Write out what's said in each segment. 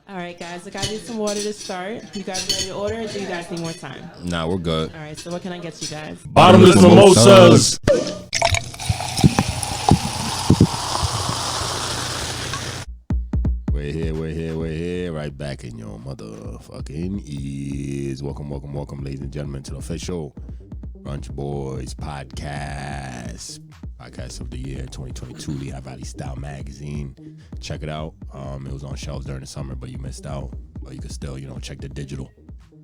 All right, guys. I got you some water to start. You guys ready to order, or do you guys need more time? Nah, we're good. All right. So what can I get you guys? Bottomless mimosas. We're here. Right back in your motherfucking ears. Welcome, ladies and gentlemen, to the official Brunch Boys podcast. Podcast of the year 2022, Lehigh Valley Style Magazine. Check it out. It was on shelves during the summer, but you missed out. But you can still, check the digital. You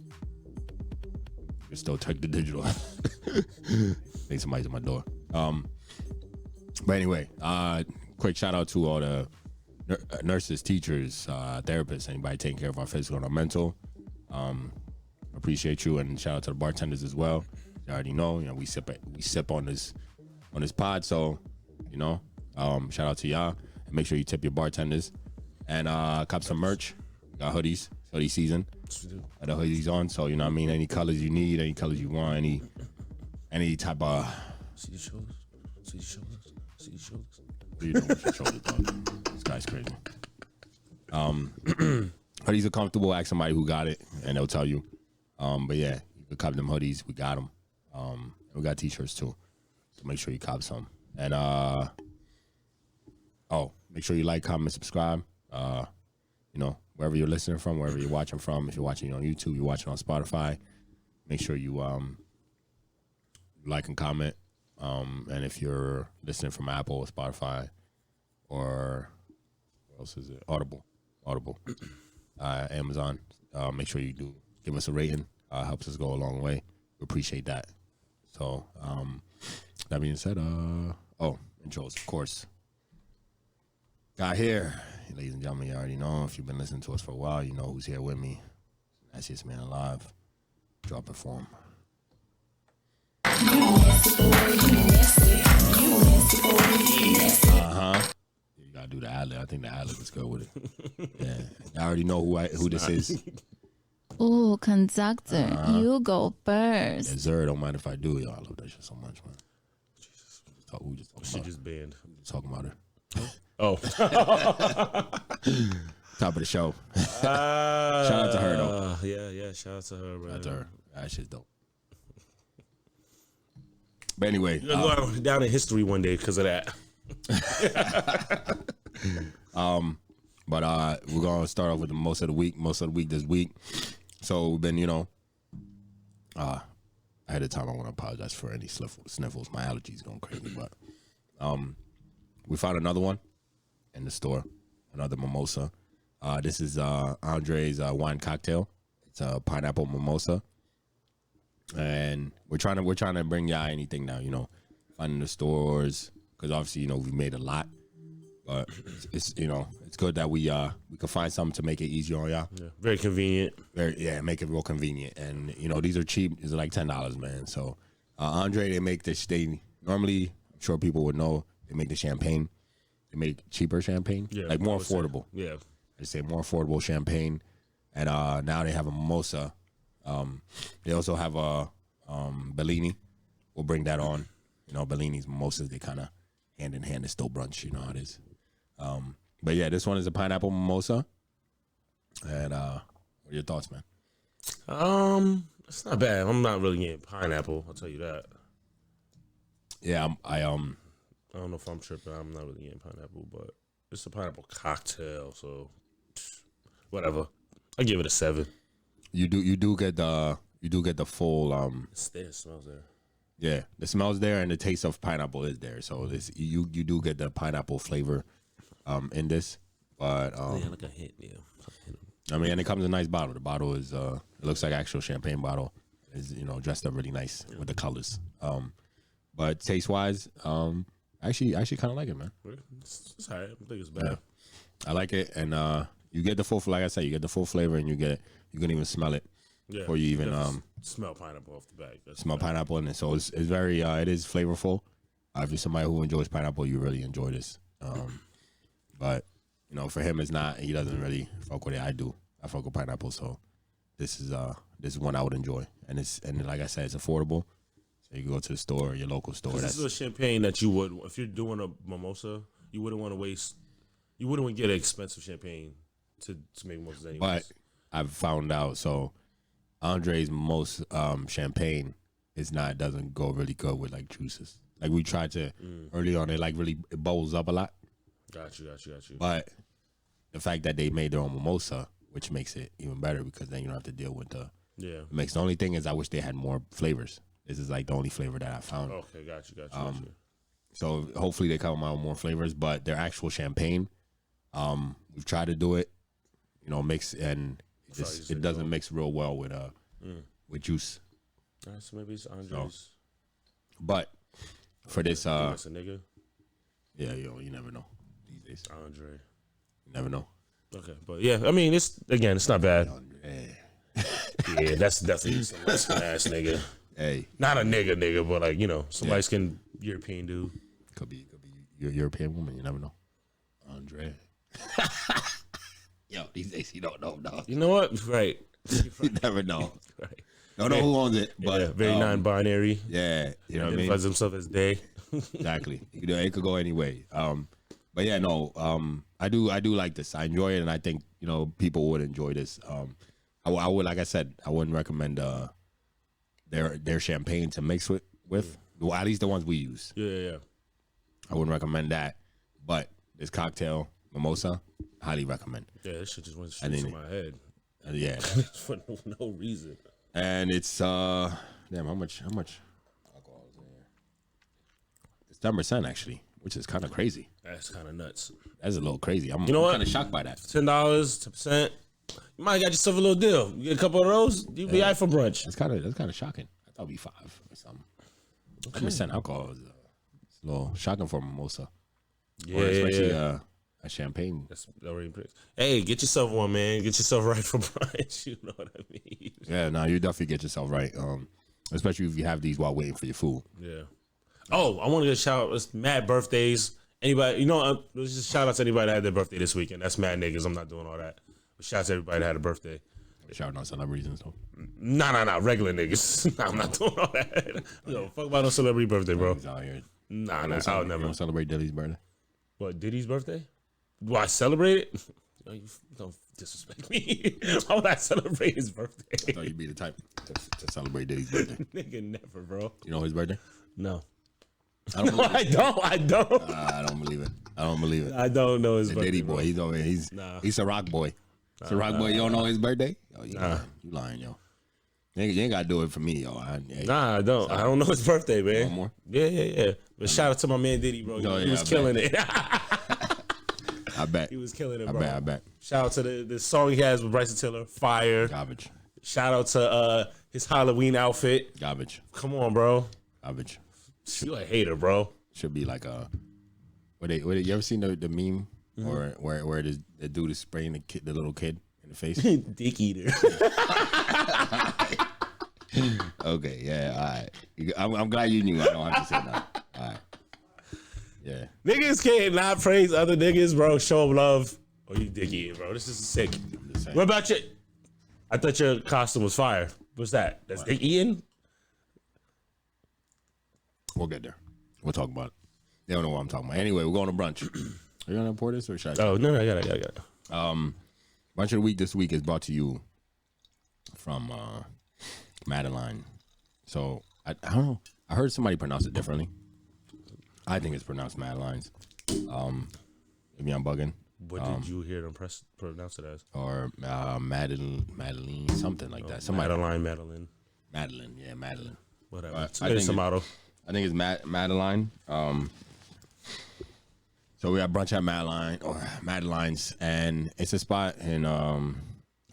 can still check the digital. I think somebody's at my door. But anyway, quick shout out to all the nurses, teachers, therapists, anybody taking care of our physical and our mental. Appreciate you, and shout out to the bartenders as well. You already know, we sip on this pod, so shout out to y'all, and make sure you tip your bartenders, and cop some merch. We got hoodies, hoodie season. Got the hoodies on, so you know what I mean. Any colors you need, any colors you want, any type of. See the shoulders. You know what's your shoulders, dog. This guy's crazy. Hoodies are comfortable. Ask somebody who got it, and they'll tell you. But yeah, you can cop them hoodies. We got them. We got t-shirts too. So make sure you cop some. And make sure you like, comment, subscribe. Wherever you're listening from, wherever you're watching from. If you're watching on YouTube, you're watching on Spotify. Make sure you like and comment. And if you're listening from Apple or Spotify or what else is it? Audible, Amazon. Make sure you do give us a rating. Helps us go a long way. We appreciate that. So that being said, intros, of course. Got here, ladies and gentlemen. You already know. If you've been listening to us for a while, you know who's here with me. Nastiest man alive. Drop it for him. You gotta do the ad-lib. I think the ad-lib is good with it. Yeah, I already know who this is. Ooh, conductor, you go first. Yeah, Zer, don't mind if I do. Yo, I love that shit so much, man. Jesus. We just talking She about just banned. talking about her. Oh. Top of the show. Shout out to her though. Yeah. Shout out to her, bro. Shout out to her. That shit's dope. But anyway, You're gonna go down in history one day because of that. But we're gonna start off with the most of the week this week. So we've been, ahead of time I want to apologize for any sniffles. My allergies going crazy, but we found another one in the store, another mimosa. This is Andre's wine cocktail. It's a pineapple mimosa, and we're trying to bring y'all anything now. Finding the stores, because obviously we made a lot, but it's good that we can find something to make it easier on y'all. Yeah, very convenient. Make it real convenient, and these are cheap. These are like $10, man. So Andre, they make this. They normally, I'm sure people would know, they make the champagne. They make cheaper champagne, like more affordable. Yeah, they say more affordable champagne, and now they have a mimosa. They also have a Bellini. We'll bring that on. Bellini's mimosas, they kind of hand in hand. It's still brunch, you know how it is. But yeah, this one is a pineapple mimosa. And what are your thoughts, man? It's not bad. I'm not really getting pineapple. I'll tell you that. Yeah, I don't know if I'm tripping. I'm not really getting pineapple, but it's a pineapple cocktail, so whatever. I give it a 7. You do get the full It smells there. Yeah, the smell's there and the taste of pineapple is there. So this you do get the pineapple flavor in this. But like a hint, yeah. I mean, and it comes in a nice bottle. The bottle is it looks like actual champagne bottle. Is dressed up really nice with the colors. But taste wise, actually kind of like it, man. It's all right. I think it's bad. Yeah. I like it, and you get the full, like I said, you get the full flavor, and you can even smell it before you even smell pineapple off the back. Smell pineapple in it, so it's very it is flavorful. If you're somebody who enjoys pineapple, you really enjoy this. But for him, it's not. He doesn't really fuck with it. I do. I fuck with pineapple, so this is one I would enjoy, and like I said, it's affordable. So you can go to the store, your local store. This is a champagne that you would, if you're doing a mimosa, you wouldn't want to waste. You wouldn't want to get an expensive champagne to make mimosas anyways. But I've found out, so Andre's most champagne doesn't go really good with like juices. Like we tried to early on, it bubbles up a lot. Got you. But the fact that they made their own mimosa, which makes it even better because then you don't have to deal with the mix. The only thing is I wish they had more flavors. This is like the only flavor that I found. Okay, got you. So hopefully they come out with more flavors, but their actual champagne, we've tried to do it, mix, and it doesn't mix real well with juice. All right, so maybe it's Andre's. But for this, that's a nigga. Yeah, you never know these days. Andre. You never know. Okay, but yeah, I mean, it's not bad. Andre. Yeah, that's definitely some light skin ass nigga. Hey, not a nigga, but like some light skin European dude. Could be your European woman. You never know. Andre. Yo, these days you don't know, dog. You know what? Right. You never know. Right. Don't know who owns it, but very non-binary. Yeah, you know what I mean. Identifies himself as they. Exactly. It could go any way. But yeah, no. I do like this. I enjoy it, and I think people would enjoy this. I would, like I said, I wouldn't recommend their champagne to mix with. Well, at least the ones we use. Yeah. I wouldn't recommend that, but this cocktail mimosa, highly recommend. Yeah, this shit just went straight to my head. Yeah, for no reason. And it's damn, how much alcohol is in here? It's 10% actually, which is kind of crazy. That's kind of nuts. That's a little crazy. I'm what? kind of shocked by that. $10, 10%. You might got yourself a little deal. You get a couple of those, you be out for brunch. That's kind of shocking. I thought it'd be 5 or something. 10% alcohol is it's a little shocking for a mimosa. Yeah, especially a champagne. That's already pretty. Hey, get yourself one, man. Get yourself right for brunch. You know what I mean? Yeah, no, you definitely get yourself right. Especially if you have these while waiting for your food. Yeah. Oh, I want to get a shout out. It's mad birthdays. Anybody, let's just shout out to anybody that had their birthday this weekend. That's mad niggas. I'm not doing all that. But shout out to everybody that had a birthday. Shouting out celebrities and stuff. Nah. Regular niggas. Nah, I'm not doing all that. Yo, fuck about no celebrity birthday, bro. Nah, I'll never. You don't celebrate Diddy's birthday? What, Diddy's birthday? Do I celebrate it? You don't disrespect me. Why would I celebrate his birthday? I thought you'd be the type to celebrate Diddy's birthday. Nigga, never, bro. You know his birthday? No. I don't believe it. I don't. I don't believe it. I don't believe it. I don't know his birthday. Diddy boy, bro. he's over here. He's a rock boy. He's a rock boy. You don't know his birthday? Oh, you lying, yo. You ain't gotta do it for me, yo. Nah, I don't. I don't know his birthday, man. One more? Yeah. But shout out to my man Diddy, bro. He was killing it. I bet. He was killing it, bro. I bet. Shout out to the song he has with Bryson Tiller, Fire. Garbage. Shout out to his Halloween outfit. Garbage. Come on, bro. Garbage. You a hater, bro. Should be like a. You ever seen the meme where the dude is spraying the little kid in the face? Dick eater. Okay, yeah, all right. I'm glad you knew. I don't have to say that. All right. Yeah. Niggas can't not praise other niggas, bro. Show them love. Or you dick eating, bro. This is sick. What about you? I thought your costume was fire. What's that? That's dick eating? We'll get there. We'll talk about it. They don't know what I'm talking about. Anyway, we're going to brunch. Are you gonna pour this or should I? Oh no, I got it. Brunch of the week this week is brought to you from Madeline. So I don't know. I heard somebody pronounce it differently. I think it's pronounced Madeline's. Maybe I'm bugging. What did you hear them pronounce it as? Or Madeline, something like that. Madeline. Yeah, Madeline. Whatever. I think it's Madeline. Madeline. So we have brunch at Madeline or Madeline's, and it's a spot in I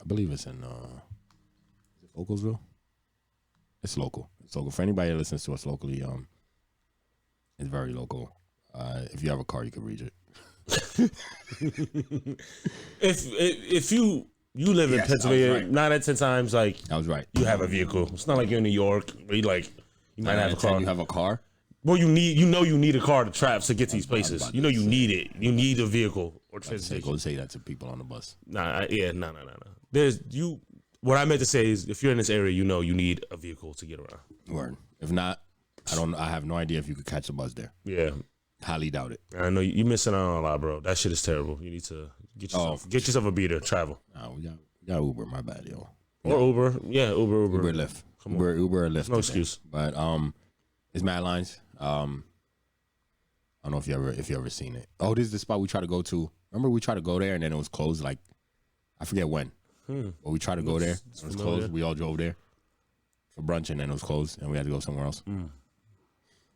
believe it's in is it Folklesville? It's local. It's local. For anybody that listens to us locally, it's very local. If you have a car, you can reach it. if you live in Pennsylvania, right. 9 out of 10 times, like I was right. you have a vehicle. It's not like you're in New York where you might have a car. You have a car. Well, you need a car to get to these places. You need it. You need a vehicle or transportation. Go say that to people on the bus. No. What I meant to say is, if you're in this area, you need a vehicle to get around. Word. If not, I have no idea if you could catch a bus there. Yeah. Highly doubt it. I know you're missing out on a lot, bro. That shit is terrible. You need to get yourself a beater. Travel. Nah, we got Uber. My bad, yo. Or Uber. Yeah, Uber. Uber Lyft. Come on. Uber or Lyft. No excuse. But it's Mad Lines. I don't know if you ever seen it. Oh, this is the spot we tried to go to. Remember we tried to go there and then it was closed. Like I forget when. But we tried to go there. It was closed. We all drove there for brunch and then it was closed and we had to go somewhere else.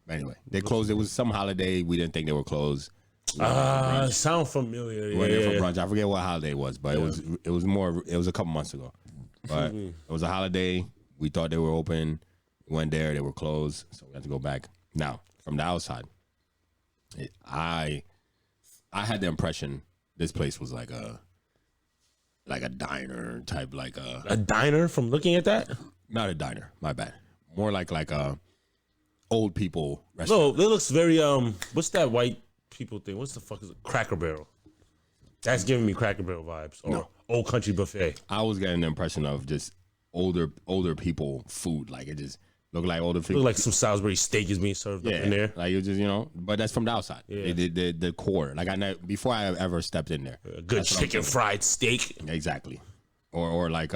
But anyway, they closed. It was some holiday. We didn't think they were closed. Sound familiar. We went there for brunch. I forget what holiday it was, but it was a couple months ago. But it was a holiday. We thought they were open. We went there. They were closed, so we had to go back. Now, from the outside, I had the impression this place was like a diner type, like a diner. From looking at that, not a diner. My bad. More like a old people restaurant. No, it looks very what's that white people thing? What's the fuck is it? Cracker Barrel. That's giving me Cracker Barrel vibes. Or Old Country Buffet. I was getting the impression of just older people food. Like it just looked like older people. Look like some Salisbury steak is being served up in there. Like you just but that's from the outside. Yeah. The core. Like before I ever stepped in there. A good chicken fried steak. Exactly. Or like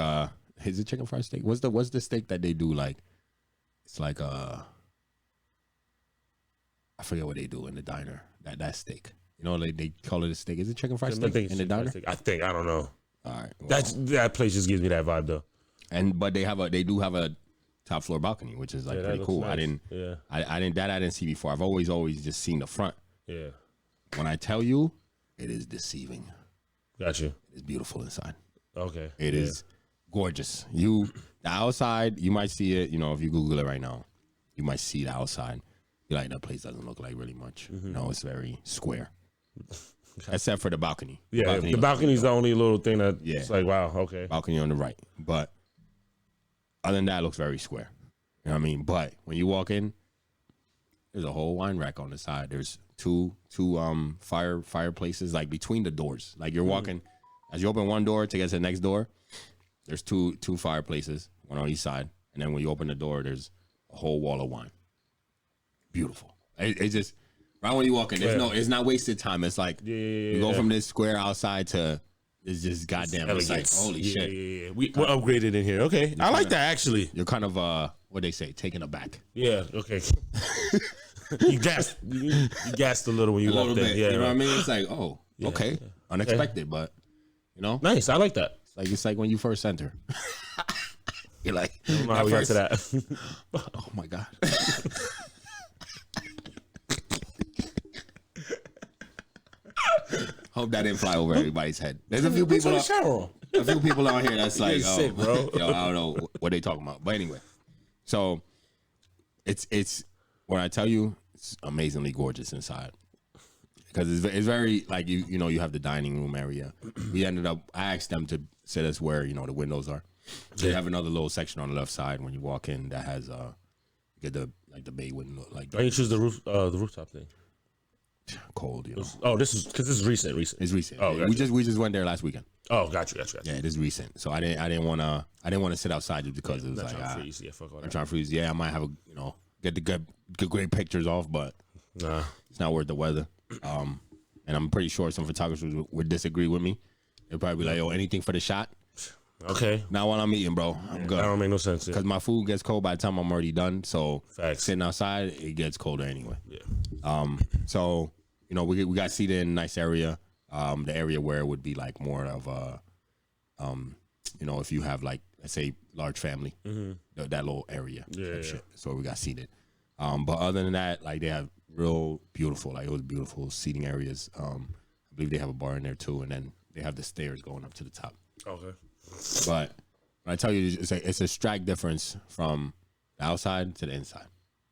is it chicken fried steak? What's the steak that they do? Like it's like I forget what they do in the diner. That steak. You know, they call it a steak. Is it chicken fried steak in the diner? I don't know. All right. Well, that place just gives me that vibe though. But they do have a top floor balcony, which is like pretty cool. Nice. I didn't see before. I've always just seen the front. Yeah. When I tell you, it is deceiving. Got you. It is beautiful inside. Okay. It is gorgeous. The outside, you might see it, if you Google it right now, you might see the outside. You're like, that place doesn't look like really much. It's very square. Except for the balcony. Yeah, the balcony's the only little thing that it's like, wow, okay. Balcony on the right. But other than that, it looks very square. You know what I mean? But when you walk in, there's a whole wine rack on the side. There's two fireplaces like between the doors. Like you're walking, as you open one door to get to the next door, there's two fireplaces, one on each side. And then when you open the door, there's a whole wall of wine. Beautiful. It's just right when you walk in, it's not wasted time. It's like you go from this square outside to it's just goddamn. It's like holy shit. Yeah. We're upgraded in here. Okay, I like that actually. You're kind of what they say, taken aback. Yeah. Okay. you gassed a little when you walked in. Yeah. You know what I mean? It's like okay, unexpected, but nice. I like that. It's like when you first enter. You're like, I don't know how we got to that. Oh my god. Hope that didn't fly over everybody's head. There's a few people out here that's like, sick, bro. I don't know what they talking about. But anyway, so it's when I tell you, it's amazingly gorgeous inside because it's very like you have the dining room area. I asked them to sit us where the windows are. They have another little section on the left side when you walk in that has you get the bay window. Like, why you choose the rooftop thing? Cold, this is because this is recent. It's recent. Oh, gotcha. we just went there last weekend. Oh, got you. Yeah, it is recent. So I didn't want to sit outside just because it was like freeze. Yeah, fuck all that. I'm trying to freeze. Yeah, I might have get the good great pictures off, but it's not worth the weather. And I'm pretty sure some photographers would disagree with me. They'd probably be like, "Oh, anything for the shot." Okay. Not while I'm eating, bro. I'm good. That don't make no sense. Because my food gets cold by the time I'm already done. So Facts. Sitting outside, it gets colder anyway. Yeah. So we got seated in a nice area. The area where it would be like more of a, if you have like let's say large family, that little area. Yeah. Shit. So we got seated. But other than that, like they have real beautiful, like it was beautiful seating areas. I believe they have a bar in there too, and then they have the stairs going up to the top. Okay. But when I tell you, it's a strike difference from the outside to the inside.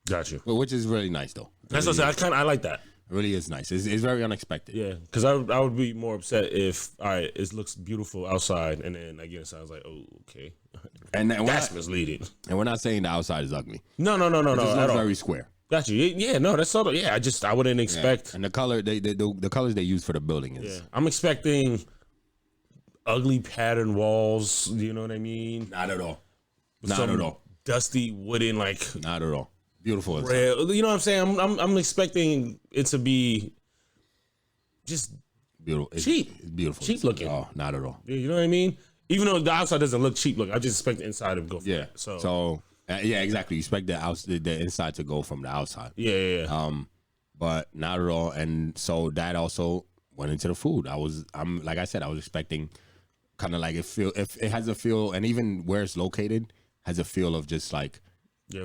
Got you. Which is really nice though. That's what I'm saying. I like that. It really is nice. It's very unexpected. Yeah, because I would be more upset if it looks beautiful outside and then again it sounds like okay, and that's misleading. And we're not saying the outside is ugly. No. It's very square. Got you. Yeah, no, that's sort of I wouldn't expect. Yeah. And the color the colors they use for the building is. Yeah, I'm expecting ugly pattern walls. You know what I mean? Not at all. Not at all. Dusty wooden Not at all. Beautiful. bread. You know what I'm saying? I'm expecting it to be just Beautiful. cheap. It's beautiful. Cheap looking. Oh, not at all. You know what I mean? Even though the outside doesn't look cheap, I just expect the inside to go. Yeah. So yeah, exactly. You expect the inside to go from the outside. Yeah. But not at all. And so that also went into the food. I'm like I said, I was expecting kind of like if it has a feel, and even where it's located has a feel of just like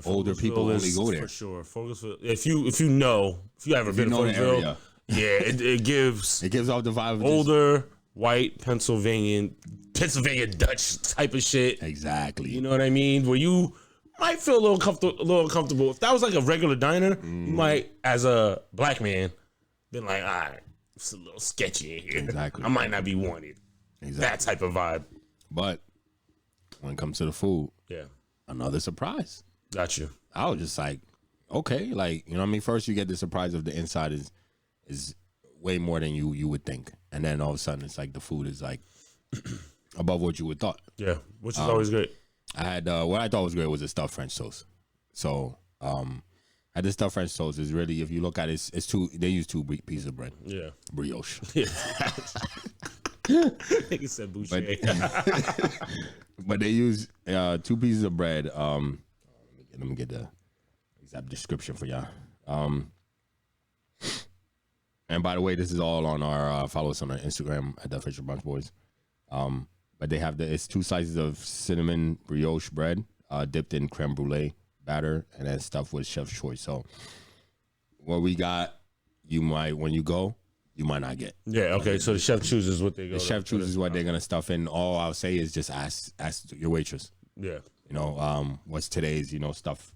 older people only go there. For sure. Forestville. If you ever been to Forestville, it gives off the vibe of older white Pennsylvania Dutch type of shit. Exactly. You know what I mean? Where you might feel a little uncomfortable. If that was like a regular diner, you might, as a black man, been like, all right, it's a little sketchy in here. Exactly. I might not be wanted. Exactly. That type of vibe. But when it comes to the food, Yeah. another surprise. Got you. I was just like, okay, like, you know what I mean? First you get the surprise of the inside is way more than you would think. And then all of a sudden it's like the food is like above what you would thought. Yeah. Which is always great. I had what I thought was great was the stuffed French toast. So I had the stuffed French toast is really, if you look at it, it's two, they use two pieces of bread. Yeah. Brioche. Nigga said boucher. But they use two pieces of bread. Let me get the exact description for y'all. And by the way, this is all on our follow us on our Instagram at the Official Brunch Boys. But they have it's two slices of cinnamon brioche bread dipped in creme brulee batter and then stuffed with chef's choice. So what we got, you might, when you go, you might not get. Yeah, okay. So the chef chooses what they go. The chef chooses what they're gonna stuff in. All I'll say is just ask your waitress. Yeah. You know, what's today's, stuff,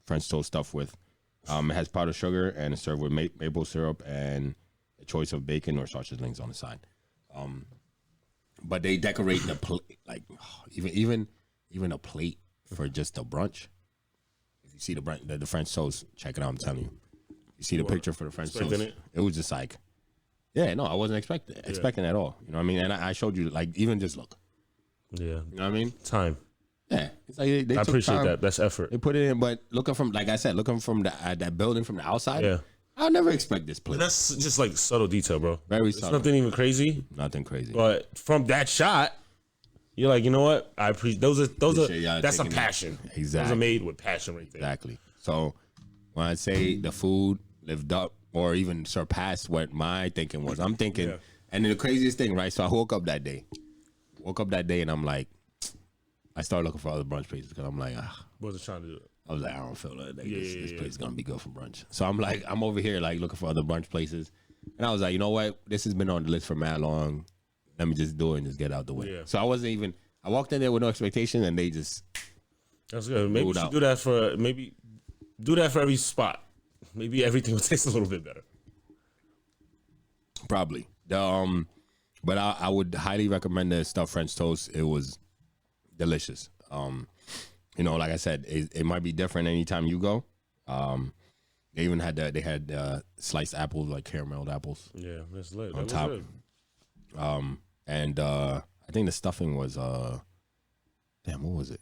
French toast stuff with. It has powdered sugar and it's served with maple syrup and a choice of bacon or sausage links on the side. But they decorate the plate, like even a plate for just a brunch. If you see the French toast, check it out. I'm telling you. You see the picture for the French toast. It was just like, yeah, no, I wasn't expecting at all. You know what I mean? And I showed you, like, even just look. Yeah. You know what I mean? Time. Yeah. It's like they I took appreciate time. that. That's effort. They put it in, but looking from that building from the outside, Yeah. I'll never expect this place. That's just like subtle detail, bro. Very It's subtle. nothing even crazy. Nothing crazy. But from that shot, you're like, you know what? I appreciate those are Appreciate y'all that's a taking it. passion. Exactly. Those are made with passion right there. Exactly. So when I say the food lived up or even surpassed what my thinking was, I'm thinking, Yeah. and then the craziest thing, right? So I woke up that day and I'm like, I started looking for other brunch places because I'm like, Wasn't trying to do it. I was like, I don't feel like this Yeah. place is gonna be good for brunch. So I'm like, I'm over here like looking for other brunch places, and I was like, you know what? This has been on the list for mad long. Let me just do it and just get out the way. Yeah. So I walked in there with no expectation, and they just That's good. Maybe you should do that for every spot. Maybe everything will taste a little bit better. probably but I would highly recommend the stuffed French toast. It was delicious. Like I said, it might be different anytime you go. They even had sliced apples, like carameled apples. Yeah, that's lit. On top. Good. And I think the stuffing was what was it?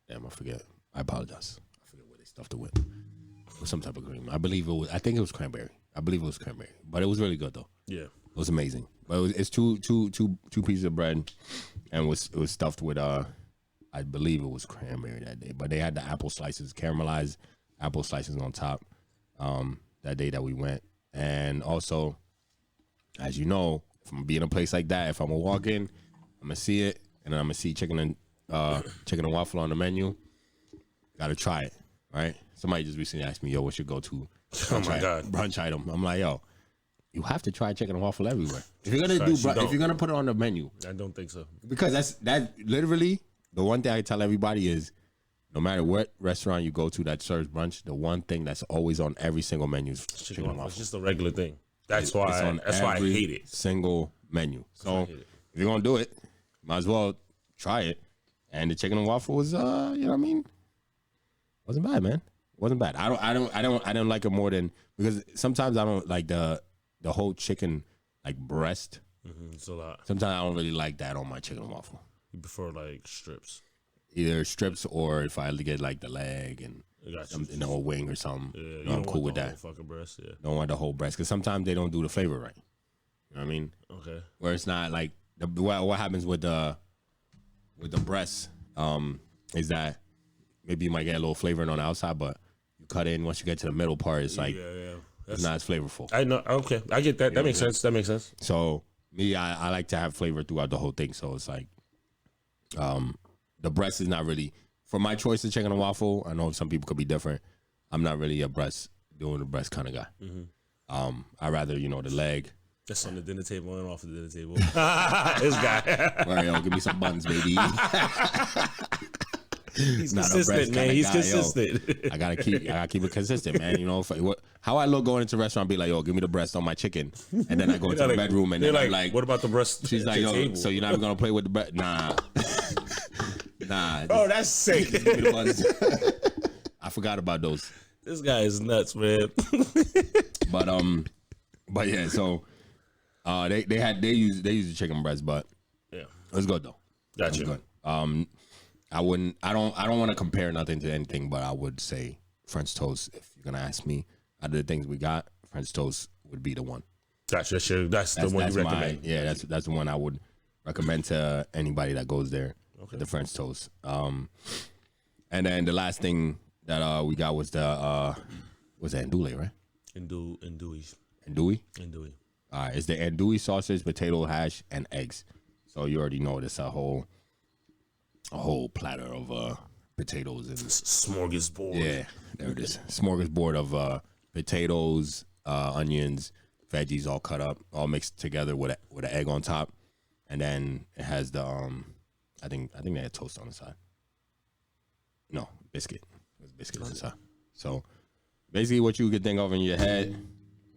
Damn, I forget. I apologize. I forget what they stuffed it with. It was some type of cream. I think it was cranberry. But it was really good though. Yeah. It was amazing. But it's two pieces of bread, and it was stuffed with I believe it was cranberry that day. But they had the apple slices, caramelized apple slices on top. That day that we went, and also, as you know, if I'm gonna be in a place like that, if I'm gonna walk in, I'm gonna see it, and then I'm gonna see chicken and waffle on the menu. Gotta try it, right? Somebody just recently asked me, "Yo, what's your go-to brunch item?" I'm like, "Yo, you have to try chicken and waffle everywhere. If you're gonna if you're gonna put it on the menu, I don't think so. Because that literally the one thing I tell everybody is, no matter what restaurant you go to that serves brunch, the one thing that's always on every single menu is chicken and waffle. It's just a regular thing. That's why I hate it. Single menu. So if you're gonna do it, might as well try it. And the chicken and waffle was, you know what I mean? Wasn't bad, man. Wasn't bad. I don't like it more than, because sometimes I don't like the whole chicken like breast. It's a lot. Sometimes I don't really like that on my chicken and waffle. You prefer like strips. either strips or if I get like the leg and a wing or something. Yeah, I'm cool with that. Fucking breast, yeah. Don't want the whole breast because sometimes they don't do the flavor right. You know what I mean? Okay. Where it's not like what happens with the breast is that maybe you might get a little flavoring on the outside, but you cut in once you get to the middle part, it's like it's not as flavorful. I know. Okay, I get that. That makes sense. That makes sense. So me, I like to have flavor throughout the whole thing. So it's like, the breast is not really for my choice of chicken and waffle. I know some people could be different. I'm not really a breast doing the breast kind of guy. I rather the leg. Just on the dinner table and off the dinner table. This guy. Well, yo, give me some buns, baby. He's consistent, man. He's consistent. Yo, I gotta keep it consistent, man. How I look going into a restaurant, be like, yo, give me the breast on my chicken, and then I go into the bedroom and then I'm like, what about the breast? She's like, yo, table? So you're not even gonna play with the breast? Nah. Oh, that's sick. I forgot about those. This guy is nuts, man. But yeah, so they use the chicken breast, but yeah, it was good though. Gotcha. Good. I don't want to compare nothing to anything, but I would say French toast. If you're gonna ask me, out of the things we got, French toast would be the one. Gotcha. That's the one you recommend. That's the one I would recommend to anybody that goes there. Okay. The French toast. And then the last thing that we got was the was the andouille, right? Andouille. Andouille. All right, it's the andouille sausage, potato hash, and eggs. So you already know this a whole platter of potatoes and smorgasbord. Yeah, there it is. Smorgasbord of potatoes, onions, veggies all cut up, all mixed together with an egg on top, and then it has the I think they had toast on the side. No, biscuit. There's biscuit on the side. So basically, what you could think of in your head.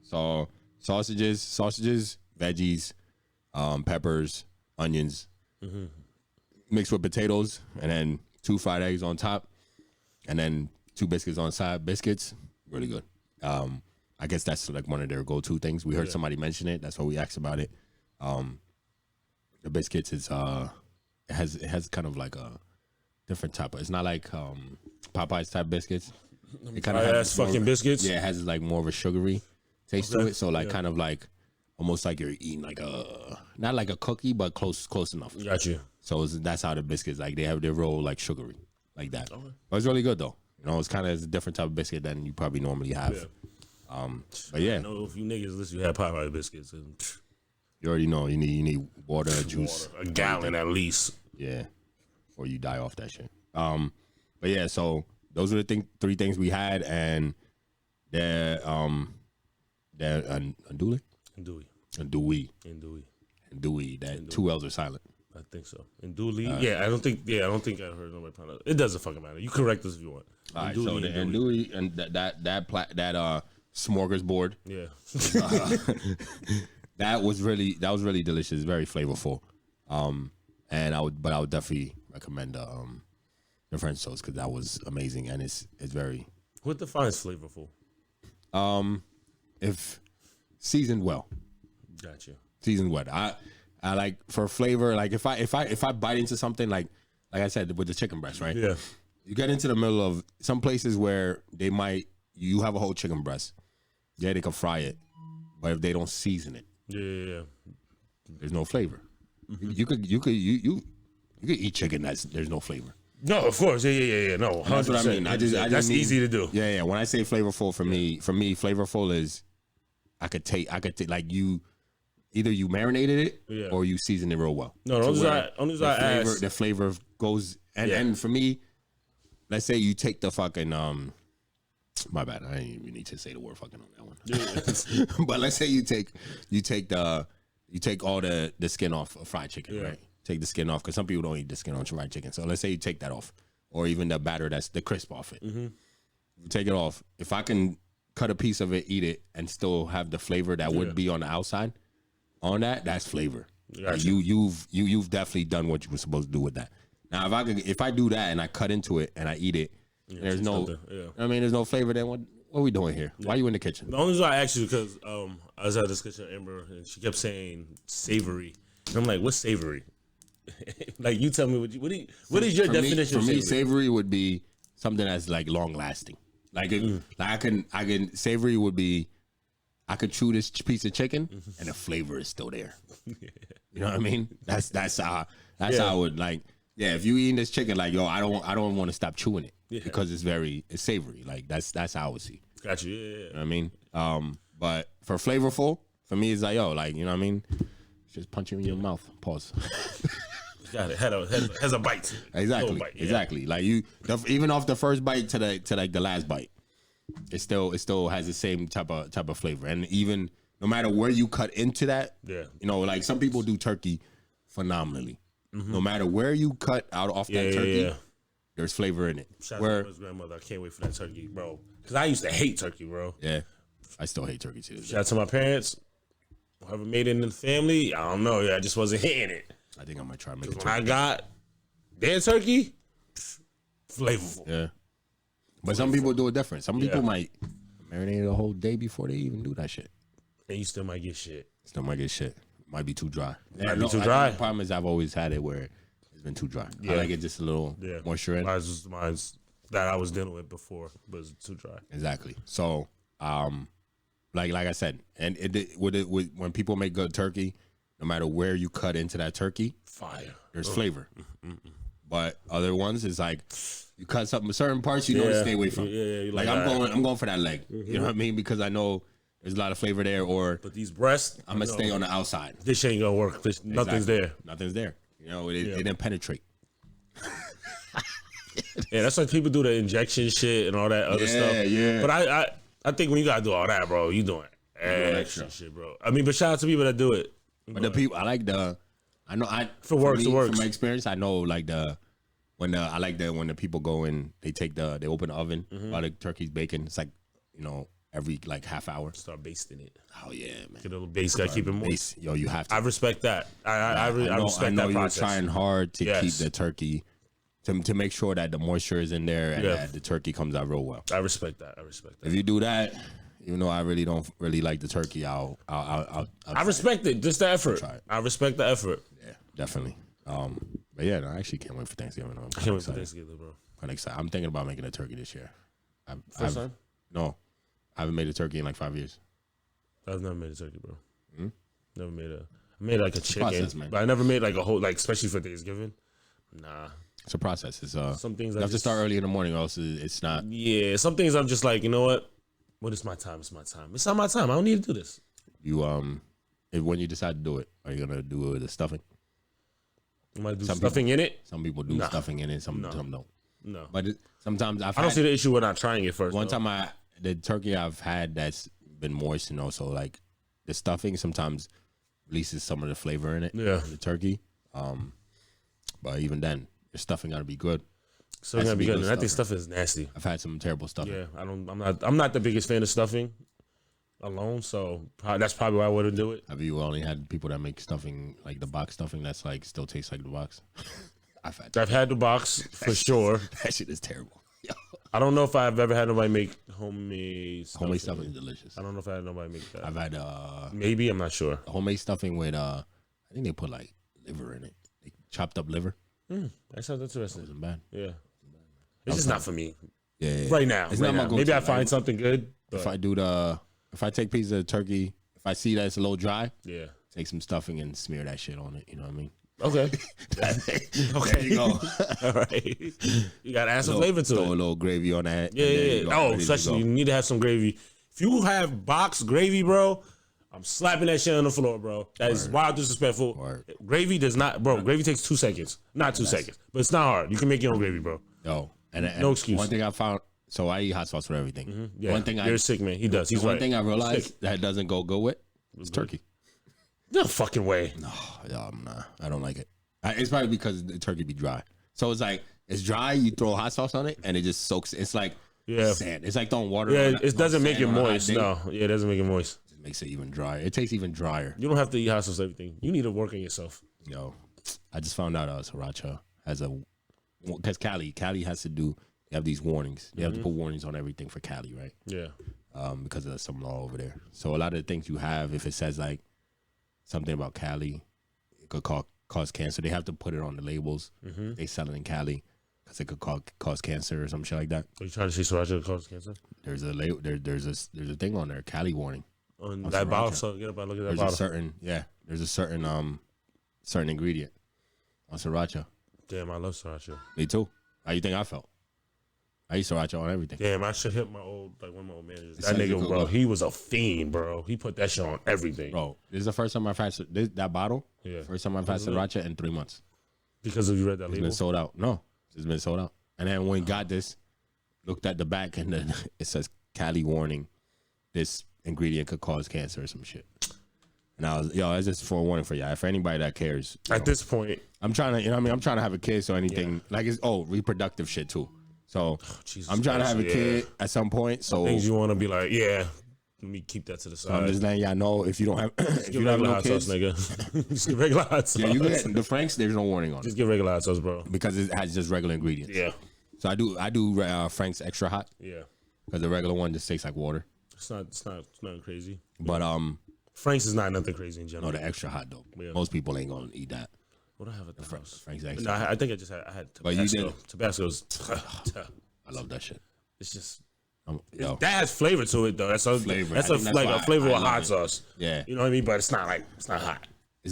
So sausages, veggies, peppers, onions, mixed with potatoes, and then 2 fried eggs on top, and then 2 biscuits on the side. Biscuits, really good. I guess that's like one of their go-to things. We heard somebody mention it. That's why we asked about it. The biscuits is it has kind of like a different type. It's not like Popeye's type biscuits. It kind of has fucking biscuits. Yeah, it has like more of a sugary taste to it. So like kind of like almost like you're eating like not like a cookie, but close enough. Gotcha. So that's how the biscuits like they're real like sugary like that. Okay. But it's really good though. It's kind of a different type of biscuit than you probably normally have. Yeah. But yeah, I know if you niggas listen, you have Popeye biscuits. And you already know you need water, juice, a gallon at least. Yeah, or you die off that shit. But yeah, so those are the 3 things we had, and they're andouille. That 2 L's are silent. I think so. Andouille. I don't think I heard nobody pronounce it. It doesn't fucking matter. You correct us if you want. All right, so the andouille and that smorgasbord. Yeah. That was really delicious. Very flavorful. And I would definitely recommend the French toast because that was amazing, and it's very. What defines flavorful? If seasoned well. Gotcha. Seasoned well. I like for flavor. Like if I bite into something like I said with the chicken breast, right? Yeah. You get into the middle of some places where you have a whole chicken breast. Yeah, they can fry it, but if they don't season it, there's no flavor. Mm-hmm. You could eat chicken there's no flavor. No, of course, yeah. No, 100%. That's what I mean. That's easy to do. Yeah. When I say flavorful, for me, flavorful is I could take like you. Either you marinated it or you seasoned it real well. No, the flavor goes and for me, let's say you take the fucking my bad, I didn't even need to say the word fucking on that one. Yeah. But let's say you take all the skin off of fried chicken, right? Take the skin off because some people don't eat the skin on fried chicken. So let's say you take that off, or even the batter that's the crisp off it. Mm-hmm. You take it off. If I can cut a piece of it, eat it, and still have the flavor that would be on the outside. On that's flavor. Gotcha. You've definitely done what you were supposed to do with that. Now if I do that and I cut into it and I eat it, there's no there's no flavor. Then what are we doing here? Why are you in the kitchen? The only reason I asked you because I was at a discussion with Amber and she kept saying savory. And I'm like, what's savory? Like you tell me what is your definition for of me, savory? savory would be something that's like long lasting. Like, I can savory would be I could chew this piece of chicken and the flavor is still there. You know what I mean? That's how I would like. Yeah, if you eating this chicken, like yo, I don't want to stop chewing it because it's savory. Like that's how I would see. Got you. Yeah. You know what I mean? But for flavorful, for me, it's like yo, like you know what I mean? Just punch you in your mouth. Pause. Got it. Has a bite. Exactly. Bite, yeah. Exactly. Like even off the first bite to like the last bite, it still has the same type of flavor. And even no matter where you cut into that, you know, like some people do turkey phenomenally. No matter where you cut out off that turkey, there's flavor in it. Shout out to his grandmother. I can't wait for that turkey, bro. Because I used to hate turkey, bro. Yeah, I still hate turkey too. Shout out to my parents. Whoever made it in the family, I don't know. Yeah, I just wasn't hitting it. I think I might try to make it. When I got their turkey, flavorful. Yeah. But some people do it different. Some people might marinate a whole day before they even do that shit. And you still might get shit. Might be too dry. Might be too dry. The problem is I've always had it where it's been too dry. I like it just a little moisture in. Mine's that I was dealing with before, but it's too dry. Exactly. So, like I said, and when people make good turkey, no matter where you cut into that turkey, fire. There's flavor. But other ones is like you cut certain parts you know to stay away from. Yeah, like I'm going for that leg. You know what I mean? Because I know there's a lot of flavor there. But these breasts, I'm gonna stay on the outside. This ain't gonna work. Nothing's there. Nothing's there. You know, it didn't penetrate. Yeah, that's why people do the injection shit and all that other stuff. Yeah. But I think when you gotta do all that, bro, you doing extra shit, bro. I mean, but shout out to people that do it. But the people, for works. From my experience, I know like when the people go in, they open the oven while the turkey's baking. It's like, you know, every like half hour. Start basting it. Oh yeah, man. Get a little base, gotta keep it moist. Yo, you have to. I respect that. I respect that process. You're trying hard to keep the turkey to make sure that the moisture is in there and that the turkey comes out real well. I respect that. If you do that, even though I really don't really like the turkey, I'll I respect it. Just the effort. I respect the effort. Yeah, definitely. But yeah, no, I actually can't wait for Thanksgiving. I can't wait for Thanksgiving, bro. I'm excited. I'm thinking about making a turkey this year. First time? No, I haven't made a turkey in like 5 years. I've never made a turkey, bro. Never made I made like a chicken, process, man. but I never made like a whole, like especially for Thanksgiving. Nah. It's a process. It's some things you have to start early in the morning, or else it's not. Yeah, some things I'm just like, you know what? When it's my time, it's my time. It's not my time. I don't need to do this. You when you decide to do it, are you gonna do it with the stuffing? You might do stuffing in it. Some people do stuffing in it. Some don't. No, but sometimes I don't see the issue with not trying it first. One time the turkey I've had that's been moist, and also like the stuffing sometimes releases some of the flavor in it. Yeah, the turkey. But even then, the stuffing gotta be good. So it's gotta be good. And I think stuffing is nasty. I've had some terrible stuffing. Yeah, I'm not the biggest fan of stuffing alone, so that's probably why I wouldn't do it. Have you only had people that make stuffing like the box stuffing that's like still tastes like the box? I've had the box for sure. That shit is terrible. I don't know if I've ever had nobody make homemade stuffing. Homemade stuffing is delicious. I don't know if I had nobody make that. I've had maybe, I'm not sure. Homemade stuffing with I think they put like liver in it. Like chopped up liver. That sounds interesting. It wasn't bad. Yeah. It's just not for me. Yeah. Right now. It's not my go-to. Maybe I find something good. If I take pieces of turkey, if I see that it's a little dry, take some stuffing and smear that shit on it. You know what I mean? Okay. Okay, there you go. All right. You got to add some flavor to it. Throw a little gravy on that. Yeah. Oh, especially you need to have some gravy. If you have box gravy, bro, I'm slapping that shit on the floor, bro. That is wild disrespectful. Gravy does not, bro. Gravy takes 2 seconds. Not 2 seconds, but it's not hard. You can make your own gravy, bro. Yo, and no excuse. One thing I found, so I eat hot sauce with everything. Yeah. One thing you're sick, man. He does. He's one right. thing I realized that doesn't go good with is turkey. No fucking way. No, nah, I don't like it. It's probably because the turkey be dry. So it's like it's dry. You throw hot sauce on it, and it just soaks. It's like sand. It's like throwing water. Yeah, it doesn't make it moist. No, it doesn't make it moist. It makes it even drier. It tastes even drier. You don't have to eat hot sauce everything. You need to work on yourself. Yo, I just found out Sriracha has because Cali has to do. They have these warnings. They have to put warnings on everything for Cali, right? Yeah. Because of some law over there. So a lot of the things you have, if it says like something about Cali, it could cause cancer. They have to put it on the labels. They sell it in Cali because it could cause cancer or some shit like that. Are you trying to say sriracha causes cancer? There's a there's a thing on there, Cali warning. On that bottle, so get up and look at that bottle. There's a certain ingredient on sriracha. Damn, I love sriracha. Me too. How you think I felt? I eat sriracha on everything. Damn, I should hit one of my old managers. That nigga, bro, he was a fiend, bro. He put that shit on everything. Bro, this is the first time I've had that bottle. Yeah. First time I've had sriracha in 3 months. Because of you read that label? It's been sold out. No, it's been sold out. And then when we got this, looked at the back and then it says Cali warning. This ingredient could cause cancer or some shit. And I was, that's just for a warning for y'all. For anybody that cares. At this point. I'm trying to, I'm trying to have a kid, so anything, like it's, reproductive shit too. So I'm trying to have a kid at some point. So things you want to be like, let me keep that to the side. So I'm just letting y'all know if you don't have, if you don't have no kids, sauce, nigga. Just get regular hot sauce. Yeah, you get the Franks. There's no warning on it. Just get regular hot sauce, bro. Because it has just regular ingredients. Yeah. So I do Frank's extra hot. Yeah. Because the regular one just tastes like water. It's not crazy. But Frank's is not nothing crazy in general. No, the extra hot though. Yeah. Most people ain't gonna eat that. What do I have at the house? Frank's extra. No, I think I had Tabasco. But you did. Tabasco's. I love that shit. It's just. Yo. That has flavor to it though. That's a flavor. That's a flavor of hot sauce. Yeah. You know what I mean? But it's not hot. It's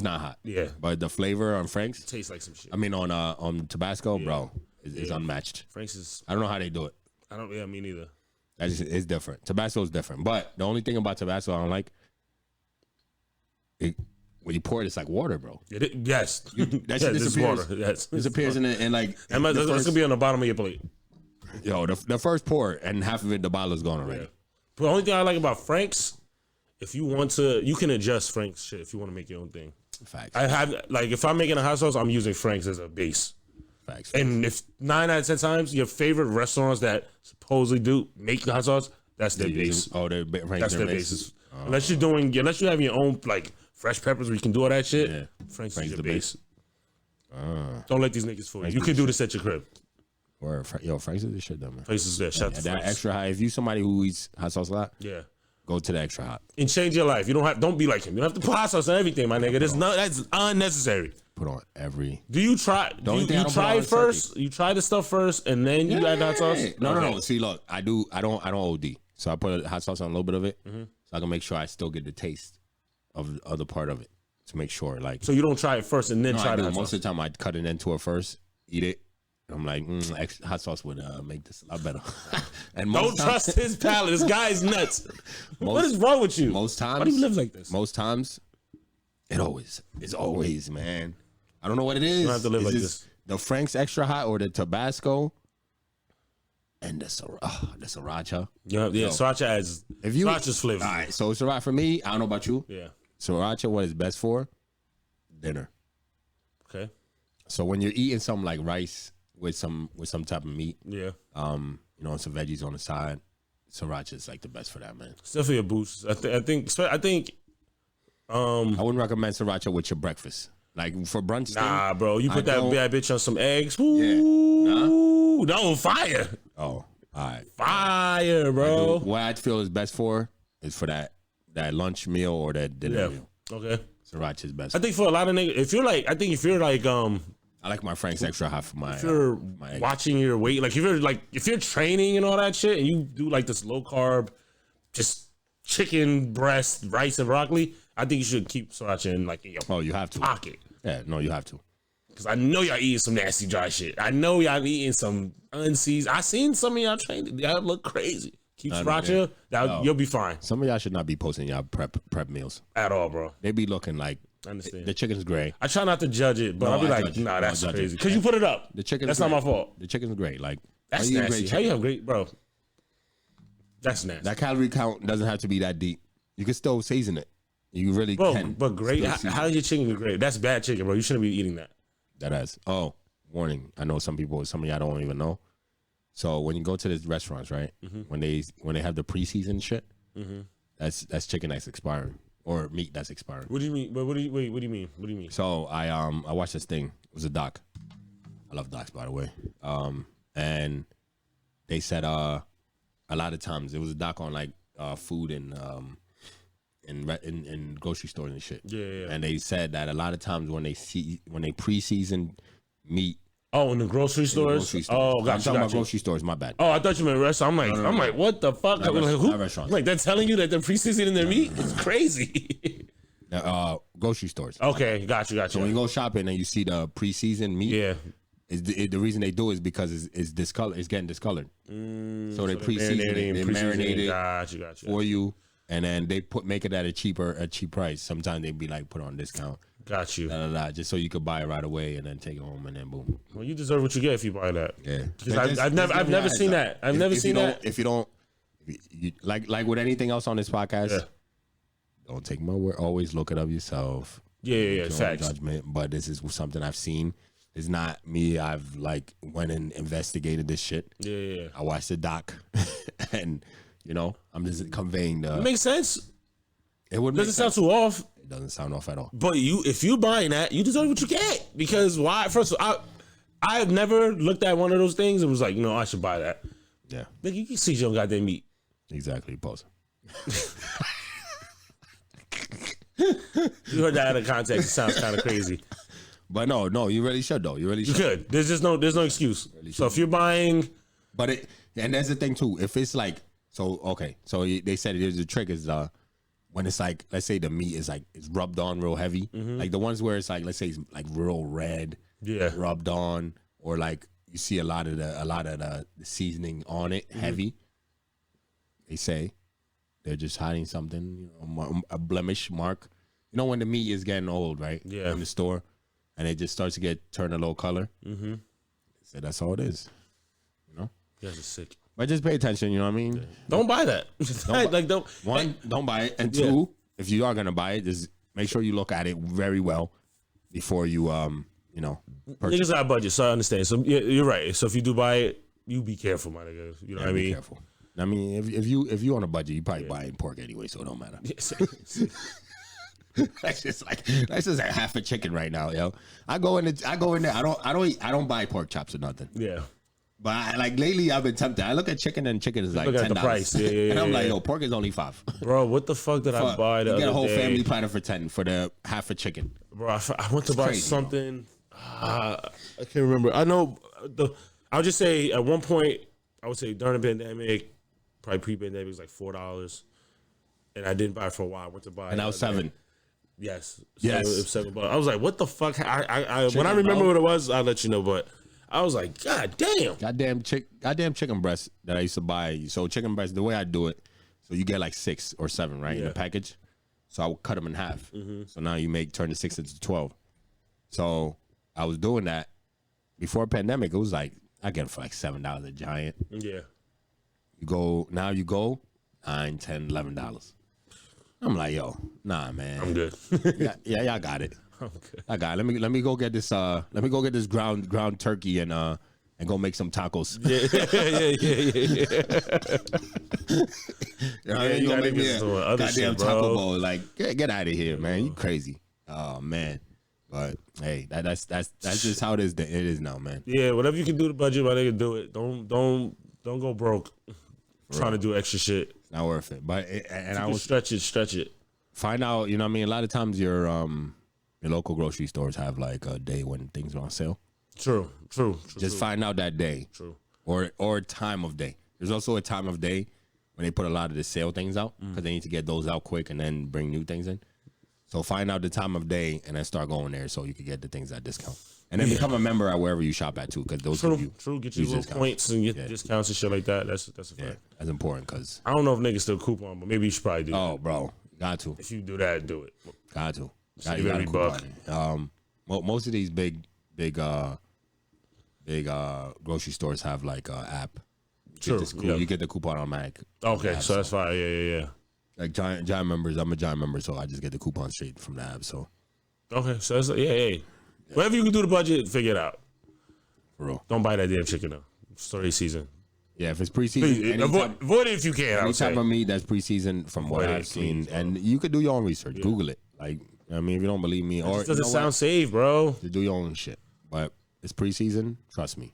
not hot. Yeah. But the flavor on Frank's tastes like some shit. I mean on Tabasco, bro, is unmatched. Frank's is. I don't know how they do it. Yeah, me neither. It's different. Tabasco is different. But the only thing about Tabasco I don't like, when you pour it, it's like water, bro. Yes. That shit disappears. Water. Yes. Disappears in like. That's gonna be on the bottom of your plate. Yo, the first pour and half of it, the bottle is gone already. Yeah. But the only thing I like about Frank's, if you want to, you can adjust Frank's shit if you want to make your own thing. Facts. I have if I'm making a hot sauce, I'm using Frank's as a base. Facts. And if 9 out of 10 times your favorite restaurants that supposedly make hot sauce, that's their base. That's their basis. Unless you have your own like fresh peppers where you can do all that shit. Yeah. Frank's is your base. Don't let these niggas fool you. You can do this at your crib. Or Frank's is the shit though, man. Frank's is there. Shout out to that Frank's. Extra hot. If you somebody who eats hot sauce a lot, go to the extra hot and change your life. Don't be like him. You don't have to put hot sauce on everything, my nigga. That's unnecessary. Put on every. Do you try? You try it first. You try the stuff first, and then you add hot sauce. No. See, look, I don't OD. So I put hot sauce on a little bit of it, so I can make sure I still get the taste of the other part of it to make sure. Like, so you don't try it first and then try it. Most of the time, I cut it into it first, eat it. I'm like, hot sauce would make this a lot better. And don't trust his palate. This guy is nuts. What is wrong with you? Most times, why do you live like this? Most times, it's always, man. I don't know what it is. You don't have to live like this. The Frank's extra hot or the Tabasco and the sriracha. Sriracha adds. Sriracha's flavor. All right, so sriracha for me. I don't know about you. Yeah. Sriracha, what it's best for? Dinner. Okay. So when you're eating something like rice with some type of meat, some veggies on the side, sriracha is like the best for that, man. It's definitely a boost. I think. I wouldn't recommend sriracha with your breakfast. Like for brunch. Nah, bro. You put that bad bitch on some eggs. Ooh, no fire. Oh, all right. Fire, bro. What I feel is best for is for that lunch meal or that dinner meal. Okay. Sriracha is best. I think for a lot of niggas, if you're like I like my Frank's extra hot for my. If you're watching your weight, like if you're training and all that shit, and you do like this low carb, just chicken breast, rice and broccoli, I think you should keep sriracha in like in your you have to pocket. Yeah, no, you have to. Because I know y'all eating some nasty dry shit. I know y'all eating some unseasoned. I seen some of y'all train. Y'all look crazy. Keep sriracha. You'll be fine. Some of y'all should not be posting y'all prep meals at all, bro. They be looking like. I understand. The chicken's great. I try not to judge it, but I'll be like, nah, that's crazy. Because you put it up. The chicken. That's not my fault. The chicken's great. Like that's nasty. How you have great, bro? That's nasty. That calorie count doesn't have to be that deep. You can still season it. You really can. But great. How is your chicken great? That's bad chicken, bro. You shouldn't be eating that. That has. Oh, warning. I know some of y'all don't even know. So when you go to these restaurants, right? When they have the preseason shit, that's chicken that's expiring. Or meat that's expiring. What do you mean? What do you mean? What do you mean? So I watched this thing. It was a doc. I love docs, by the way. And they said a lot of times it was a doc on like food in in grocery stores and shit. Yeah. And they said that a lot of times when they preseason meat. Oh, in the grocery stores? Oh, I'm talking about grocery stores. My bad. Oh, I thought you meant restaurants. I'm like, what the fuck? Not restaurants. Like, they're telling you that they're preseasoning their meat? It's crazy. Grocery stores. Okay, got you. So when you go shopping and you see the preseasoned meat, the reason they do it is because it's discolored. It's getting discolored. So they preseason it. They marinate it Gotcha. for you, and then they make it at a cheap price. Sometimes they be like put on discount. Got you. Just so you could buy it right away and then take it home and then boom. Well, you deserve what you get if you buy that. Yeah, because I've never seen that. I've never seen that. If you don't, like with anything else on this podcast, don't take my word. Always look it up yourself. Yeah. Facts. Judgment, but this is something I've seen. It's not me. I've went and investigated this shit. Yeah. I watched the doc, and I'm just conveying the. It makes sense. It would. Doesn't sound too off. It doesn't sound off at all. But if you buying that, you deserve what you get. Because why? First of all, I have never looked at one of those things and was like, I should buy that. Yeah. Nigga, you can see your goddamn meat. Exactly. Pause. You heard that out of context. It sounds kind of crazy. But no, you really should though. You really should. You could. There's no excuse. Really so if you're buying, and that's the thing too. If it's so they said there's a trick is when it's let's say the meat is it's rubbed on real heavy, like the ones where it's let's say it's real red, rubbed on, or you see a lot of the seasoning on it heavy. They say they're just hiding something, a blemish mark. When the meat is getting old, right? Yeah. In the store, and it just starts to turn a little color. Mm-hmm. So that's all it is. You guys are sick. But just pay attention. You know what I mean? Yeah. Don't buy that. Don't buy it, and two, if you are gonna buy it, just make sure you look at it very well before you purchase. Niggas got a budget, so I understand. So you're right. So if you do buy it, you be careful, my nigga. You know what I mean? Be careful. I mean, if you on a budget, you probably buying pork anyway, so it don't matter. That's just a half a chicken right now, yo. I go in there. I don't buy pork chops or nothing. Yeah. But lately, I've been tempted. I look at chicken and chicken is look at $10. The price. Yeah, and I'm like, yo, pork is only $5. Bro, what the fuck did I buy the other day? You get a whole family platter for $10 for the half a chicken. Bro, I went to buy something. I can't remember. I know I'll just say at one point, I would say during the pandemic, probably pre-pandemic, it was $4. And I didn't buy it for a while. I went to buy it. And that was $7. Yes. Yes. It was $7. I was like, what the fuck? Chicken, when I remember what it was, I'll let you know. But I was like, God damn. Goddamn chicken breast that I used to buy. So chicken breast, the way I do it, so you get 6 or 7, right, in the package. So I would cut them in half. Mm-hmm. So now you turn the 6 into 12. So I was doing that before pandemic. It was I get it for $7 a giant. Yeah. You go $9, $10, $11. I'm like, yo, nah, man. I'm good. yeah, y'all got it. I'm good. I got it. Let me go get this. Let me go get this ground turkey and go make some tacos. Yeah. You gonna make me a goddamn taco bowl? Get out of here, man. You crazy? Oh man. But hey, that's just how it is. It is now, man. Yeah, whatever you can do to budget, my nigga, do it. Don't go broke trying to do extra shit. It's not worth it. But I will stretch it. Find out. You know what I mean? A lot of times your local grocery stores have a day when things are on sale. True. Just find out that day. True. Or time of day. There's also a time of day when they put a lot of the sale things out because they need to get those out quick and then bring new things in. So find out the time of day and then start going there so you can get the things at discount. And then become a member at wherever you shop at too, because those True. Get your little points and get discounts and shit like that. That's a fact. Yeah, that's important because I don't know if niggas still coupon, but maybe you should probably do. Oh, bro, got to. If you do that, do it. Got to. Save every buck. Most of these big grocery stores have app. True. You get the coupon automatic. Okay, so that's fine. Yeah. Like giant members, I'm a giant member, so I just get the coupon straight from the app. So okay, so that's whatever you can do to budget, figure it out. For real. Don't buy that damn chicken though. Story season. Yeah, if it's preseason, avoid it if you can. Any type of meat that's preseason, from what I've seen, and you could do your own research. Yeah. Google it. If you don't believe me, or it doesn't sound safe, bro. You do your own shit, but it's preseason. Trust me,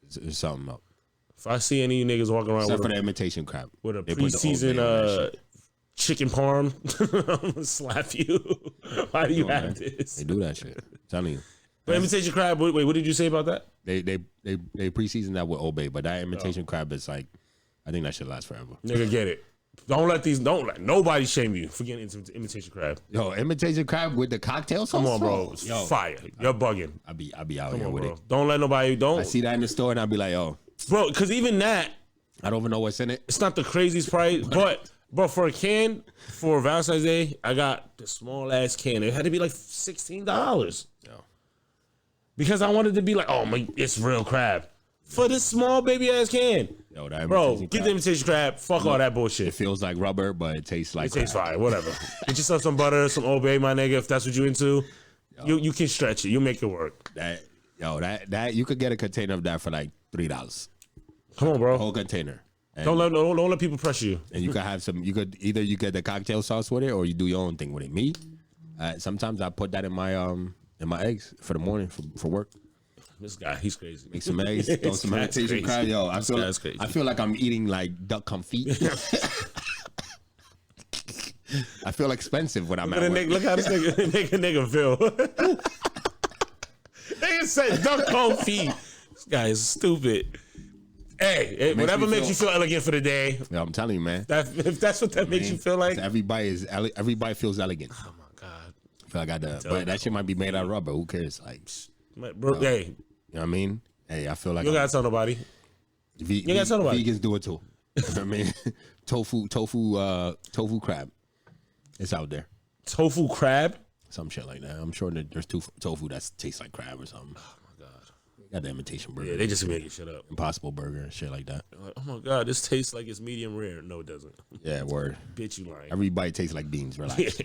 it's something up. If I see any niggas walking around except for the imitation crab with a preseason chicken parm. I'm gonna slap you. Why do you have this? They do that shit. I'm telling you. But imitation crab. Wait, what did you say about that? They pre-season that with Old Bay, but that imitation crab is like, I think that should last forever. Nigga, get it. Don't let nobody shame you for getting into imitation crab. Yo, imitation crab with the cocktail sauce. Come on, bro. It's fire. You're bugging. I be out Come here on, with bro. it. Don't let nobody. I see that in the store and I'll be like, oh, bro. Because even that, I don't even know what's in it. it's not the craziest price, but bro, for a can for Valentine's Day, I got the small ass can. It had to be like $16. Because I wanted to be like, oh my, it's real crab for this small baby ass can. Yo, that Bro, imitation get the crab, imitation crab. Fuck all that bullshit. it feels like rubber, but it tastes like It tastes crab. fire. Whatever. Get yourself some butter, some Old Bay, my nigga. If that's what you into, you can stretch it. You make it work. That you could get a container of that for like $3. Come on, bro. A whole container. And, Don't let people pressure you. and you could have some. You could either you get the cocktail sauce with it, or you do your own thing with it. Me, sometimes I put that in my eggs for the morning for work. This guy, he's crazy. Make some eggs, throw some imitation crab. Yo, I feel like I'm eating like duck confit. I feel expensive when I'm at work. Look how this nigga make a nigga feel. Nigga said duck confit. This guy is stupid. Hey, whatever makes you feel elegant for the day. Yo, I'm telling you, man. If that's what that makes you feel like. Everybody feels elegant. Oh my god. I feel like but that shit might be made out of rubber. Who cares? Like, Bro, hey, you know what I mean? Hey, I feel like you gotta tell nobody. You gotta tell nobody. Vegans do it too. You know what I mean? Tofu crab. It's out there. Tofu crab? Some shit like that. I'm sure that there's tofu that tastes like crab or something. Oh my god. Got the imitation burger. Yeah, they just making shit up. Impossible burger and shit like that. Like, oh my god, this tastes like it's medium rare. No, it doesn't. Yeah, word. Bitch, you lying. Every bite tastes like beans. Relax.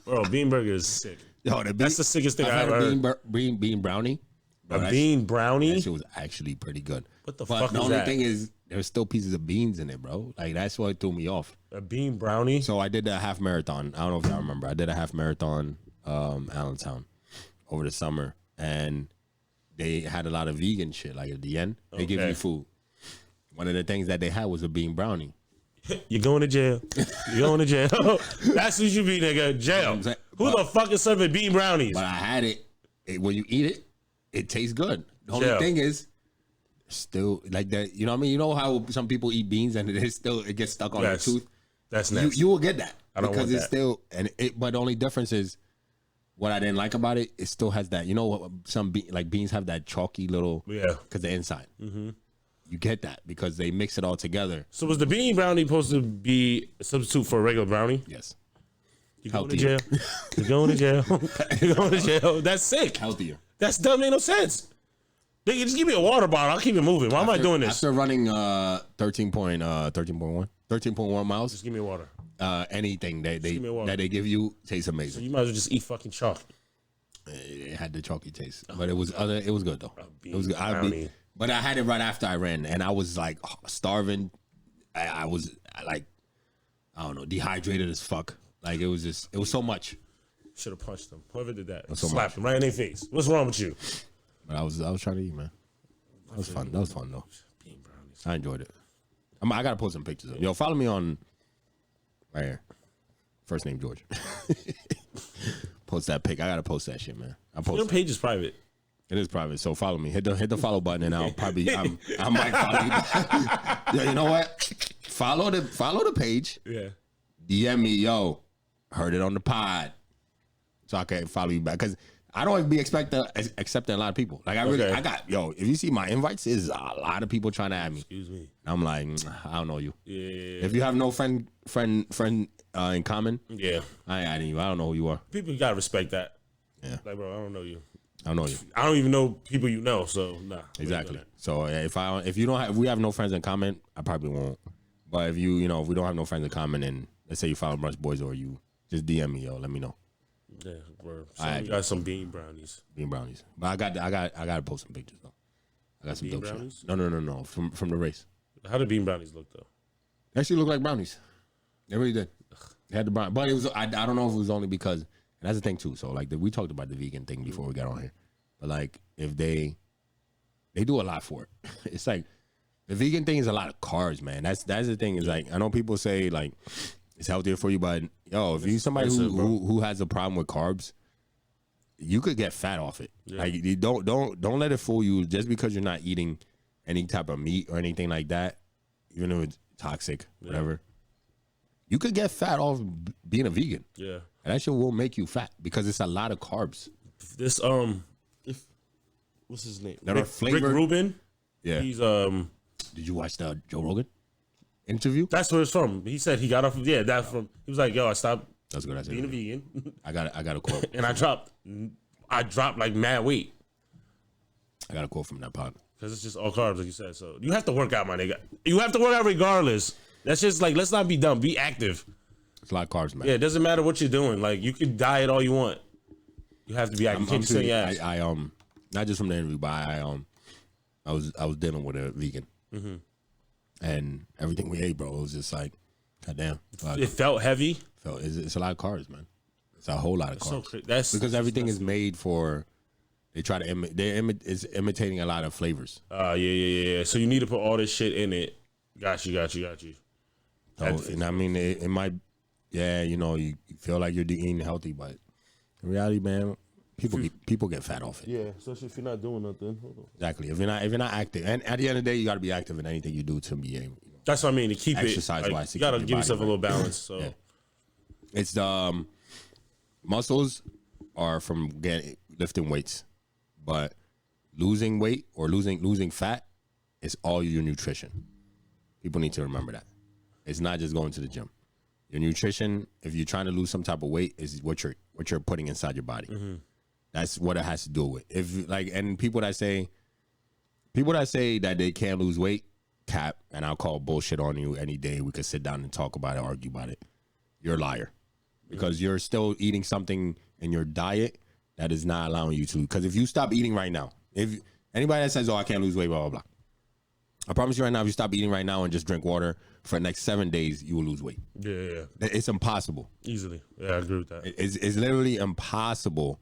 Bro, bean burger is sick. Yo, That's the sickest thing I've had ever heard. a bean brownie. Bro, A bean brownie? That shit was actually pretty good. What the but fuck the is only that? thing is, there's still pieces of beans in it, bro. Like, that's what threw me off. A bean brownie? So I did a half marathon. I don't know if y'all remember. I did a half marathon, Allentown, over the summer, and they had a lot of vegan shit. Like at the end, they give you food. One of the things that they had was a bean brownie. You're going to jail. You're going to jail. That's what you be, nigga. Jail. Who the fuck is serving bean brownies? But I had it. When you eat it, it tastes good. The only thing is, still like that. You know what I mean? You know how some people eat beans and it gets stuck on their tooth. That's nasty. You will get that because it's still But the only difference is what I didn't like about it. It still has that. You know what? Some beans have that chalky little because the inside. Mm-hmm. You get that because they mix it all together. So was the bean brownie supposed to be a substitute for a regular brownie? Yes. You going to jail. You're going to jail. You're going to jail. That's sick. Healthier. That's dumb. Ain't no sense. Nigga, just give me a water bottle. I'll keep it moving. Why am I doing this? After running 13.1 miles. Just give me water. Anything that they give you tastes amazing. So you might as well just eat fucking chalk. It had the chalky taste, but it was good though. It was good. But I had it right after I ran, and I was like starving. I was like, I don't know, dehydrated as fuck. Like it was so much. Should have punched them. Whoever did that, so slapped them right in their face. What's wrong with you? But I was trying to eat, man. That was fun. That was fun though. I enjoyed it. I gotta post some pictures of it. Yo, follow me on right here. First name George. Post that pic. I gotta post that shit, man. Your page is private. It is private, so follow me. Hit the follow button, and I might follow you back. Yo, you know what? Follow the page. Yeah. DM me, yo. Heard it on the pod, so I can follow you back because I don't be accepting a lot of people. Like I got if you see my invites, there's a lot of people trying to add me. Excuse me. I'm like, I don't know you. Yeah. If you have no friend in common, yeah, I ain't adding you. I don't know who you are. People gotta respect that. Yeah. Like, bro, I don't know you. I don't know you. I don't even know people you know. So nah. Exactly. So if we have no friends in common, I probably won't. But if we don't have no friends in common, and let's say you follow Brunch Boys or you just DM me, let me know. Yeah, bro. So you got some bean brownies. Bean brownies. But I got to post some pictures though. I got some bean dope brownies? shit. No. From the race. How do bean brownies look though? They actually look like brownies. They really did. They had the brown, but it was. I don't know if it was only because. And that's the thing too. So like we talked about the vegan thing before we got on here, but like if they do a lot for it. It's like The vegan thing is a lot of carbs, man. That's the thing. Is like I know people say like it's healthier for you, but yo, if you somebody who has a problem with carbs, you could get fat off it. Yeah. Like you don't let it fool you just because you're not eating any type of meat or anything like that, even though it's toxic, whatever. You could get fat off being a vegan. Yeah, and that shit will make you fat because it's a lot of carbs. This what's his name? Rick Rubin. Yeah, he's Did you watch the Joe Rogan interview? That's where it's from. He said he got off. Yeah, that from. He was like, "Yo, I stopped being a vegan. I got a quote, and I dropped like mad weight. I got a quote from that pod because it's just all carbs, like you said. So you have to work out, my nigga. You have to work out regardless. That's just like let's not be dumb. Be active. It's a lot of carbs, man. Yeah, it doesn't matter what you're doing. Like you can diet all you want. You have to be active. I not just from the interview, but I was dealing with a vegan, and everything we ate, bro, it was just like, goddamn. It felt heavy. It's a lot of carbs, man. It's a whole lot of carbs. So that's because everything is made for. They try to is imitating a lot of flavors. Yeah. So you need to put all this shit in it. Got you. So, and I mean, it might, you feel like you're eating healthy, but in reality, man, people get fat off it. Yeah, especially if you're not doing nothing. Hold on. Exactly. If you're not active, and at the end of the day, you got to be active in anything you do to be able. That's what I mean. To keep exercise it, wise, you got to give yourself a little balance. So yeah. It's the muscles are from lifting weights, but losing weight or losing fat is all your nutrition. People need to remember that. It's not just going to the gym. Your nutrition, if you're trying to lose some type of weight, is what you're putting inside your body. Mm-hmm. That's what it has to do with. If like, and people that say that they can't lose weight, cap, and I'll call bullshit on you any day. We could sit down and talk about it, argue about it. You're a liar because you're still eating something in your diet that is not allowing you to. Because if you stop eating right now, if anybody that says, "Oh, I can't lose weight," blah blah blah. I promise you right now, if you stop eating right now and just drink water for the next 7 days, you will lose weight. Yeah. It's impossible. Easily. Yeah, I agree with that. It's literally impossible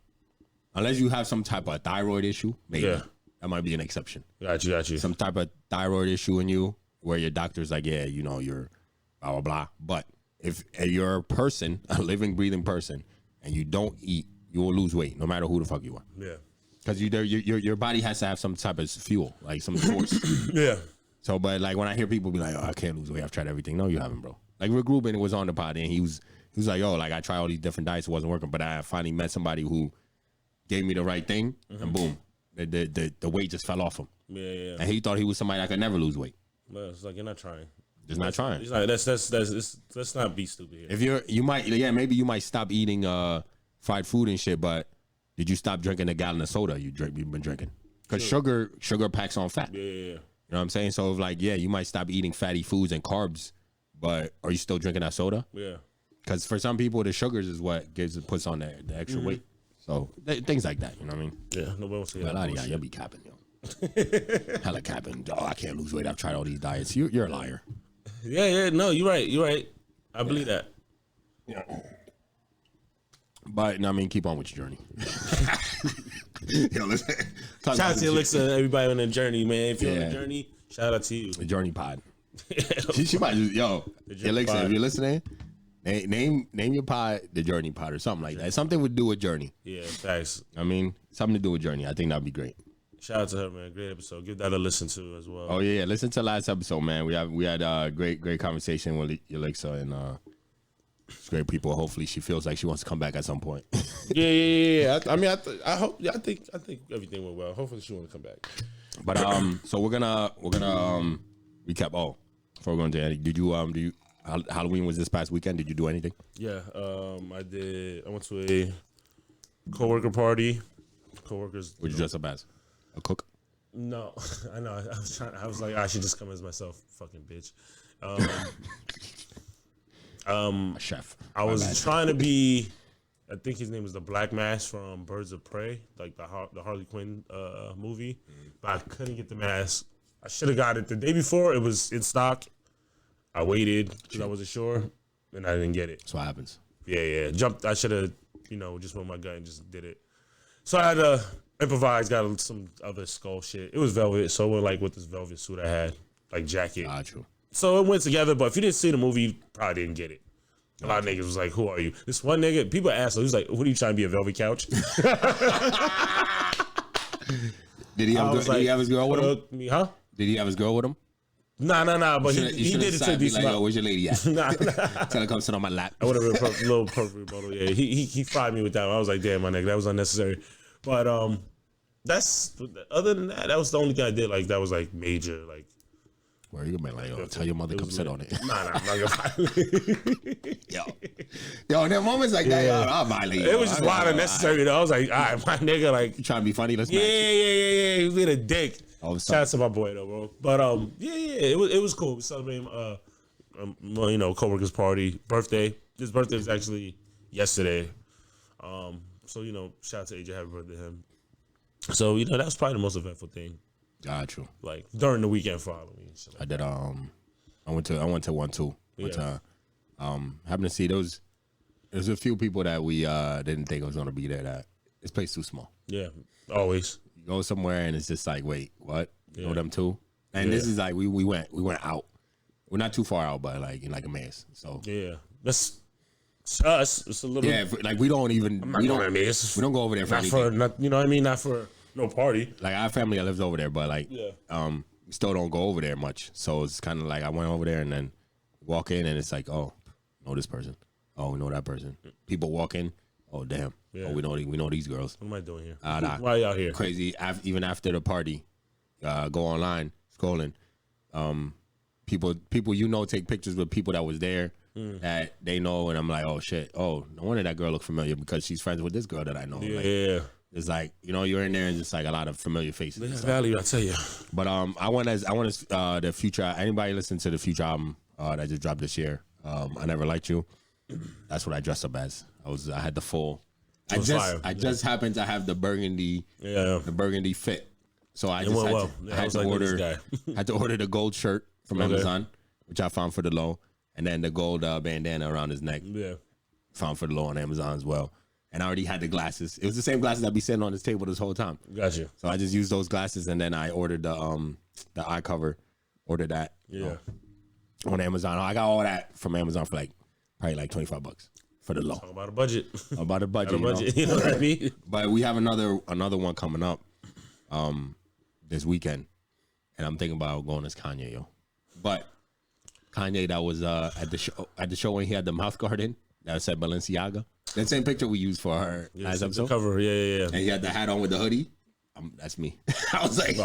unless you have some type of thyroid issue. Maybe. Yeah. That might be an exception. Got you. Some type of thyroid issue in you where your doctor's like, yeah, you're blah, blah, blah. But if you're a person, a living, breathing person, and you don't eat, you will lose weight no matter who the fuck you are. Yeah. Because your body has to have some type of fuel, like some force. Yeah. So, but like when I hear people be like, "Oh, I can't lose weight. I've tried everything." No, you haven't, bro. Like Rick Rubin was on the pod and he was like, "Oh, like I tried all these different diets, it wasn't working, but I finally met somebody who gave me the right thing, and boom, the weight just fell off him." Yeah. And he thought he was somebody that could never lose weight. Well, it's like you're not trying. Just not trying. It's like let's not be stupid here. If maybe you might stop eating fried food and shit, but did you stop drinking a gallon of soda you've been drinking? Because sugar packs on fat. Yeah. You know what I'm saying? So, like, yeah, you might stop eating fatty foods and carbs, but are you still drinking that soda? Yeah. Because for some people, the sugars is what puts on the extra weight. So, things like that, you know what I mean? Yeah, nobody wants to hear that. A lot of y'all, you'll be capping, yo. Hella capping. Oh, I can't lose weight. I've tried all these diets. You're a liar. Yeah. No, you're right. I believe that. Yeah. But, I mean, keep on with your journey. Yo, listen. Shout out to Alexa, everybody on the journey, man. If you're on the journey, shout out to you. The Journey Pod. she might just, Alexa, if you're listening, name your pod The Journey Pod or something like that. Something would do with Journey. Yeah, thanks. I mean, something to do with Journey. I think that'd be great. Shout out to her, man. Great episode. Give that a listen to as well. Oh yeah, listen to last episode, man. We had a great conversation with Alexa and it's great people. Hopefully, she feels like she wants to come back at some point. Yeah. I hope. I think everything went well. Hopefully, she want to come back. But so we're gonna recap. Oh, before we go into anything, did you Halloween was this past weekend? Did you do anything? Yeah. I did. I went to a coworker party. Coworkers. Would you dress up as a cook? No, I know. I was like, I should just come as myself. Fucking bitch. A chef. I was trying to be. I think his name was the Black Mask from Birds of Prey, like the Harley Quinn movie. But I couldn't get the mask. I should have got it the day before. It was in stock. I waited because I wasn't sure, and I didn't get it. That's what happens. Yeah. Jumped. I should have, just went my gut and just did it. So I had to improvise. Got some other skull shit. It was velvet, so it went like with this velvet suit I had. like jacket. True. So it went together. But if you didn't see the movie, you probably didn't get it. A lot of niggas was like, "Who are you?" This one nigga, people asked him, he was like, "What are you trying to be, a velvet couch?" Did he have his girl with him? Me, huh? Did he have his girl with him? Nah. But he did it to these. Like, yo, where's your lady at? Nah. Tell her come sit on my lap. I would have been a little perfect bottle. Yeah, he fried me with that one. I was like, damn, my nigga, that was unnecessary. But that's other than that, that was the only thing I did. Like that was like major. Like, where you been like, yo, tell your mother come sit on it. Nah, I'm not gonna. yo, there are moments like that. Yo, I'll violate. It was just a lot of necessary. Though. I was like, all right, my nigga, like you trying to be funny? Let's match. Yeah. He was being a dick. Shout out to my boy though, bro. But it was cool. We celebrating coworkers party, birthday. His birthday was actually yesterday. So shout out to AJ, happy birthday to him. So that was probably the most eventful thing. True. Like during the weekend for Halloween. So. I did. I went to one too. But happened to see those. There's a few people that we didn't think was gonna be there. That this place too small. Yeah, always. You go somewhere and it's just like, wait, what? You know them too? And this is like we went out. We're not too far out, but like in like a maze. So that's us. It's a little like we don't even we don't go over there for anything. Not for no party. Like our family that lives over there, but like we still don't go over there much. So it's kind of like I went over there and then walk in and it's like, oh, know this person. Oh, we know that person. People walk in. Oh damn! Yeah. Oh, we know these girls. What am I doing here? Nah. Why are y'all here? Crazy. Even after the party, go online scrolling. People take pictures with people that was there that they know, and I'm like, oh shit. Oh, no wonder that girl look familiar because she's friends with this girl that I know. Yeah. It's like you're in there and it's like a lot of familiar faces. Yeah, value, I tell you. But I want the future. Anybody listen to the future album that just dropped this year? I Never Liked You. That's what I dressed up as. I had the full. I just happened to have the burgundy. The burgundy fit. So I had to order the gold shirt from Amazon, which I found for the low, and then the gold bandana around his neck. Yeah, found for the low on Amazon as well. And I already had the glasses. It was the same glasses I'd be sitting on this table this whole time. Gotcha. So I just used those glasses, and then I ordered the eye cover. Ordered that. On Amazon. I got all that from Amazon for probably like $25 for the low. Talk about a budget. About a budget. You know what I mean? But we have another one coming up this weekend, and I'm thinking about going as Kanye, yo. But Kanye, that was at the show when he had the mouth guard in that said Balenciaga. That same picture we used for her last episode. Cover, yeah. And he had the hat on with the hoodie. That's me. I was like,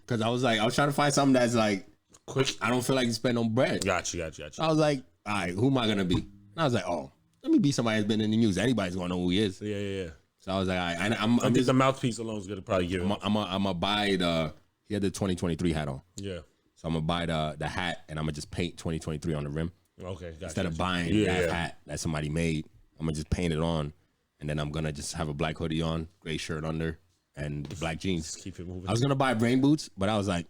because I was trying to find something that's like quick. I don't feel like you spend no bread. Got you. I was like, all right, who am I gonna be? And I was like, oh, let me be somebody that's been in the news. Anybody's gonna know who he is. Yeah. So I was like, all right, I think the mouthpiece alone is gonna probably give him. I'm gonna buy he had the 2023 hat on. Yeah. So I'm gonna buy the hat and I'm gonna just paint 2023 on the rim. Okay. Instead of buying that hat that somebody made, I'm gonna just paint it on, and then I'm gonna just have a black hoodie on, gray shirt under, and black jeans. Just keep it moving. I was gonna buy rain boots, but I was like,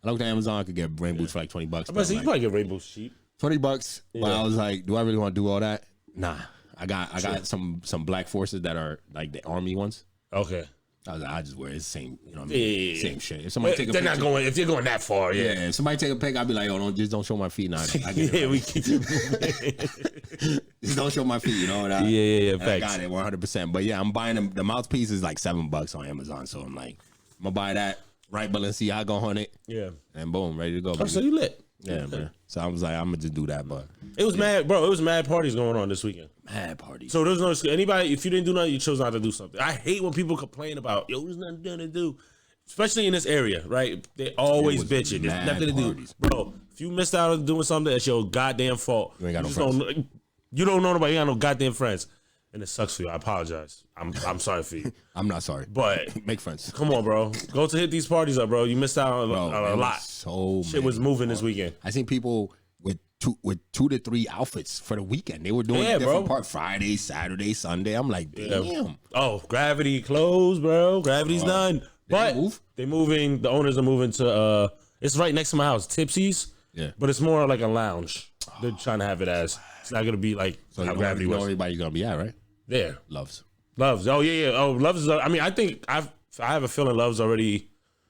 I looked at Amazon, I could get rain boots for like $20. You probably get rain boots cheap. $20, but I was like, do I really want to do all that? Nah, I got some black forces that are like the army ones. Okay. I was like, I just wear it. It's the same, you know what I mean? Same shit. If somebody take a they're picture, not going, if you're going that far, if somebody take a pic, I'll be like, oh, don't show my feet now. I get we keep it just don't show my feet, you know? Yeah. I got it 100%. But yeah, I'm buying the mouthpiece is like $7 on Amazon. So I'm like, I'm gonna buy that, right Balenciaga on it. Yeah. And boom, ready to go. Oh, so you lit. Yeah, man. So I was like, I'm gonna just do that, but it was mad, bro. It was mad parties going on this weekend. Mad parties. So there's no anybody. If you didn't do nothing, you chose not to do something. I hate when people complain about there's nothing to do, especially in this area, right? They always bitching. There's nothing to do, bro. If you missed out on doing something, that's your goddamn fault. You ain't got no friends. You don't know nobody. You ain't got no goddamn friends. And it sucks for you. I apologize. I'm sorry for you. I'm not sorry. But make friends. Come on, bro. Go to hit these parties up, bro. You missed out on a lot. So shit was moving this weekend. I seen people with 2 to 3 outfits for the weekend. They were doing different parts. Friday, Saturday, Sunday. I'm like, damn. Yeah. Oh, Gravity closed, bro. Gravity's done. But they're moving. The owners are moving to it's right next to my house, Tipsy's. Yeah. But it's more like a lounge. They're trying to have it as. It's not gonna be like how Gravity was. Everybody's gonna be at, right? There. Loves. Oh yeah. Oh, Loves is. I mean, I think I have a feeling Loves already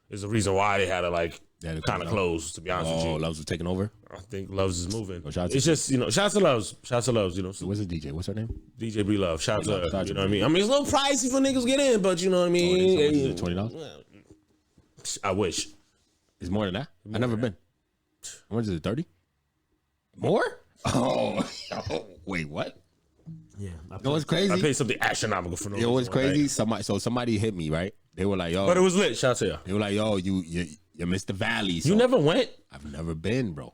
is the reason why they had to like kind of closed, to be honest with you. Loves was taking over? I think Loves is moving. Shout out It's to- just, shout out to Loves. Shout out to Loves, So what's the DJ? What's her name? DJ Bree Love. Shout out to her, Shout out you to know what I Bree. mean? I mean, it's a little pricey for niggas get in, but you know what I mean? So much is it, $20? I wish. It's more than that? I've never been. How much is it, 30? More? Oh, wait, what? Yeah. You know what's crazy? I paid something astronomical for no You know what's reason, crazy? right? Somebody hit me, right? They were like, yo. But it was lit. Shout out to you. They were like, yo, you missed the valley. So You never went? I've never been, bro.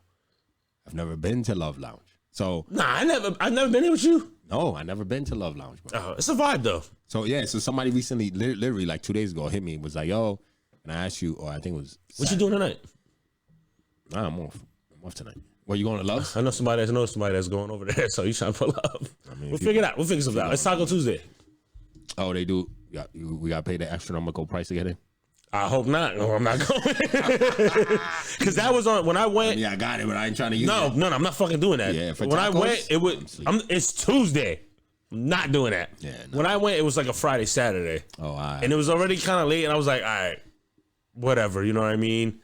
I've never been to Love Lounge. So Nah, I've never been here with you. no, I never been to Love Lounge, bro. It's a vibe though. So yeah, so somebody recently, literally like 2 days ago, hit me and was like, yo, and I asked you, or I think it was What you doing tonight? Nah, I'm off tonight. Where you going to Love? I know somebody that's going over there, so you trying to pull up. We'll figure it out. We'll figure something out. It's Taco Tuesday. Oh, they do. Yeah, we got to pay the astronomical price to get in. I hope not. No, I'm not going. Because that was on when I went. Yeah, I got it, but I ain't trying to use No, it. I'm not fucking doing that. Yeah, for when I tacos, went, it was. It's Tuesday. I'm not doing that. Yeah, no. When I went, it was like a Friday, Saturday, Oh, all right. and it was already kind of late, and I was like, all right, whatever. You know what I mean?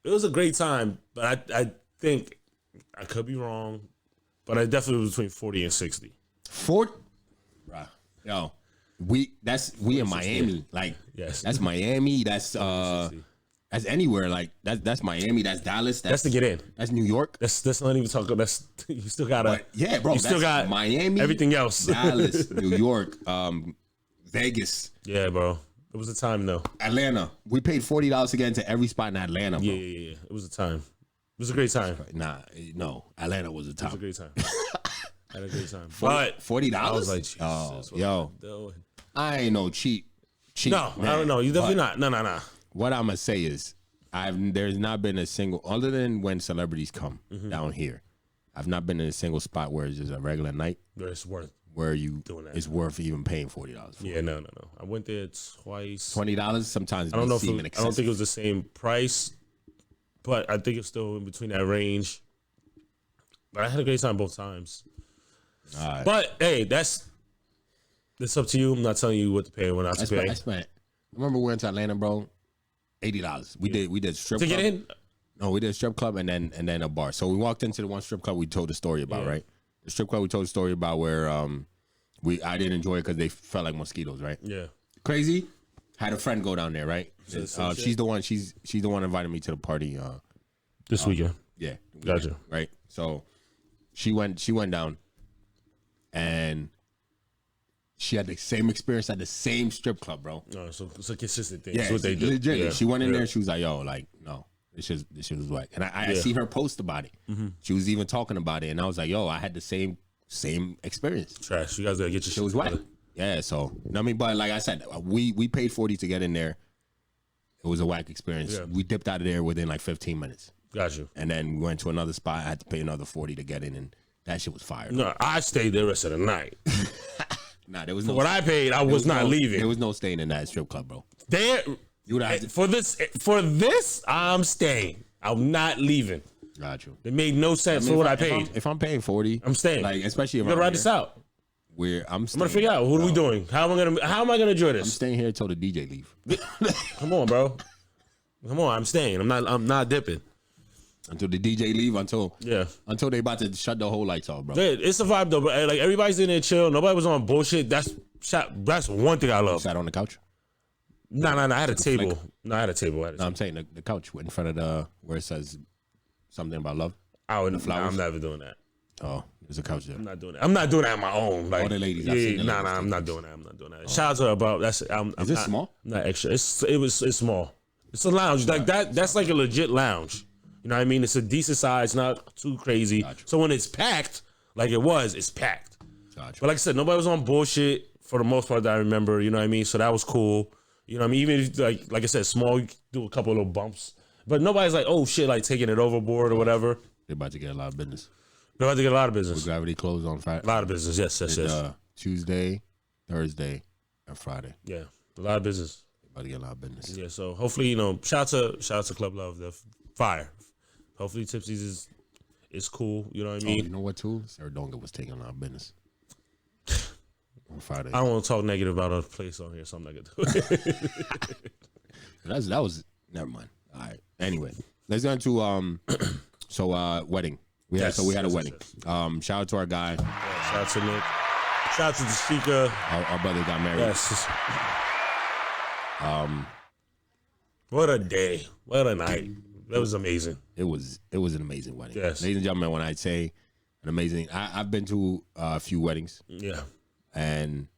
It was a great time, but I think I could be wrong, but I definitely was between 40 and 60. Fort, bruh, yo, we in Miami, like, Yes. that's Miami, that's anywhere, like that's Miami, that's Dallas, That's to get in. that's New York. That's not even talk. That's you still gotta. But yeah, bro, you still that's got Miami, everything else. Dallas, New York, Vegas, Yeah, bro. It was a time though. Atlanta. We paid $40 to get into every spot in Atlanta, bro. Yeah. It was a time. It was a great time. It Nah, no, Atlanta was a was a top. great time. I had a great time. But $40. I was like, Jesus, oh, what yo, am I doing? I ain't no cheap. No, man, I don't know. You definitely but not. No. What I'm gonna say is, there's not been a single, other than when celebrities come Mm-hmm. down here, I've not been in a single spot where it's just a regular night But it's worth. where you Doing that. it's worth even paying $40. For. Yeah, no. I went there twice. $20 sometimes. I don't know if seem I don't excessive. think it was the same price, but I think it's still in between that range. But I had a great time both times. All right. But hey, that's up to you. I'm not telling you what to pay and what not to pay. I spent. Remember we went to Atlanta, bro? $80. We did strip To club. get in, No, we did a strip club and then a bar. So we walked into the one strip club we told the story about, Yeah. right? The strip club we told the story about where I didn't enjoy it because they felt like mosquitoes, right? yeah. Crazy. Had a friend go down there, right? Some She's the one. She's the one invited me to the party. This weekend. Yeah, Gotcha. Right. So she went down, and she had the same experience at the same strip club, bro. No, so it's a consistent thing. Yeah, That's what they do. legit. Yeah. She went in Yeah. there. She was like, "Yo, like, no, this shit was whack." And I Yeah. see her post about it. Mm-hmm. She was even talking about it, and I was like, "Yo, I had the same experience. Trash. You guys gotta get your It shit was whack." together. Yeah. So you know what I mean, but like I said, we paid $40 to get in there. It was a whack experience. Yeah. We dipped out of there within like 15 minutes, Got you. and then we went to another spot. I had to pay another $40 to get in, and that shit was fire. No, I stayed there the rest of the night. Nah, there was For no. what I paid, I was not leaving. There was no staying in that strip club, bro. There You would have to. for this, I'm staying. I'm not leaving. Got you. It made no sense for what I paid. If I'm paying 40, I'm staying. Like especially if You gotta ride this out. Where I'm I'm gonna figure out what are we doing. How am I gonna enjoy I'm this? staying here until the DJ leave. Come on, bro. Come on, I'm staying. I'm not dipping. Until the DJ leave. Until they about to shut the whole lights off, bro. Yeah, it's a vibe though. But like everybody's in there chill. Nobody was on bullshit. That's one thing I love. Sat on the couch. No. I had a table. No, I had a table. No, I'm saying the couch in front of the where it says something about love. I'm never doing that. Oh, there's a couch there. I'm not doing that. I'm not doing that on my own. Like All the ladies, I've seen the ladies I'm take not doing that. I'm not doing that. Shout out to her, bro. That's Is it small? Not extra. It's small. It's a lounge. Like that's like a legit lounge. You know what I mean? It's a decent size, not too crazy. Gotcha. So when it's packed, like it's packed. Gotcha. But like I said, nobody was on bullshit for the most part that I remember. You know what I mean? So that was cool. You know what I mean? Even if, like I said, small, you do a couple of little bumps. But nobody's like, oh shit, like taking it overboard or whatever. They're about to get a lot of business. They're about to get a lot of business. Gravity closed on Friday. A lot of business. Yes. Tuesday, Thursday, and Friday. Yeah, a lot of business. About to get a lot of business. Yeah, so hopefully, shout out to Club Love, the fire. Hopefully Tipsy's is cool, you know what I mean? You know what too? Sarah Donga was taking a lot of business. On Friday. I don't want to talk negative about a place on here, so I'm not gonna do it. That was Never mind. All right. Anyway, let's go into wedding. We had a wedding. Shout out to our guy. Yeah, shout out to Nick. Shout out to the speaker. Our brother got married. Yes. What a day. What a night. That was amazing. It was an amazing wedding. Yes. Ladies and gentlemen, when I say an amazing, I've been to a few weddings. Yeah. And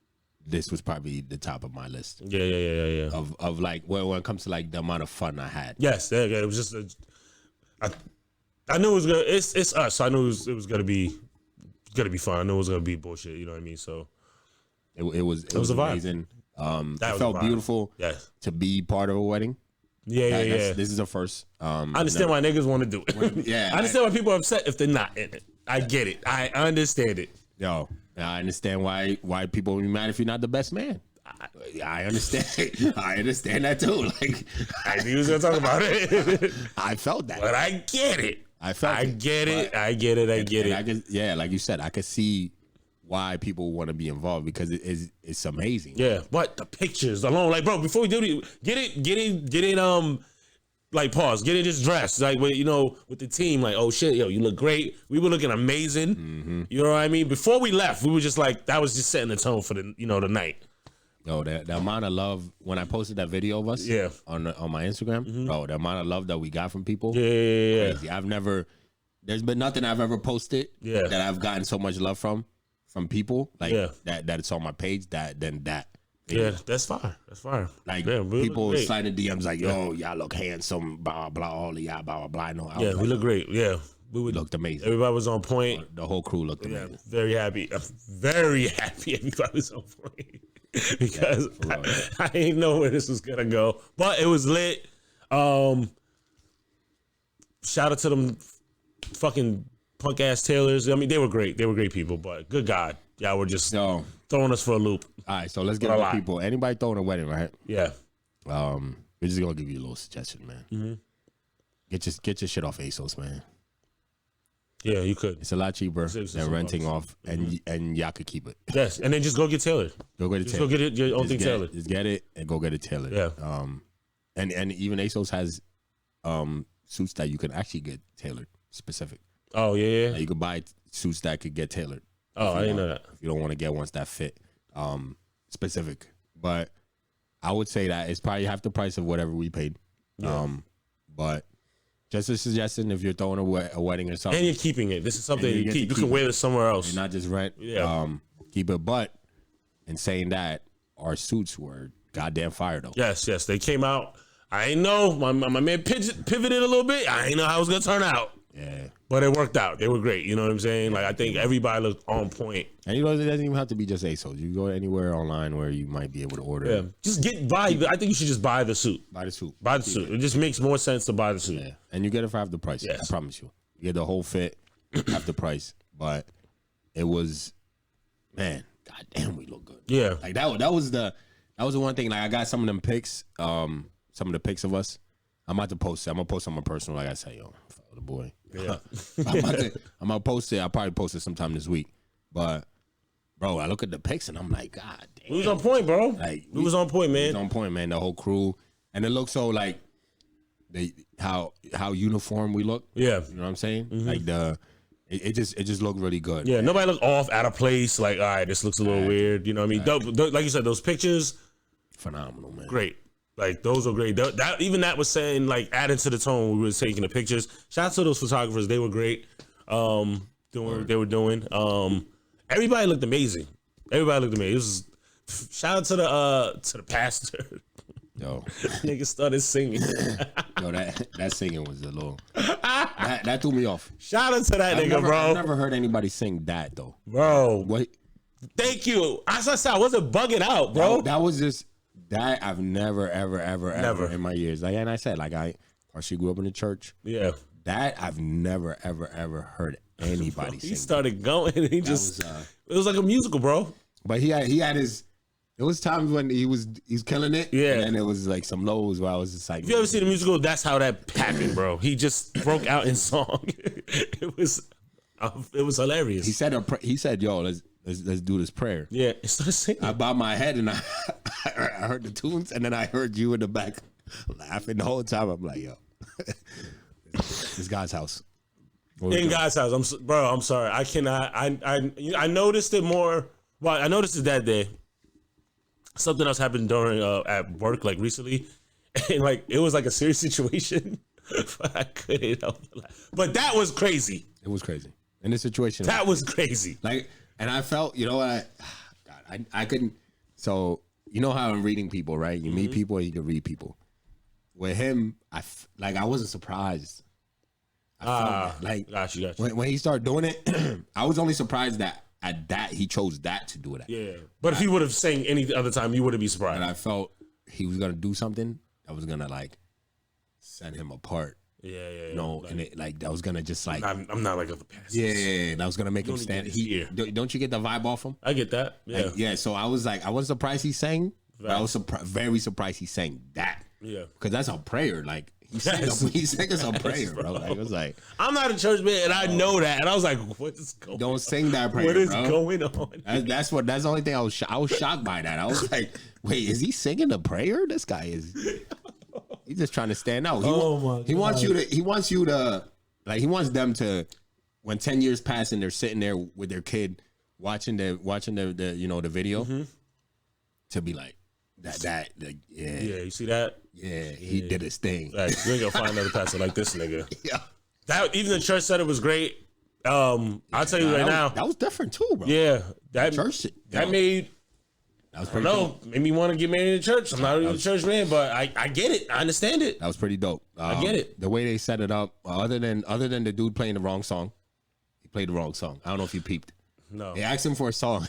this was probably the top of my list. Yeah. Of like when it comes to like the amount of fun I had. Yes, yeah, it was just I knew it was gonna. It's us. So I knew it was gonna be fun. I knew it was gonna be bullshit. You know what I mean? So it was a vibe. amazing. That it felt beautiful. Yes. To be part of a wedding. Yeah. This is the first. I understand why niggas want to do it. Yeah, I understand why people are upset if they're not in it. I get it. I understand it. Yo, I understand why people would be mad if you're not the best man. I understand. I understand that too. Like I knew he was gonna talk about it. I felt that, but I get it. I get it. I get it. Like you said, I could see why people want to be involved because it's amazing. Yeah, but the pictures alone, like, bro, before we do it, get it, like, pause, get it just dressed, like, with the team, like, oh shit, yo, you look great. We were looking amazing. Mm-hmm. You know what I mean? Before we left, we were just like, that was just setting the tone for the night. Yo, the amount of love when I posted that video of us, on my Instagram, bro, the amount of love that we got from people, crazy. There's been nothing I've ever posted that I've gotten so much love from people, like that it's on my page, than that. Yeah, that's fire. That's fire. Like people sliding DMs like, yo, y'all look handsome, blah blah, all of y'all, blah blah blah. No, we look great. Yeah, we looked amazing. Everybody was on point. The whole crew looked amazing. Very happy. Very happy. Everybody was on point because I didn't know where this was gonna go, but it was lit. Shout out to them fucking punk ass tailors. I mean, they were great. They were great people, but good God, y'all were just throwing us for a loop. All right, so let's get into people. Anybody throwing a wedding, right? Yeah. We're just gonna give you a little suggestion, man. Mm-hmm. Get your shit off ASOS, man. Yeah, you could. It's a lot cheaper than renting off, and y'all could keep it. Yes, and then just go get tailored. Go get it. Just go get it. Your own thing tailored. Just get it and go get it tailored. Yeah. And even ASOS has suits that you can actually get tailored specific. Oh yeah. Like you could buy suits that could get tailored. Oh, I didn't know that. If you don't want to get ones that fit specific, but I would say that it's probably half the price of whatever we paid. Yeah. But just a suggestion, if you're throwing a wedding or something, and you're keeping it, this is something you keep. You can wear this somewhere else. You're not just rent. Yeah. Keep it. But in saying that, our suits were goddamn fire though. Yes, they came out. I ain't know. My man pivoted a little bit. I ain't know how it was gonna turn out. Yeah. But it worked out. They were great. You know what I'm saying? Like, I think everybody looked on point. And it doesn't even have to be just ASOS. You go anywhere online where you might be able to order. Yeah. Just buy. I think you should just buy the suit. Buy the suit. It just makes more sense to buy the suit. Yeah. And you get it for half the price. Yes. I promise you. You get the whole fit, half the price. But it was, man, goddamn, we look good. Yeah. Like that was the one thing. Like I got some of them pics, some of the pics of us. I'm about to post it. I'm gonna post on my personal, like I say, yo, follow the boy. Yeah. I'm gonna post it. I'll probably post it sometime this week. But bro, I look at the pics and I'm like, God damn. We was on point, bro. Like we was on point, man. We was on point, man. The whole crew. And it looks so like how uniform we look. Yeah. You know what I'm saying? Mm-hmm. Like it just looked really good. Yeah, nobody looked off, out of place. Like, all right, this looks a little weird. You know what I mean? Like you said, those pictures, phenomenal, man. Great. Like, those are great. That was saying, like, adding to the tone when we were taking the pictures. Shout out to those photographers. They were great. Doing what they were doing. Everybody looked amazing. It was shout out to the pastor. Yo. Nigga started singing. Yo, that singing was a little that threw me off. Shout out to that nigga, bro. I've never heard anybody sing that though. Bro. What? Thank you. I wasn't bugging out, bro. That was just that I've never ever in my years. Like, and I said, like, I partially grew up in the church. Yeah. That I've never ever heard anybody sing. He started going and it was like a musical, bro. But he had his. There was times when he's killing it. Yeah. And then it was like some lows where I was just like, if you ever seen the musical, that's how that happened, bro. He just broke out in song. It was hilarious. He said, yo, let's do this prayer. Yeah. He started singing. I bowed my head and I heard the tunes and then I heard you in the back. laughing the whole time. I'm like, yo, this guy's house. In God's house, I'm sorry. I cannot. I noticed it more. Well, I noticed it that day. Something else happened during at work, like recently, and like it was like a serious situation, but I couldn't help it. But that was crazy. It was crazy in this situation. That was crazy. Like, and I felt, you know what? I couldn't. So you know how I'm reading people, right? You meet people, and you can read people. With him, I wasn't surprised. I felt like got you. When he started doing it, I was only surprised that at that he chose that to do it. Yeah, but if he would have sang any other time, you wouldn't be surprised. And I felt he was gonna do something that was gonna like set him apart. Yeah. You know, like, and it, like that was gonna just like I'm not like a past. Yeah, that was gonna make him stand. Don't you get the vibe off him? I get that. Yeah, like, yeah. So I was surprised he sang, but I was very surprised he sang that. Yeah, because that's a prayer. Like he sang us a prayer, bro. Like it was like I'm not a church man, and I know that, and I was like, what is going on? Don't sing that prayer. What is bro. going on? That's the only thing I was shocked by that. I was like, wait, is he singing the prayer? This guy is. He's just trying to stand out. He wants you to like he wants them to when 10 years pass and they're sitting there with their kid watching the the video to be like that yeah, you see that? Yeah, he did his thing. Like, you ain't gonna find another pastor like this nigga. Yeah. That even the church said it was great. I'll tell you right now. That was different too, bro. Yeah. That church that made that was pretty dope. Made me want to get married in church. I'm not even a church man, but I get it. I understand it. That was pretty dope. I get it. The way they set it up, other than the dude playing the wrong song, he played the wrong song. I don't know if you peeped. No. They asked him for a song.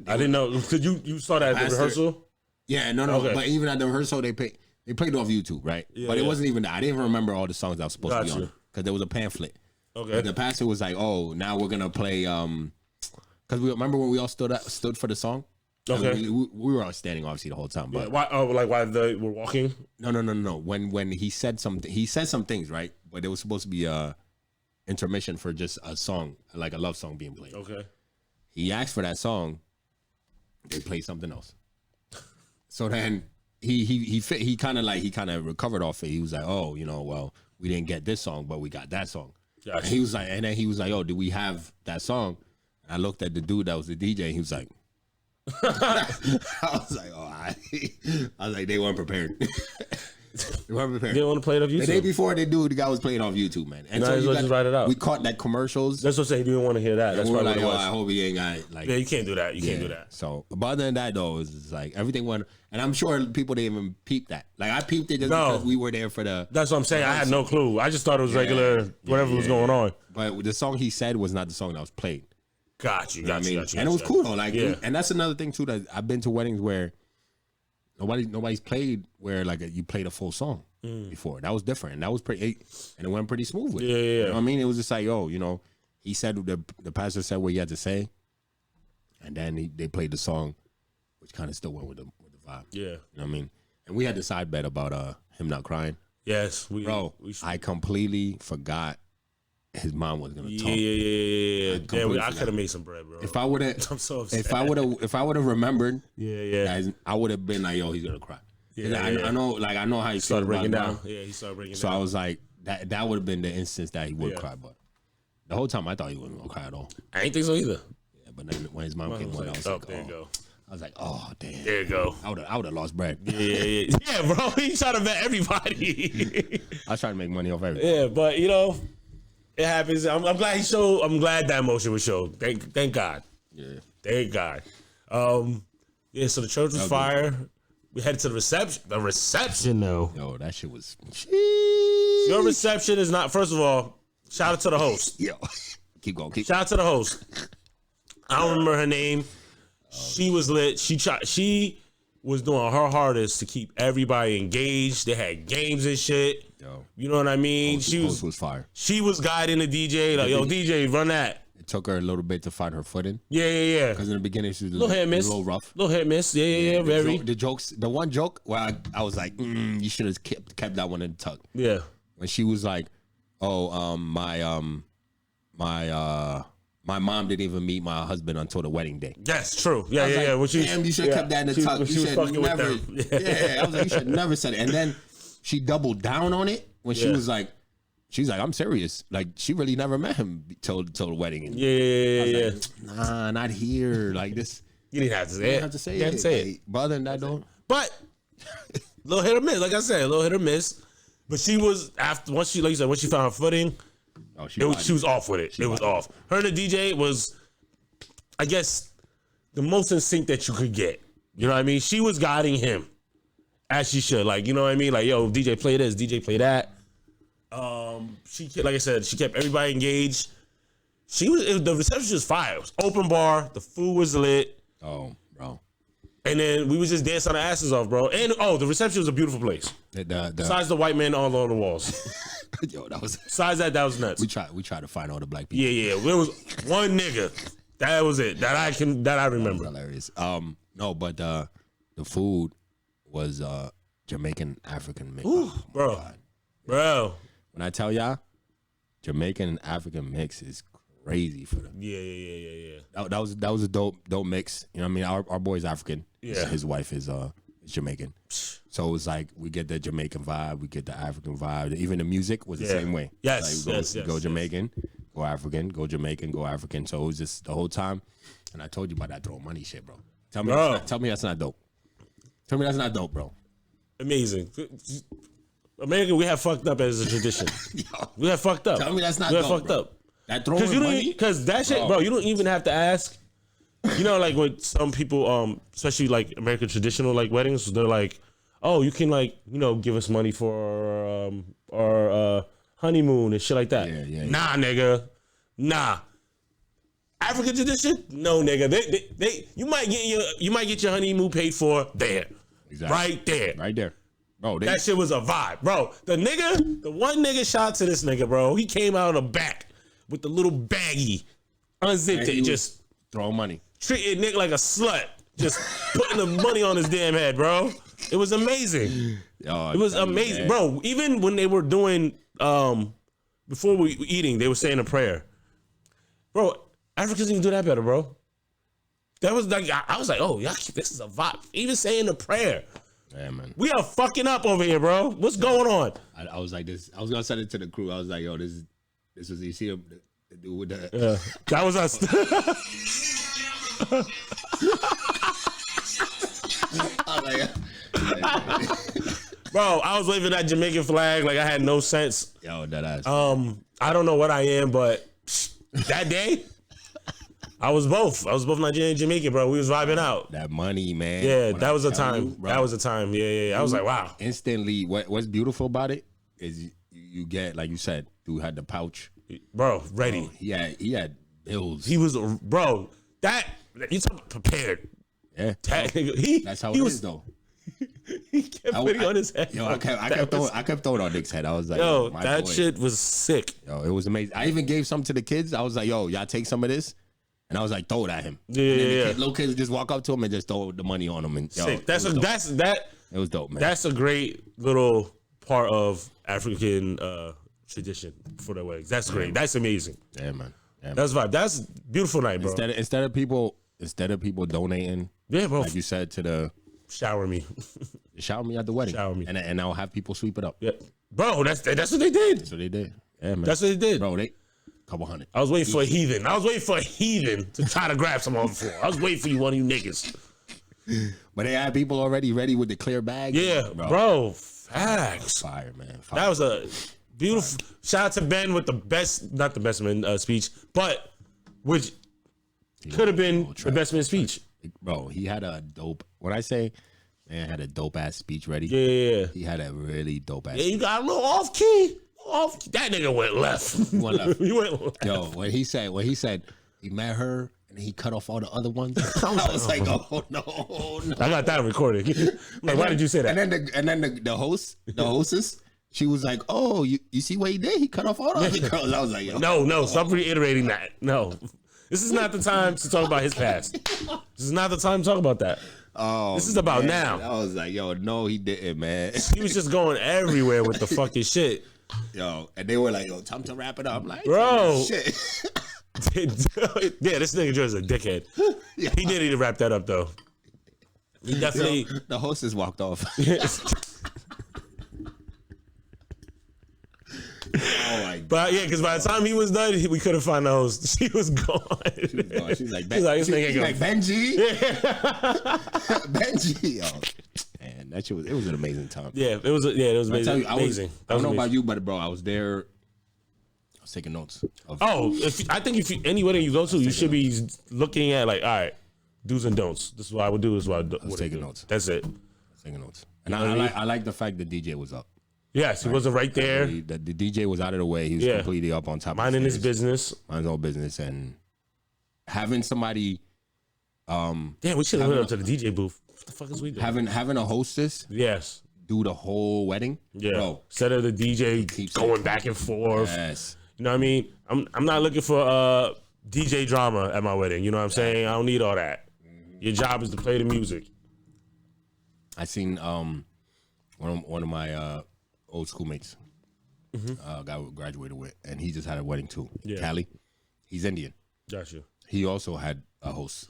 I didn't know. Because you saw that at the rehearsal? Yeah, no. Okay. But even at the rehearsal, they played it off YouTube, right? Yeah, but it wasn't even that. I didn't even remember all the songs that was supposed to be on because there was a pamphlet. Okay. But the pastor was like, "Oh, now we're gonna play." Because we remember when we all stood for the song. Okay. We were all standing obviously the whole time. But why? Oh, like why they were walking? No. When he said something, he said some things, right? But it was supposed to be a intermission for just a song, like a love song being played. Okay. He asked for that song. They played something else. So then he kind of recovered off it. He was like, oh, well, we didn't get this song, but we got that song. Gotcha. And then he was like, oh, do we have that song? And I looked at the dude that was the DJ. And he was like, I was like, I was like, they weren't prepared. They weren't prepared. They didn't want to play it off YouTube. The day before the guy was playing off YouTube, man. And so you just write it out. We caught that commercials. That's what I'm saying. You didn't want to hear that. That's we were probably like, what it was. I hope he ain't got it. Like, yeah, you can't do that. You can't do that. So, but other than that, though, it's just like everything went. And I'm sure people didn't even peep that. Like, I peeped it just because we were there for the. That's what I'm saying. I had no clue. I just thought it was regular, whatever was going on. But the song he said was not the song that was played. Got you. And it was cool though. Like, and that's another thing too that I've been to weddings where nobody's played where like you played a full song before. That was different. And that was pretty, and it went pretty smoothly. Yeah. You know what I mean, it was just like, he said the pastor said what he had to say, and then they played the song, which kind of still went with the vibe. Yeah, you know what I mean. And we had the side bet about him not crying. Yes, I completely forgot his mom was gonna talk. Yeah. I could have made some bread, bro. If I would have, I'm so upset. If I would have remembered, guys, I would have been like, yo, he's gonna cry. I know how he started breaking down. Yeah, he started breaking down. So I was like, that would have been the instance that he would cry, but the whole time I thought he wasn't gonna cry at all. I ain't think so either. Yeah, but then when his mom came on, I was like, there you go. I was like, oh damn. There you go. I would have lost bread. Yeah, bro. He trying to bet everybody. I was trying to make money off everybody. Yeah, but it happens. I'm glad he showed. I'm glad that emotion was showed. Thank God. Yeah. Thank God. So the church was fire. We headed to the reception. The reception, though. Yo, that shit was. Your reception is not. First of all, shout out to the host. Yo, keep going. Shout out to the host. I don't remember her name. She was lit. She was doing her hardest to keep everybody engaged. They had games and shit. Yo, you know what I mean? Host was fire. She was guiding the DJ. Like, yo, DJ, run that. It took her a little bit to find her footing. Yeah. Because in the beginning she was a little rough. Little hit miss. Yeah. Very. The one joke where I was like, you should have kept that one in the tuck. Yeah. When she was like, oh, my my mom didn't even meet my husband until the wedding day. That's true. Yeah, yeah, like, yeah. Which damn, you should have kept that in the tuck. You should never. Yeah, I was like, you should never said it. And then she doubled down on it when she was like, she's like, I'm serious. Like, she really never met him till the wedding. And yeah. Like, nah, not here. Like this. You didn't have to say it. You didn't have to say it. Say it. Brother, and that don't. But little hit or miss. Like I said, a little hit or miss. But she was once she, like you said, once she found her footing. Oh, she was off with it. It was off. Her and the DJ was, I guess, the most in sync that you could get. You know what I mean? She was guiding him as she should. Like, you know what I mean? Like, yo, DJ play this, DJ play that. She, like I said, she kept everybody engaged. The reception was fire. It was open bar. The food was lit. Oh, bro. And then we was just dancing our asses off, bro. And the reception was a beautiful place. Besides the white men all on the walls. Yo, that was. Besides that was nuts. We tried to find all the black people. Yeah. There was one nigga. That was it. That I remember. Hilarious. No, but the food was Jamaican African mix. Ooh, bro. Bro. When I tell y'all, Jamaican and African mix is crazy for them. Yeah. That was a dope mix. You know what I mean? Our boy's African. Yeah. His wife is Jamaican. So it was like we get the Jamaican vibe, we get the African vibe. Even the music was the same way. Yes, like go Jamaican, go African, go Jamaican, go African. So it was just the whole time. And I told you about that throw money shit, bro. Tell me that's not dope. Tell me that's not dope, bro. Amazing. America, we have fucked up as a tradition. We have fucked up. Tell me that's not dope. We have fucked up. That throwing money? Because that shit, bro, you don't even have to ask. You know, like with some people, especially like American traditional like weddings, they're like, oh, you can like, you know, give us money for our honeymoon and shit like that. Yeah. Nah, nigga. Nah. African tradition? No, nigga. They you might get your honeymoon paid for there. Exactly. Right there. Bro, that shit was a vibe. Bro, the one nigga shot to this nigga, bro. He came out of the back with the little baggie, unzipped it, just throwing money. Treated Nick like a slut, just putting the money on his damn head, bro. It was amazing. It was amazing, bro. Even when they were doing, before we were eating, they were saying a prayer. Bro, Africans even do that better, bro. That was like, I was like, oh, y'all, this is a vibe. Even saying a prayer. Yeah, man. We are fucking up over here, bro. What's going on? I was like this. I was gonna send it to the crew. I was like, yo, this was you see the dude with the. Yeah, that was us. Bro, I was waving that Jamaican flag like I had no sense. Yo, that ass. I don't know what I am, but that day, I was both Nigerian and Jamaican, bro. We was vibing out. That money, man. Yeah, that was a time. That was a time. Yeah. I was like, wow. Instantly, what's beautiful about it is you get, like you said, dude had the pouch. Bro, ready. He had bills. He was, bro, that, you talking prepared. Yeah. That's how it is, though. He kept putting on his head. Yo, I kept throwing on Nick's head. I was like, yo, that shit was sick. Yo, it was amazing. I even gave some to the kids. I was like, yo, y'all take some of this. And I was like, throw it at him. Yeah. Little kids just walk up to him and just throw the money on him. And yo, sick. It was dope, man. That's a great little part of African tradition for the weddings. That's great. That's amazing. Yeah, man. That's vibe. That's beautiful night, bro. Instead of people donating, yeah, bro. Like you said to the shower me at the wedding. Shower me, and I'll have people sweep it up. Yeah, bro. That's what they did. That's what they did. Yeah, man. That's what they did, bro. Couple hundred. I was waiting for a heathen. to try to grab some on the floor. I was waiting for you, one of you niggas. But they had people already ready with the clear bag. Yeah, bro. Facts. Fire, man. That was a beautiful. Shout out to Ben with the best, not the best man speech, but which could have been the best man speech. Bro, he had a dope. When I say man had a dope ass speech ready, yeah, he had a really dope ass. Yeah, you got a little off key. That nigga went left. He went left. Yo, when he said he met her and he cut off all the other ones, I was like, oh no. I got that recorded. Like, why did you say that? And then the hostess, she was like, oh, you see what he did? He cut off all the other girls. I was like, yo. No, stop reiterating that. No. This is not the time to talk about his past. This is not the time to talk about that. Oh, this is about now. I was like, yo, no, he didn't, man. He was just going everywhere with the fucking shit. Yo, and they were like, yo, time to wrap it up. I'm like, bro, shit. Yeah, this nigga Joe's a dickhead. Yeah. He didn't need to wrap that up though. He definitely. The hostess walked off. Oh my God. But yeah, because by the time he was done, we couldn't find the host. She was gone. She was gone. She's like, this nigga she's like Benji. Yeah. Benji. Yo. Man, that shit was. It was an amazing time. Yeah, it was. It was amazing. I don't know about you, but bro, I was there. I was taking notes. I think if any wedding you go to, you should be looking at like, all right, do's and don'ts. This is what I would do. This is what I was taking notes. That's it. Taking notes. And I like the fact the DJ was up. Yes, he wasn't right there. The DJ was out of the way. He was completely up on top. Minding his business. Minding his own business, and having somebody. Damn, we should have went up to the DJ booth. What the fuck is we doing? Having a hostess. Yes. Do the whole wedding. Yeah. Bro, instead of the DJ keeps going back and forth. Yes. You know what I mean? I'm not looking for DJ drama at my wedding. You know what I'm saying? I don't need all that. Your job is to play the music. I seen one of my old schoolmates, guy we graduated with, and he just had a wedding too. Yeah. Cali, he's Indian. Gotcha. He also had a host.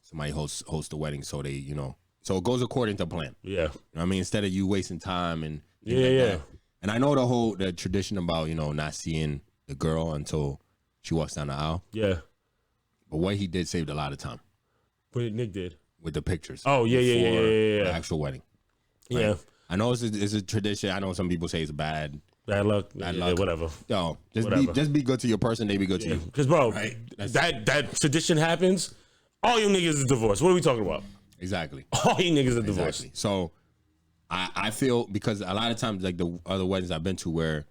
Somebody host the wedding, so they, so it goes according to plan. Yeah. You know what I mean? Instead of you wasting time and that. And I know the tradition about, not seeing the girl until she walks down the aisle. Yeah. But what he did saved a lot of time. What Nick did? With the pictures. Oh, yeah. The actual wedding. Right? Yeah. I know it's a tradition. I know some people say it's bad luck. Bad luck. Whatever. Yo, just be good to your person. They be good to you. Because, bro, right? that tradition happens. All you niggas is divorced. What are we talking about? Exactly. All you niggas are divorced. Exactly. So I feel, because a lot of times, like the other weddings I've been to where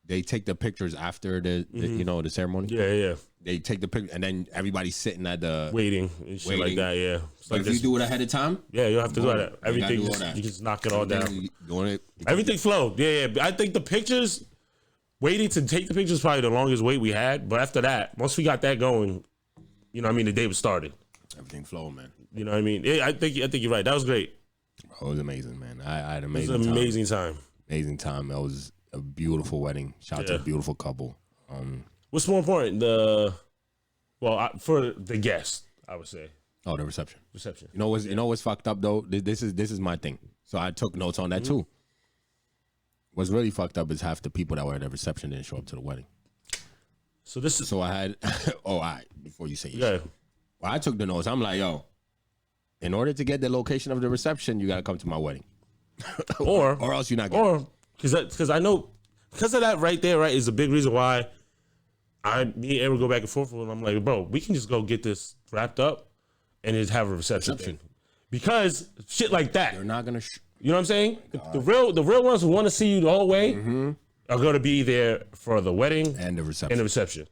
they take the pictures after the ceremony. Yeah. They take the picture and then everybody's sitting at the waiting and shit like that. Yeah. But if you do it ahead of time, you have to do that. Everything you just knock it all down. Doing it. Everything flowed. Yeah. I think the pictures, waiting to take the pictures, is probably the longest wait we had. But after that, once we got that going, the day was started. Everything flowed, man. You know what I mean? I think you're right. That was great. Oh, it was amazing, man. I had an amazing time. Amazing time. That was a beautiful wedding. Shout out to a beautiful couple. What's more important? For the guest, I would say. Oh, the reception. You know what's fucked up though? This is my thing. So I took notes on that too. What's really fucked up is half the people that were at the reception didn't show up to the wedding. So I had. Oh, all right. Before you say it. Well, I took the notes. I'm like, yo, in order to get the location of the reception, you got to come to my wedding. or else you're not getting because I know, because of that right there, right, is a big reason why me and Aaron go back and forth with him. I'm like, bro, we can just go get this wrapped up and just have a reception. Thing. Because shit like that. They're not going to... You know what I'm saying? The real ones who want to see you the whole way are going to be there for the wedding and the reception.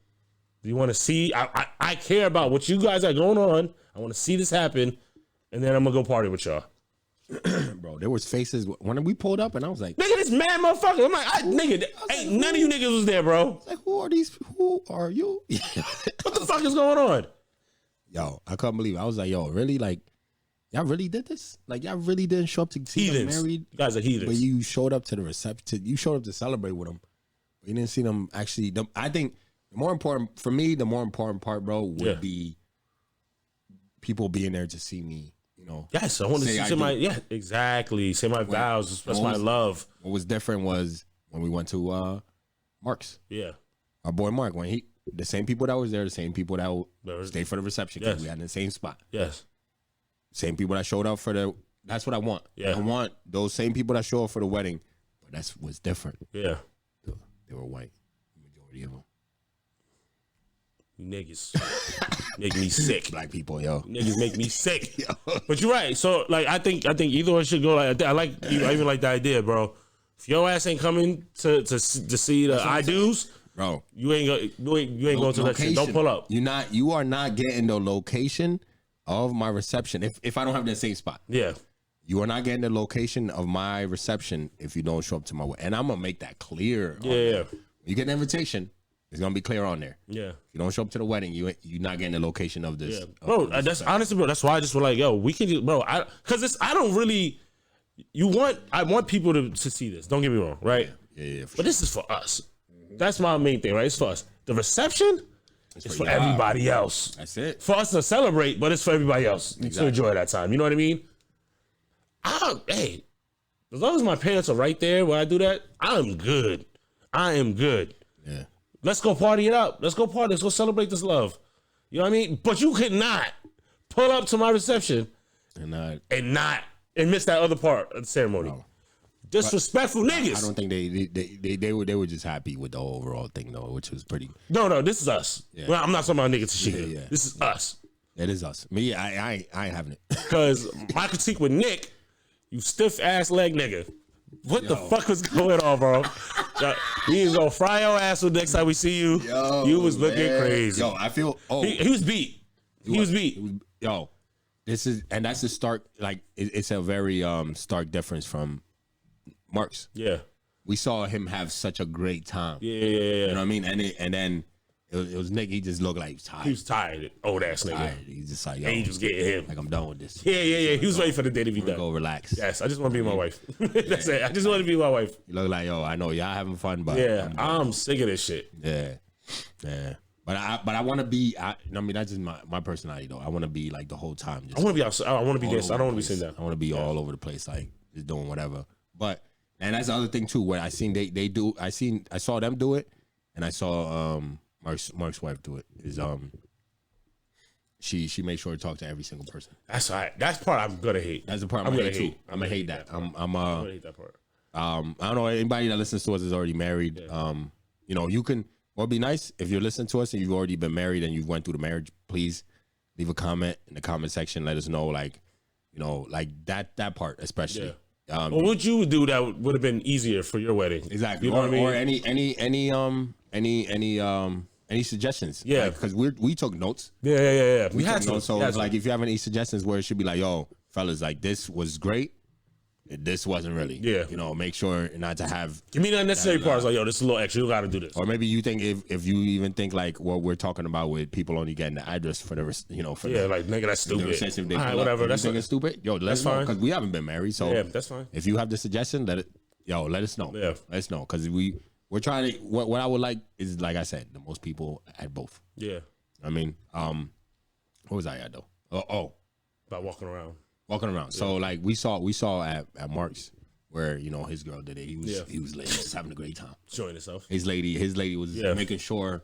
You want to see? I care about what you guys are going on. I want to see this happen, and then I'm gonna go party with y'all. Bro, there was faces when we pulled up, and I was like, "Nigga, this mad motherfucker!" I'm like, none of you niggas was there, bro." Like, who are these? Who are you? What the fuck is going on? Yo, I couldn't believe it. I was like, yo, really? Like, y'all really did this? Like, y'all really didn't show up to see them married? You guys are heathens. But you showed up to the reception. You showed up to celebrate with them. But you didn't see them actually. I think. The more important part, bro, would be people being there to see me, Yes, I want to see exactly. Say my vows, express my love. What was different was when we went to Mark's. Yeah. Our boy Mark, the same people that was there, the same people that stayed for the reception, because we had in the same spot. Yes. Same people that showed up that's what I want. Yeah. I want those same people that show up for the wedding, but that's what's different. Yeah. They were white, the majority of them. Niggas make me sick. Black people, yo. Niggas make me sick. But you're right. So, like, I think either one should go. Like, I even like the idea, bro. If your ass ain't coming to see the I do's, bro, you ain't going to that shit. Don't pull up. You are not getting the location of my reception if I don't have that same spot. Yeah. You are not getting the location of my reception if you don't show up to my wedding. And I'm gonna make that clear. Yeah. You get an invitation. It's gonna be clear on there. Yeah. If you don't show up to the wedding, you're not getting the location of this. Yeah. Bro, that's honestly, bro. That's why I just was like, yo, we can just, bro. I want people to see this. Don't get me wrong, right? Yeah. But this is for us. That's my main thing, right? It's for us. The reception, It's for everybody else. That's it. For us to celebrate, but it's for everybody else to enjoy that time. You know what I mean? Hey, as long as my parents are right there when I do that, I'm good. I am good. Yeah. Let's go party it up. Let's go party. Let's go celebrate this love. You know what I mean? But you could not pull up to my reception and miss that other part of the ceremony. No. Disrespectful niggas. I don't think they were just happy with the overall thing though, which was pretty. No, this is us. Yeah. Well, I'm not talking about niggas to shit. Yeah. This is us. It is us. Me, I ain't having it. Because my critique with Nick, you stiff ass leg nigga. What the fuck was going on, bro? We was gonna fry your ass with next time we see you. You was looking crazy. Yo, I feel. Oh, he was beat. He was beat. This is, and that's a stark. Like it's a very stark difference from Mark's. Yeah, we saw him have such a great time. Yeah. You know what I mean? And then it was Nick. He just looked like he was tired. He was tired. Old ass nigga. He's just like, he was getting him. Like, I'm done with this. Yeah. He was waiting for the day to be done. Go relax. Yes, I just want to be my wife. That's it. I just want to be my wife. You look like, I know y'all having fun, but I'm sick of this shit. Yeah. But I want to be. I mean, that's just my personality though. I want to be like the whole time. I want to be outside. I want to be this. I don't want to be sitting down. I want to be all over the place, like just doing whatever. But and that's the other thing too. Where I seen they do. I saw them do it, and I saw Mark's wife do it. Is she made sure to talk to every single person. That's all right. That's the part I'm gonna hate. That's the part I'm gonna hate too. I'm gonna hate that. I'm gonna hate that part. I don't know. Anybody that listens to us is already married. Yeah. You know, you can. Well, it'd be nice if you're listening to us and you've already been married and you went through the marriage. Please leave a comment in the comment section. Let us know, like, you know, like that part especially. Yeah. What would you do that would have been easier for your wedding? Exactly. You know or any suggestions? Yeah, because we took notes. Yeah. We had notes. So like, if you have any suggestions where it should be like, yo, fellas, like this was great. This wasn't really. Yeah. You know, make sure not to have. Give me the unnecessary parts. Like, yo, this is a little extra. You got to do this. Or maybe you think if you even think like what we're talking about with people only getting the address for the like nigga, that's stupid. All right, whatever. That's stupid. Yo, let's know because we haven't been married. So yeah, that's fine. If you have the suggestion, let us know. Yeah, let us know because we're trying to. What I would like is, like I said, the most people at both. Yeah. I mean, what was I at though? About walking around. Yeah. So like we saw at Mark's where, you know, his girl did it. He was just having a great time. Enjoying himself. His lady was making sure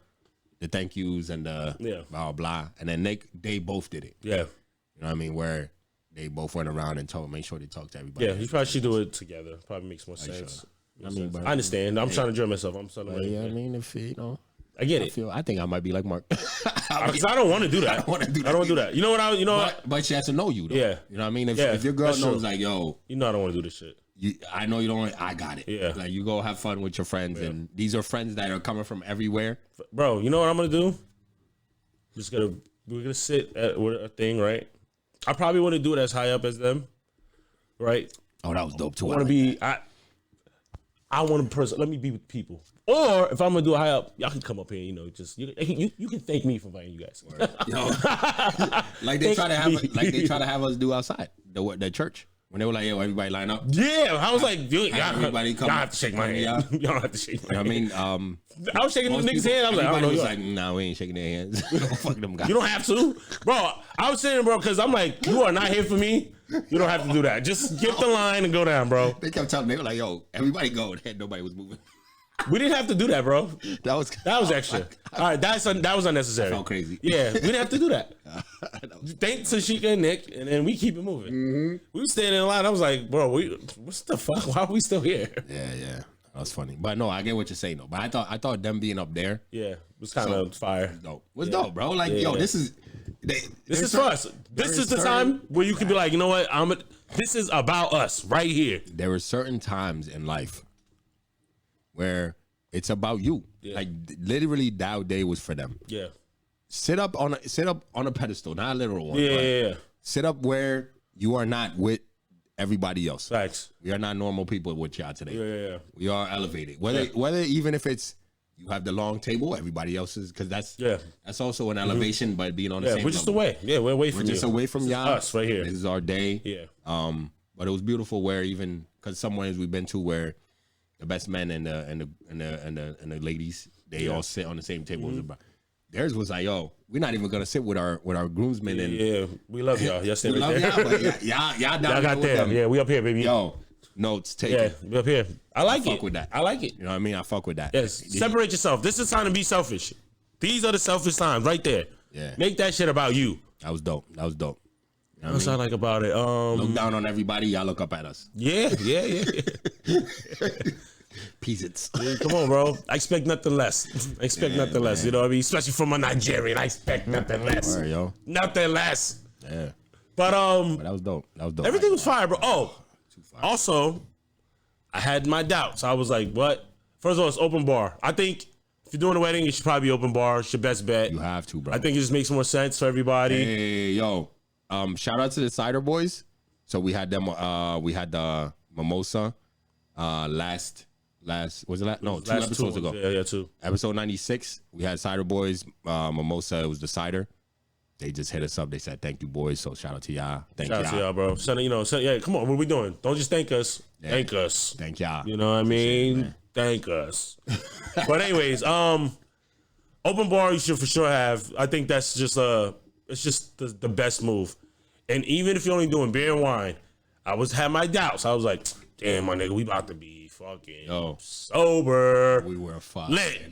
the thank yous and the blah. And then they both did it. Yeah. You know what I mean? Where they both went around and made sure they talked to everybody. Yeah, you probably should do it together. Probably makes more sense. Sure. I understand. I'm trying to enjoy myself. I'm celebrating. Yeah, I mean, if you know, I get it. I think I might be like Mark. Because I don't want to do that. I don't want to do that. You know what? But she has to know you, though. Yeah. You know what I mean? If your girl knows, like, yo, you know, I don't want to do this shit. I know you don't. I got it. Yeah. Like, you go have fun with your friends, and these are friends that are coming from everywhere. Bro, you know what I'm gonna do? We're gonna sit at a thing, right? I probably want to do it as high up as them, right? Oh, that was dope too. I want to be. I want to let me be with people. Or if I'm gonna do a high up, y'all can come up here. You know, just you can thank me for inviting you guys. Yo, like they try to have us do outside the church when they were like, yo, everybody line up. Yeah, I was like, everybody come. Y'all have to shake my hand. Y'all don't have to shake my hand. You know what I mean, I was shaking the niggas' hand. I was like, I don't know. Was like, nah, we ain't shaking their hands. Fuck them guys. You don't have to, bro. I was saying, bro, because I'm like, you are not here for me. You don't have to do that. Just get the line and go down, bro. They kept telling me, they were like, yo, everybody go. And nobody was moving. We didn't have to do that, bro. That was extra. All right, that was unnecessary. That felt crazy. Yeah, we didn't have to do that. Thanks to Sheikah and Nick, and then we keep it moving. Mm-hmm. We were standing in line. I was like, bro, what's the fuck? Why are we still here? Yeah. That was funny. But no, I get what you're saying though. But I thought them being up there. Yeah, it was kind of fire. Was dope, bro. Like, this is this is for us. This is the time where you can be like, you know what? This is about us right here. There were certain times in life where it's about you. Yeah. Like literally that day was for them. Yeah. Sit up on a pedestal, not a literal one. Yeah. Sit up where you are not with everybody else. Facts. We are not normal people with y'all today. Yeah. We are elevated. Whether even if it's you have the long table, everybody else is, because that's also an elevation, but being on the same we're just level. away. Yeah, we're away from you. We're just away from y'all. Us right here. This is our day. Yeah. But it was beautiful where even because some ways we've been to where the best men and the ladies, they all sit on the same table. theirs was like, yo, we're not even gonna sit with our groomsmen and Yeah, we love y'all. Y'all stay we right love there. y'all, but y'all down Y'all got with there. them. Yeah, we up here, baby. Yo, notes taken. Yeah, we up here. I like fuck it. with that. I like it. You know what I mean? I fuck with that. Yes. Separate yourself. This is time to be selfish. These are the selfish times right there. Yeah. Make that shit about you. That was dope. You know What else I like about it? Look down on everybody. Y'all look up at us. Yeah. Peasants. Yeah, come on, bro. I expect nothing less. I expect nothing less. You know what I mean? Especially from a Nigerian, I expect nothing less. All right, yo. Nothing less. Yeah. But that was dope. everything was fire, bro. Oh, also, I had my doubts. I was like, what? First of all, it's open bar. I think if you're doing a wedding, it should probably be open bar. It's your best bet. You have to, bro. I think it just makes more sense for everybody. Hey, yo. Shout out to the Cider Boys. So we had them. We had the Mimosa. Last was it last? No, two episodes ago. Yeah, 2. Episode 96. We had Cider Boys. Mimosa. It was the cider. They just hit us up. They said thank you, boys. So shout out to y'all. Shout out to y'all, bro. Yeah, come on. What are we doing? Don't just thank us. Yeah. Thank us. Thank y'all. You know what I mean? Thank us. But anyways, open bar you should for sure have. I think that's just it's just the best move. And even if you're only doing beer and wine, I had my doubts. I was like, damn, my nigga, we about to be fucking sober. We were fucking lit.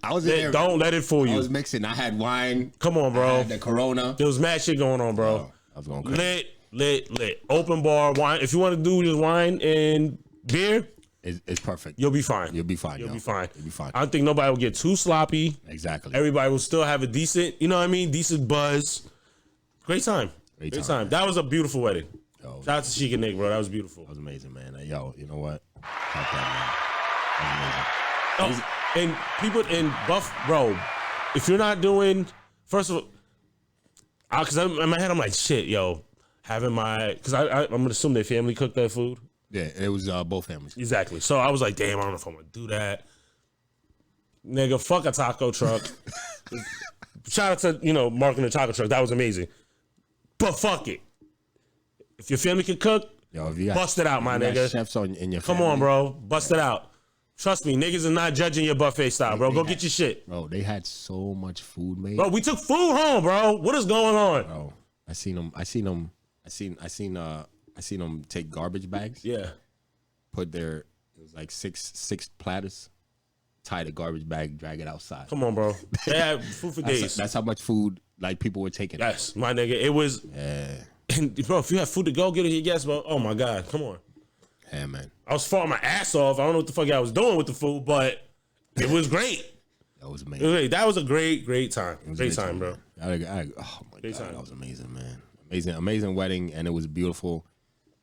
I was in there. Don't let it fool you. I was mixing. I had wine. Come on, bro. I had the Corona. There was mad shit going on, bro. I was going crazy. Lit. Open bar wine. If you want to do just wine and beer, it's perfect. you'll be fine. You'll be fine. You'll be fine. You'll be fine. I don't think nobody will get too sloppy. Exactly. Everybody will still have a decent, you know what I mean? Decent buzz. Great time. Great time. That was a beautiful wedding. Yo, Shout out to Sheik and Nick, bro. That was beautiful. That was amazing, man. Yo, you know what? Fuck that, man. That was amazing. Oh, and people in Buff, bro, if you're not doing, first of all, because in my head, I'm like, shit, yo, because I'm going to assume their family cooked that food. Yeah, it was both families. Exactly. So I was like, damn, I don't know if I'm going to do that. Nigga, fuck a taco truck. Shout out to, marketing the taco truck. That was amazing. But fuck it. If your family can cook, yo, if you got, bust it out, my nigga. Chefs in your Come family. on, bro. Bust it out. Trust me, niggas are not judging your buffet style, bro. Go get your shit. Bro, they had so much food made. Bro, we took food home, bro. What is going on? Bro, I seen them take garbage bags. Yeah. It was like six platters. Tie the garbage bag, drag it outside. Come on, bro. They had food for days. That's how much food like people were taking. Yes, my nigga. It was. Yeah. And bro, if you have food to go, get it. Yes, bro. Oh my God, come on. Yeah, man. I was farting my ass off. I don't know what the fuck I was doing with the food, but it was great. That was amazing. That was a great time. Great time, bro. Oh my God, that was amazing, man. Amazing wedding, and it was beautiful.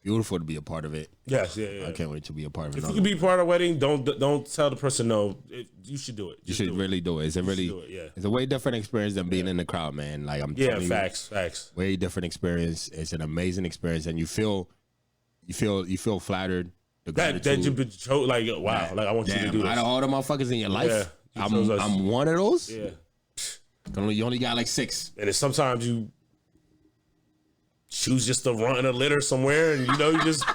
Beautiful to be a part of it. Yes, yeah. I can't wait to be a part of it. If you can be part of a wedding, don't tell the person no. You should do it. You should really do it. It's a way different experience than being in the crowd, man. Like I'm telling you, facts. Way different experience. It's an amazing experience, and you feel flattered. That you be like wow, like I want you to do this. Out of all the motherfuckers in your life, I'm one of those. Yeah, you only got like 6, and it's sometimes you choose just to run in a litter somewhere, and you just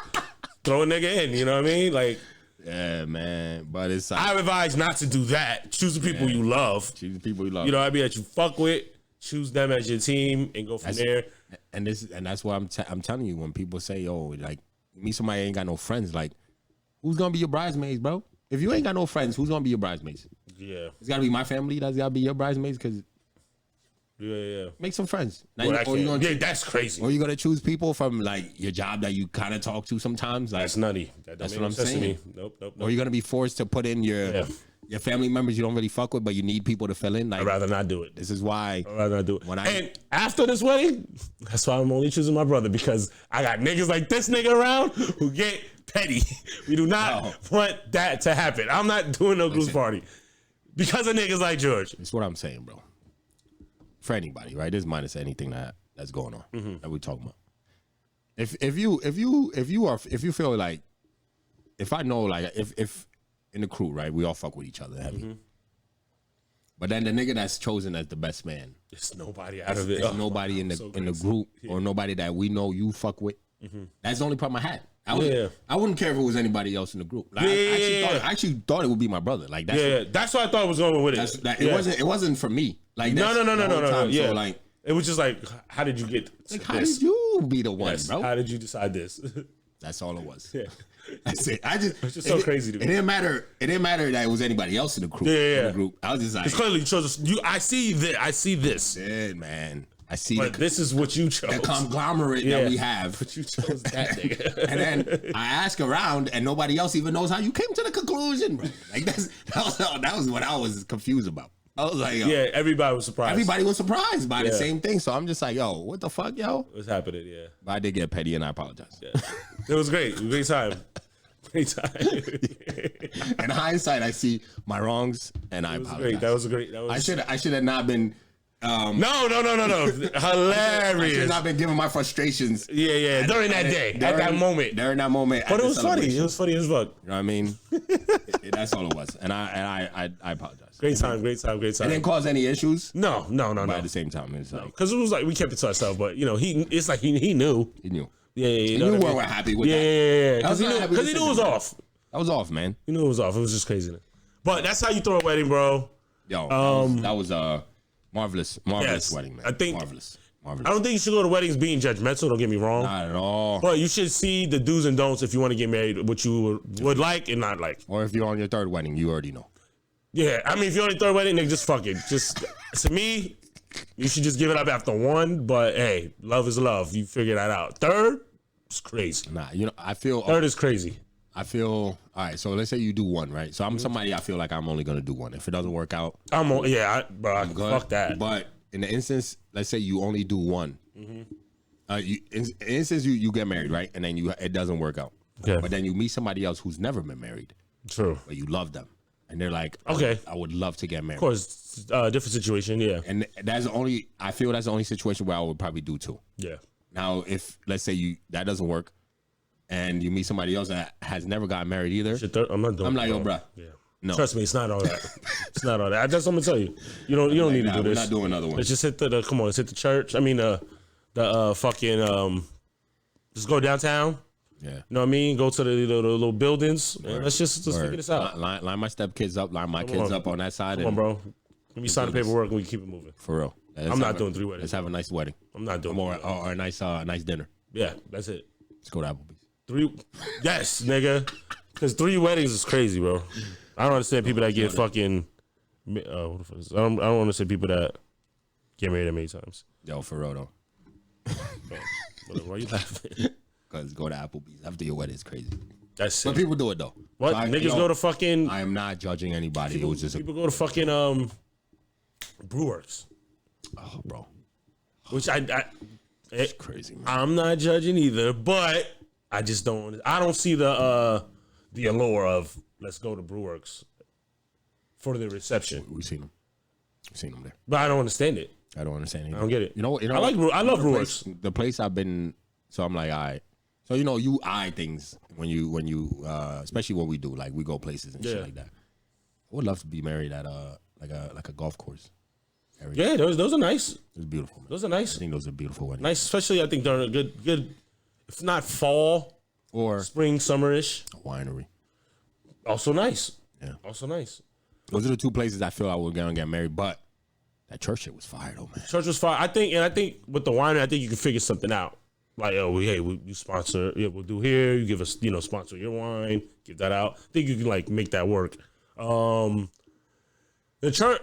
throw a nigga in. You know what I mean? Like, yeah, man. But it's like, I advise not to do that. Choose the people you love. Choose the people you love. You know what I mean? That you fuck with. Choose them as your team and go from there. And that's what I'm telling you. When people say, "Yo, like me, somebody ain't got no friends," like, who's gonna be your bridesmaids, bro? If you ain't got no friends, who's gonna be your bridesmaids? Yeah, it's gotta be my family. That's gotta be your bridesmaids, because. Yeah. Make some friends. That's crazy. Or you're gonna choose people from like your job that you kind of talk to sometimes. Like, that's nutty. That's what I'm saying. Nope. Or you're gonna be forced to put in your family members you don't really fuck with, but you need people to fill in. Like, I'd rather not do it. This is why I'd rather not do it. And after this wedding, that's why I'm only choosing my brother, because I got niggas like this nigga around who get petty. We do not want that to happen. I'm not doing no goose party because of niggas like George. That's what I'm saying, bro. For anybody, right? This minus anything that's going on that we're talking about. If you feel like, if I know, like, if in the crew, right, we all fuck with each other heavy, but then the nigga that's chosen as the best man, there's nobody out of it. There's nobody in the group or nobody that we know you fuck with. That's the only problem I had. I wouldn't care if it was anybody else in the group. Like, I actually thought it would be my brother. Like that's that's what I thought I was going with it. It wasn't for me. Like no. Yeah, so like it was just like, how did you get? Like, how did you be the one, bro? How did you decide this? That's all it was. Yeah. That's it. It's just so crazy to me. It didn't matter. It didn't matter that it was anybody else in the group. Yeah. In the group. I was just like, it's clearly you chose. I see this. I see this. Yeah, man. I see. But this is what you chose. The conglomerate that we have. But you chose that nigga. And then I ask around, and nobody else even knows how you came to the conclusion, bro. Like that was what I was confused about. I was like, yeah, everybody was surprised. Everybody was surprised by the same thing. So I'm just like, yo, what the fuck, yo? What's happening? Yeah. But I did get petty, and I apologize. Yeah. It was great. Great time. Great time. In hindsight, I see my wrongs, and I apologize. Great. That was great. I should have not been. No. Hilarious. I should not been giving my frustrations. Yeah. During that day, at that moment. During that moment. But it was funny. It was funny as fuck. You know what I mean? That's all it was. And I apologize. Great time. It didn't cause any issues. No. But at the same time, it's like because it was like we kept it to ourselves. But you know, it's like he knew. He knew. Yeah. He knew we weren't happy with that. Yeah. Because he knew it was off. That was off, man. He knew it was off. It was just crazy. But that's how you throw a wedding, bro. Yo, that was a marvelous wedding, man. I think marvelous. I don't think you should go to weddings being judgmental. Don't get me wrong. Not at all. But you should see the do's and don'ts if you want to get married, what you would like and not like. Or if you're on your third wedding, you already know. Yeah, I mean, if you're on your third wedding, nigga, just fuck it. Just to me, you should just give it up after one. But hey, love is love. You figure that out. Third, it's crazy. Nah, you know, I feel third is crazy. I feel all right. So let's say you do one, right? So I'm somebody I feel like I'm only gonna do one. If it doesn't work out, I'm fuck that. But in the instance, let's say you only do one. In instance you get married, right? And then it doesn't work out. Okay. But then you meet somebody else who's never been married. True. But you love them, and they're like, okay, I would love to get married. Of course, different situation, yeah. And I feel that's the only situation where I would probably do two. Yeah. Now, if let's say that doesn't work, and you meet somebody else that has never gotten married either, I'm not doing. I'm like, yo, bro. Yeah. No. Trust me, it's not all that. It's not all that. That's what I'm gonna tell you. You don't need to do this. We're not doing another one. Let's just hit let's hit the church. I mean the fucking just go downtown. Yeah. You know what I mean? Go to the little buildings. And let's just figure this out. Line my stepkids up, line my kids up on that side. Come on, bro. Let me sign the paperwork and we keep it moving. For real. I'm not doing 3 weddings. Let's have a nice wedding. I'm not doing or a nice dinner. Yeah, that's it. Let's go to Applebee's. 3 yes, nigga. Because 3 weddings is crazy, bro. I don't understand people that get fucking. What the fuck is, I don't understand people that get married that many times. Yo, for real though. Whatever, why you laughing? Because go to Applebee's after your wedding is crazy. That's but people do it though. What so niggas go to fucking? I am not judging anybody. People, it was just people go to fucking Brewworks. Oh, bro. Which it's crazy, man. I'm not judging either, but I just don't. I don't see the allure of let's go to Brewworks for the reception. We've seen them. We've seen them there. But I don't understand it. I don't understand it. I don't get it. You know I love Brewworks. The place I've been. So I'm like, all right. So you eye things when you especially when we do like we go places and shit like that. I would love to be married at like a golf course area. Yeah, those are nice. It's beautiful, man. Those are nice. I think those are beautiful weddings. Nice, especially I think during a good, if not fall or spring, summerish. A winery. Also nice. Yeah. Also nice. Those are the 2 places I feel I was gonna get married, but that church shit was fire though, man. Church was fire. I think with the winery, I think you can figure something out. Like, you sponsor, we'll do here. You give us, sponsor your wine, give that out. I think you can like make that work. The church,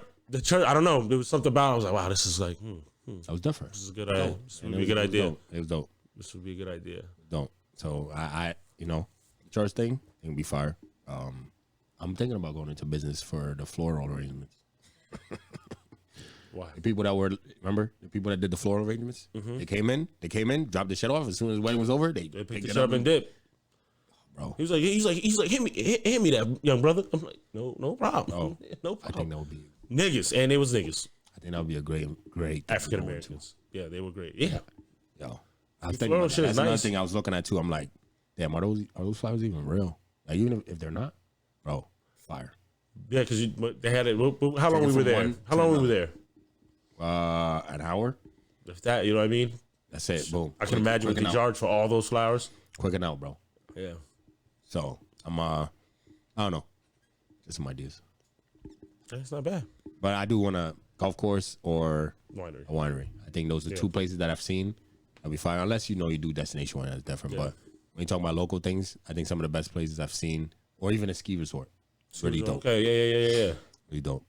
I don't know. There was something about it. I was like, wow, this is like, That was different. This is a good idea. This would be a good idea. It was dope. This would be a good idea. Don't. So I church thing, it can be fire. I'm thinking about going into business for the floral arrangements. Why? The people that did the floral arrangements, they came in, dropped the shit off. As soon as the wedding was over, they picked it up and dipped. Bro, he's like, hand me that, young brother. I'm like, no problem. Oh, no problem. I think that would be niggas, and it was niggas. I think that would be a great African Americans. Yeah, they were great. Yeah, yo, I was thinking about that. That's another thing I was looking at too. I'm like, damn, are those flowers even real? Like, even if they're not, bro, fire. Yeah, because they had it. How long we were there? How long we were there? An hour. If that, you know what I mean? That's it. Boom. I can imagine what they charge for all those flowers. Quick and out, bro. Yeah. So I'm I don't know, just some ideas. It's not bad. But I do want a golf course or Winery. a winery. I think those are two places that I've seen. I'll be fine unless you do destination one. That's different. Yeah. But when you talk about local things, I think some of the best places I've seen, or even a ski resort, it's really dope. Okay, yeah. Really dope.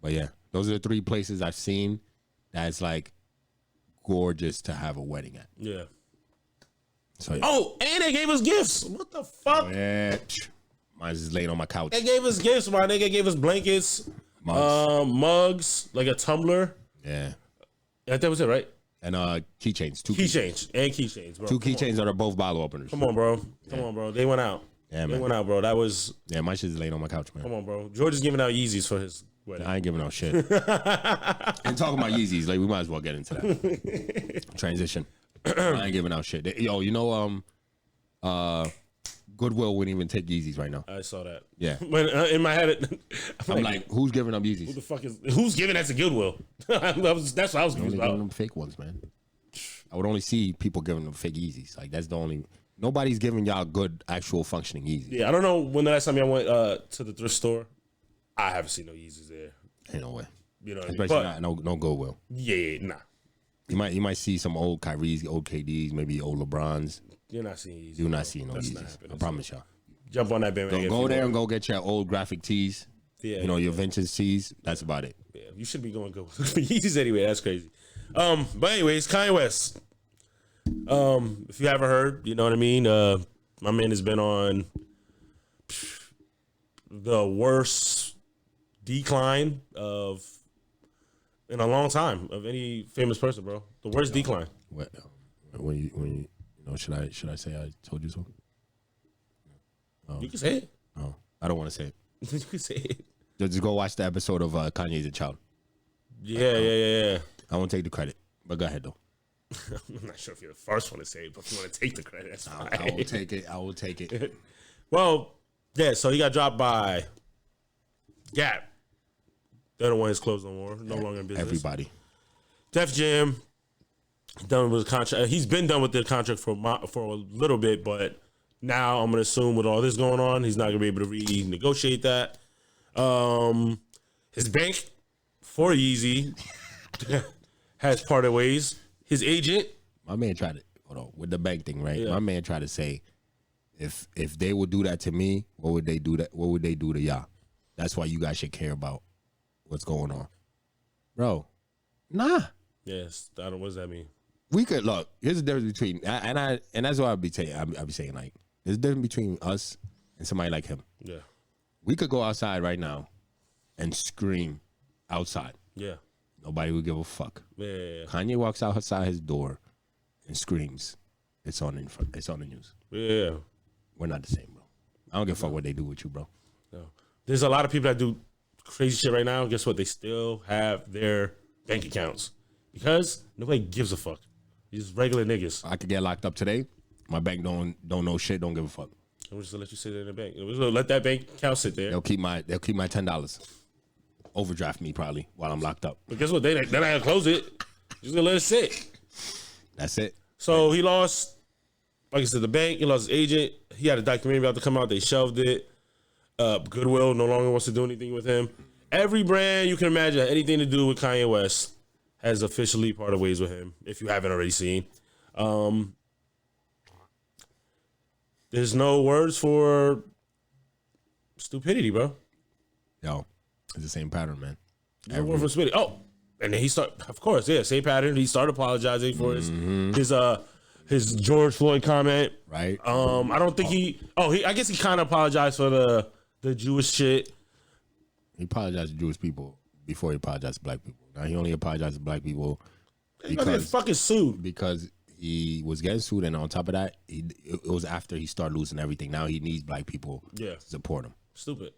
But yeah, those are the 3 places I've seen that's like gorgeous to have a wedding at. Yeah. So yeah. Oh, and they gave us gifts. What the fuck? Yeah. Mine's just laying on my couch. They gave us gifts. My nigga gave us blankets, mugs, like a tumbler. Yeah. That was it, right? And keychains. 2 keychains, bro. 2 keychains that are both bottle openers. Come on, bro. Come on, bro. They went out. Yeah, man. They went out, bro. That was. Yeah, my shit's laying on my couch, man. Come on, bro. George is giving out Yeezys for his wedding. I ain't giving out shit. And talking about Yeezys, like we might as well get into that. Transition. I ain't giving out shit. Yo, you know, Goodwill wouldn't even take Yeezys right now. I saw that. Yeah. When in my head, I'm like, who's giving up Yeezys? Who the fuck who's giving that to Goodwill? That's what I was confused Giving about. them fake ones, man. I would only see people giving them fake Yeezys. Like that's the only. Nobody's giving y'all good, actual functioning Yeezys. Yeah, I don't know when the last time I went to the thrift store. I haven't seen no Yeezys there. Ain't no way. You know what Especially I mean? no Goodwill. Yeah, nah. You might see some old Kyries, old KDs, maybe old LeBrons. You're not seeing Yeezys. You're not seeing no Yeezys. I promise y'all. Jump on that bandwagon. Go there and go get your old graphic tees. Yeah, your vintage tees. That's about it. Yeah, you should be going for Yeezys anyway. That's crazy. But anyways, Kanye West. If you haven't heard, you know what I mean. My man has been on the worst decline in a long time of any famous person, bro. The worst decline. When you should I say I told you so? You can say it. Oh, I don't want to say it. You can say it. Just go watch the episode of Kanye's a Child. Yeah. I won't take the credit, but go ahead though. I'm not sure if you're the first one to say it, but if you want to take the credit, that's fine. I will take it. Well, yeah, so he got dropped by Gap. They don't want his clothes no more. No longer in business. Everybody. Def Jam done with the contract. He's been done with the contract for a little bit, but now I'm gonna assume with all this going on, he's not gonna be able to renegotiate that. His bank for Yeezy has parted ways. His agent, my man tried to with the bank thing, right? Yeah. My man tried to say, if they would do that to me, what would they do to y'all? That's why you guys should care about what's going on, bro. Nah. yes. I don't. What does that mean? We could look. Here's the difference between and that's what I'll be saying. I'll be saying like there's a difference between us and somebody like him. Yeah. We could go outside right now and scream outside. Yeah. Nobody would give a fuck. Yeah. Kanye walks outside his door and screams. It's on the news. Yeah. We're not the same, bro. I don't give a fuck what they do with you, bro. No. There's a lot of people that do crazy shit right now. Guess what? They still have their bank accounts because nobody gives a fuck. These regular niggas. I could get locked up today. My bank don't know shit. Don't give a fuck. I'm just gonna let you sit in the bank. We're just gonna let that bank account sit there. They'll keep my $10. Overdraft me probably while I'm locked up. But guess what? They're not gonna close it. Just gonna let it sit. That's it. So he lost, like I said, the bank. He lost his agent. He had a documentary about to come out. They shelved it. Goodwill no longer wants to do anything with him. Every brand you can imagine anything to do with Kanye West has officially parted ways with him. If you haven't already seen, there's no words for stupidity, bro. Yo, it's the same pattern, man. No word for stupidity. Oh, and then he of course, yeah, same pattern. He started apologizing for his George Floyd comment. Right. I don't think I guess he kind of apologized for the Jewish shit. He apologized to Jewish people before he apologized to black people. Now he only apologized to black people He got get fucking sued because he was getting sued, and on top of that, it was after he started losing everything. Now he needs black people to support him. Stupid.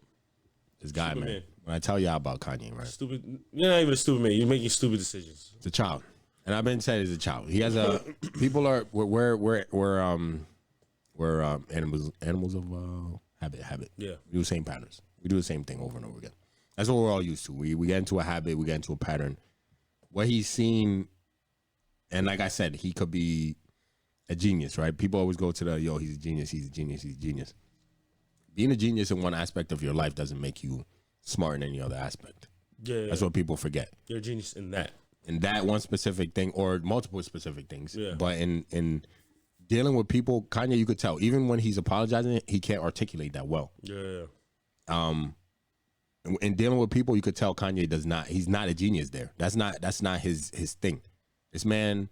This guy, man. When I tell y'all about Kanye, right? Stupid. You're not even a stupid man. You're making stupid decisions. It's a child, and I've been saying he's a child. He has a people are we're animals of habit. Yeah, we do the same patterns. We do the same thing over and over again. That's what we're all used to. We get into a habit. We get into a pattern. What he's seen, and like I said, he could be a genius, right? People always go to the he's a genius, he's a genius, he's a genius. Being a genius in one aspect of your life doesn't make you smart in any other aspect. Yeah, that's what people forget. You're a genius in that. In that one specific thing, or multiple specific things. Yeah. But in dealing with people, Kanye, you could tell even when he's apologizing, he can't articulate that well. Yeah. In dealing with people, you could tell Kanye does not. He's not a genius there. That's not his thing. This man,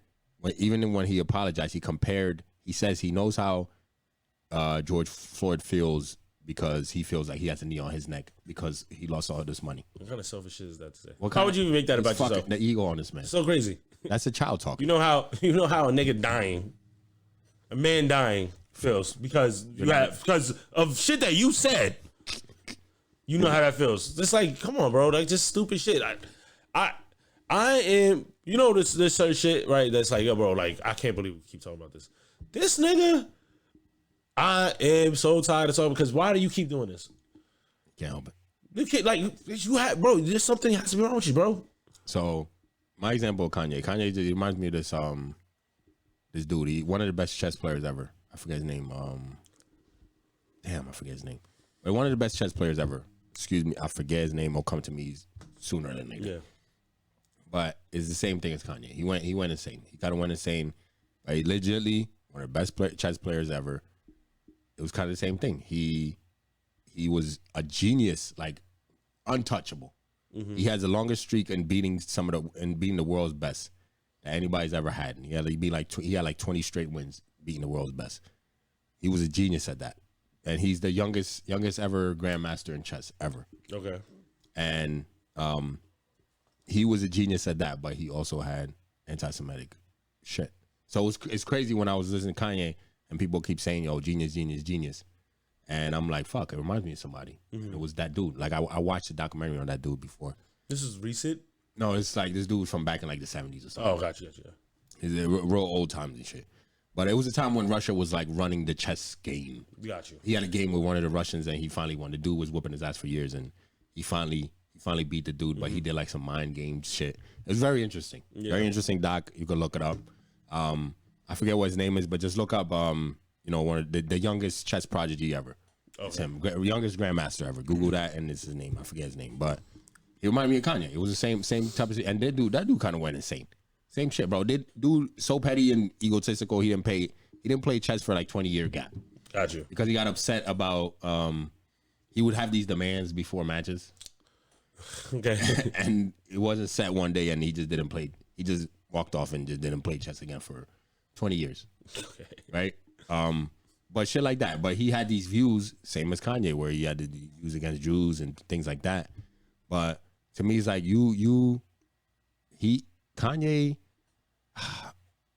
even when he apologized, he says he knows how George Floyd feels because he feels like he has a knee on his neck because he lost all this money. What kind of selfish shit is that to say? How would you even make that about yourself? The ego on this man. So crazy. That's a child talking. You know how a nigga dying, a man dying feels because of shit that you said. You know how that feels. It's like, come on, bro. Like just stupid shit. I am. You know this certain shit, right? That's like, yo, bro. Like I can't believe we keep talking about this. This nigga. I am so tired of talking because why do you keep doing this? Can't help it. You can't, like you have, bro. There's something has to be wrong with you, bro. So my example of Kanye he reminds me of this dude. One of the best chess players ever. I forget his name. I forget his name. But one of the best chess players ever. Excuse me, I forget his name. Will come to me sooner than later. Yeah. But it's the same thing as Kanye. He went insane. He kind of went insane. Like, legitimately one of the best chess players ever. It was kind of the same thing. He was a genius, like untouchable. Mm-hmm. He has the longest streak in beating the world's best that anybody's ever had. And he had like 20 straight wins beating the world's best. He was a genius at that, and he's the youngest ever grandmaster in chess ever. Okay, and he was a genius at that, but he also had anti-Semitic shit. So it's crazy when I was listening to Kanye. And people keep saying, yo, genius, genius, genius. And I'm like, fuck, it reminds me of somebody. Mm-hmm. It was that dude. Like, I watched a documentary on that dude before. This is recent? No, it's like this dude from back in like the 70s or something. Oh, gotcha. It's real old times and shit. But it was a time when Russia was like running the chess game. Got you. He had a game with one of the Russians and he finally won. The dude was whooping his ass for years and he finally beat the dude, but he did like some mind game shit. It was very interesting. Yeah. Very interesting doc. You can look it up. I forget what his name is, but just look up, one of the youngest chess prodigy ever. Okay. It's him, youngest grandmaster ever. Google that, and it's his name. I forget his name, but he reminded me of Kanye. It was the same type of shit. And that dude kind of went insane. Same shit, bro. Dude so petty and egotistical. He didn't play chess for like 20-year gap. Got you. Because he got upset about he would have these demands before matches. Okay. And it wasn't set one day, and he just didn't play. He just walked off and just didn't play chess again for 20 years. Okay. Right? But shit like that. But he had these views, same as Kanye, where he had the views against Jews and things like that. But to me, it's like Kanye, I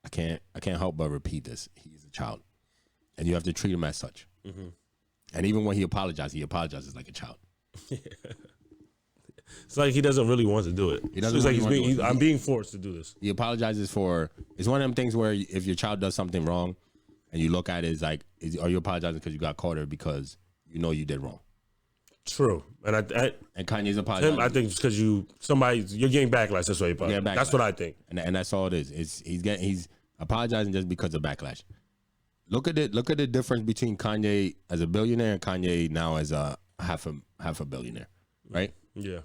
can't help but repeat this. He's a child. And you have to treat him as such. Mm-hmm. And even when he apologizes like a child. It's like he doesn't really want to do it. I'm being forced to do this. He apologizes it's one of them things where if your child does something wrong and you look at it, it's like, are you apologizing because you got caught or because you know you did wrong? True. And and Kanye's apologizing. I think it's because you're getting backlash. That's why you apologize. That's what I think. And that's all it is. He's apologizing just because of backlash. Look at the difference between Kanye as a billionaire and Kanye now as a half a billionaire, right? Yeah.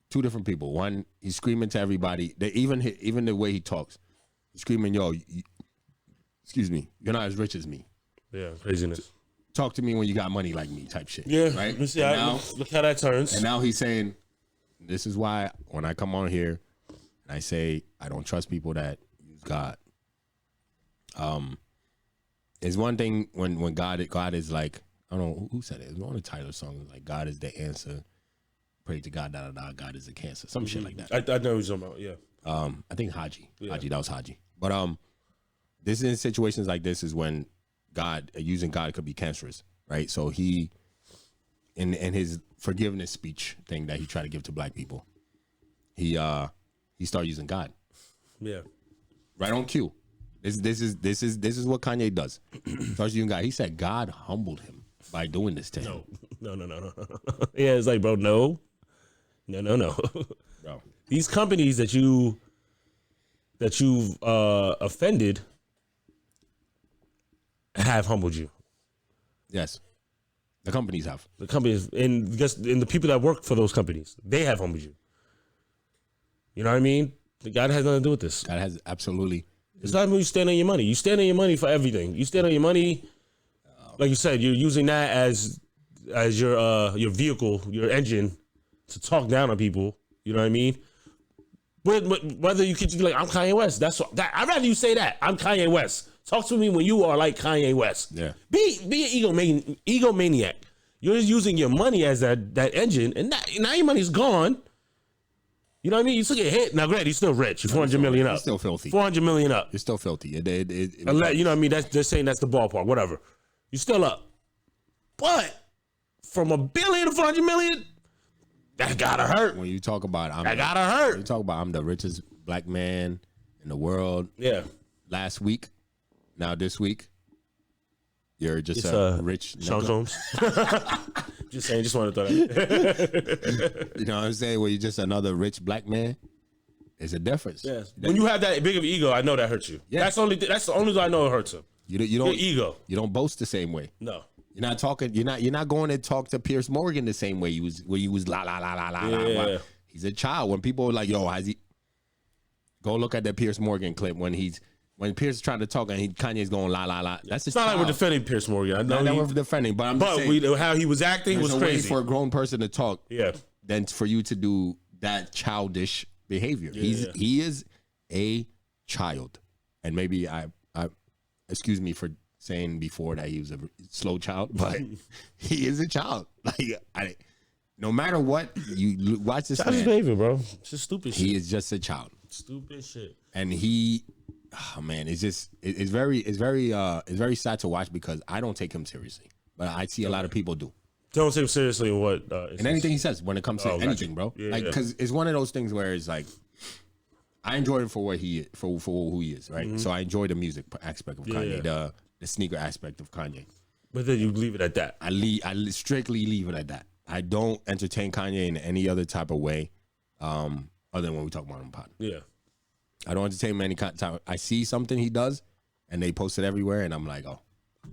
Two different people. One, he's screaming to everybody. Even the way he talks, he's screaming, "Yo, excuse me, you're not as rich as me." Yeah, craziness. Talk to me when you got money like me, type shit. Yeah, right. Look how that turns. And now he's saying, "This is why when I come on here, and I say I don't trust people that use God." It's one thing when God is like, I don't know who said it. It was one of the Tyler songs, like God is the answer. Pray to God, God is a cancer. Some shit like that. I know what you're talking about, yeah. I think Haji. Yeah. That was Haji. But this in situations like this is when using God could be cancerous, right? So he, in his forgiveness speech thing that he tried to give to black people, he started using God. Yeah. Right on cue. This is what Kanye does. Starts using God. He said God humbled him by doing this to him. No. Yeah, it's like, bro, no. Bro. These companies that you've offended, have humbled you. Yes. The companies have. The companies and the people that work for those companies, they have humbled you. You know what I mean? God has nothing to do with this. God has absolutely. It's not when you stand on your money. You stand on your money for everything. You stand on your money, like you said, you're using that as your vehicle, your engine to talk down on people. You know what I mean? But whether you could be like, I'm Kanye West. I'd rather you say that. I'm Kanye West. Talk to me when you are like Kanye West. Yeah. Be an egomaniac. You're using your money as that engine, and now your money's gone. You know what I mean? You still get hit. Now, granted, he's still rich. 400 million up. It's still filthy. 400 million up. It's still filthy. You know what I mean? They're saying that's the ballpark. Whatever. You're still up. But from $1 billion to 400 million, that gotta hurt. When you talk about you talk about I'm the richest black man in the world. Yeah. Last week, now this week, you're just a rich Sean Combs. Just saying, just wanted to throw that. You know what I'm saying? Where you're just another rich black man. There's a difference. Yes. When you have that big of an ego, I know that hurts you. Yeah. That's the only thing I know it hurts him. You don't your ego. You don't boast the same way. No. You're not talking. You're not going to talk to Pierce Morgan the same way you was la la la la la la. He's a child. When people are like, yo, has he? Go look at that Pierce Morgan clip when Pierce is trying to talk and Kanye's going la la la. That's it's not like we're defending Pierce Morgan. I know not we're defending, but I'm just saying, how he was acting was crazy. Way for a grown person to talk. Yeah. Than for you to do that childish behavior. Yeah. He is a child, and maybe I excuse me for saying before that he was a slow child, but he is a child. Like no matter what, you watch this childish behavior, bro. It's just stupid shit. He is just a child. Stupid shit. And it's very sad to watch because I don't take him seriously, but I see a lot of people do. Don't take him seriously in what? In anything he says when it comes to anything, bro. Yeah, because it's one of those things where it's like, I enjoy him for what he is, for who he is, right? Mm-hmm. So I enjoy the music aspect of Kanye, the sneaker aspect of Kanye. But then you leave it at that. I strictly leave it at that. I don't entertain Kanye in any other type of way, other than when we talk about him pod. Yeah. I don't entertain him any time. I see something he does, and they post it everywhere, and I'm like, oh,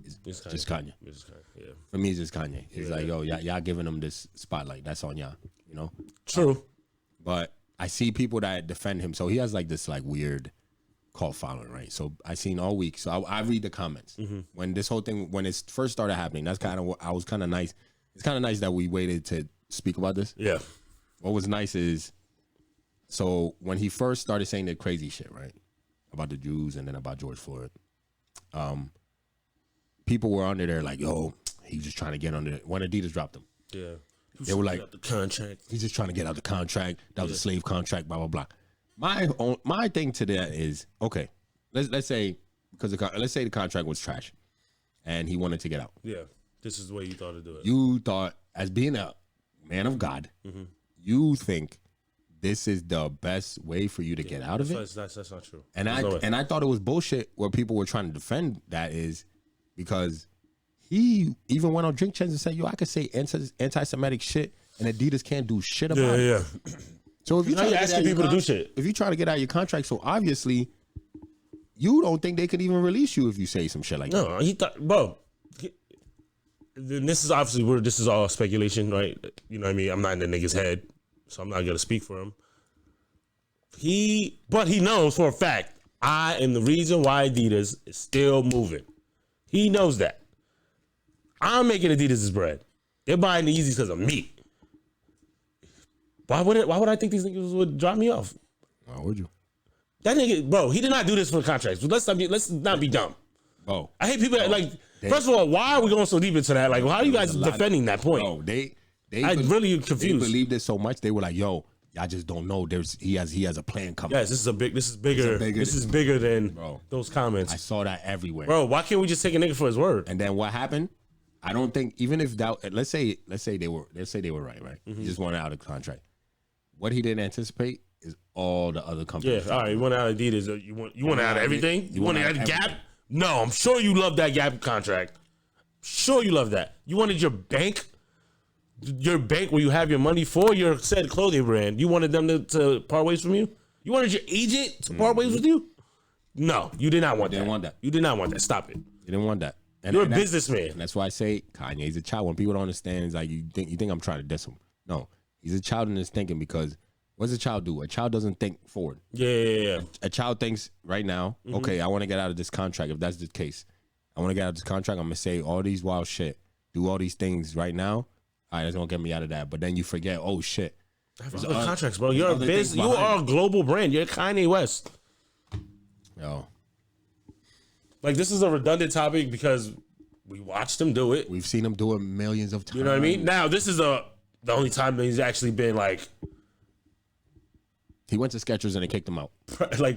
it's just Kanye. Yeah. For me, it's just Kanye. It's like, yo, y'all giving him this spotlight. That's on y'all, you know? True. But I see people that defend him. So he has like this like weird cult following, right? So I seen all week. So I read the comments. Mm-hmm. When this whole thing, when it first started happening, that's kind of what I was kind of nice. It's kind of nice that we waited to speak about this. Yeah. What was nice is, so when he first started saying the crazy shit, right? About the Jews and then about George Floyd, people were under there like, yo, he was just trying to get under it. When Adidas dropped him. Yeah. They were like, the contract. He's just trying to get out the contract. That was a slave contract, blah, blah, blah. My thing to that is, okay, let's say, because let's say the contract was trash and he wanted to get out. Yeah. This is the way you thought to do it. You thought, as being a man of God, you think this is the best way for you to get out of it? That's not true. And I thought it was bullshit where people were trying to defend that is because he even went on Drink Champs and said, yo, I could say anti-Semitic shit and Adidas can't do shit about it. Yeah. So if you're asking people to do shit, if you try to get out of your contract, so obviously you don't think they could even release you if you say some shit like that. No, he thought, bro. This is obviously this is all speculation, right? You know what I mean? I'm not in the nigga's head, so I'm not gonna speak for him. But he knows for a fact I am the reason why Adidas is still moving. He knows that. I'm making Adidas' bread. They're buying the Yeezys because of me. Why would I think these niggas would drop me off? Why would you? That nigga, bro, he did not do this for the contracts. Let's not be dumb. Bro, I hate people that like. First of all, why are we going so deep into that? Like, how are you guys defending that point? Bro, I'm really confused. They believed it so much. They were like, "Yo, y'all just don't know. He has a plan coming." Yes, this is bigger than those comments. I saw that everywhere, bro. Why can't we just take a nigga for his word? And then what happened? I don't think even if that. Let's say they were right. Mm-hmm. He just wanted out of the contract. What he didn't anticipate is all the other companies. Yeah, all right. You want out of Adidas? You want out of everything? You want out of Gap? No, I'm sure you love that Gap contract. Sure you love that. You wanted your bank where you have your money for your said clothing brand. You wanted them to part ways from you? You wanted your agent to part ways with you? No, you did not want that. Didn't want that. You did not want that. Stop it. You didn't want that. You're a businessman. And that's why I say Kanye's a child. When people don't understand, it's like you think I'm trying to diss him. No, he's a child in his thinking because what does a child do? A child doesn't think forward. Yeah. A child thinks right now, okay, I want to get out of this contract. If that's the case, I want to get out of this contract. I'm going to say all these wild shit, do all these things right now. All right, that's going to get me out of that. But then you forget, oh, shit. There's other contracts, bro. You're a business. You are a global brand. You're Kanye West. Yo. Like, this is a redundant topic because we watched him do it. We've seen him do it millions of times. You know what I mean? Now, this is the only time that he's actually been, like... He went to Skechers and they kicked him out.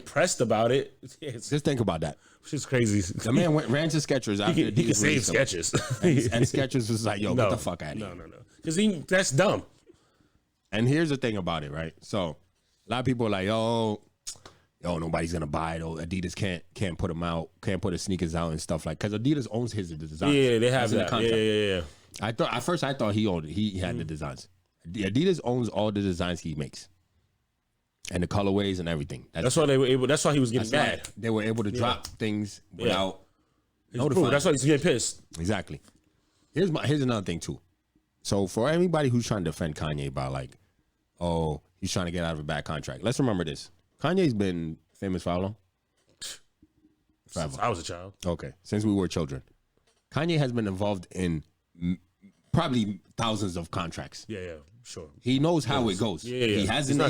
Pressed about it. Just think about that. Which is crazy. The man ran to Skechers after he could save Skechers. And Skechers was like, yo, get the fuck out of here. No. Because that's dumb. And here's the thing about it, right? So, a lot of people are like, yo, nobody's gonna buy it. Oh, Adidas can't put them out, can't put his sneakers out and stuff like. Because Adidas owns his designs. Yeah, they have that. Yeah. I thought he owned it. He had the designs. Adidas owns all the designs he makes, and the colorways and everything. That's why they were able. That's why he was getting mad. They were able to drop things without notifying. That's why he's getting pissed. Exactly. Here's another thing too. So for anybody who's trying to defend Kanye about like, oh, he's trying to get out of a bad contract. Let's remember this. Kanye's been famous for how long? Forever. Since I was a child. Okay. Since we were children. Kanye has been involved in probably thousands of contracts. Yeah, sure. He knows how it goes. Yeah. He has an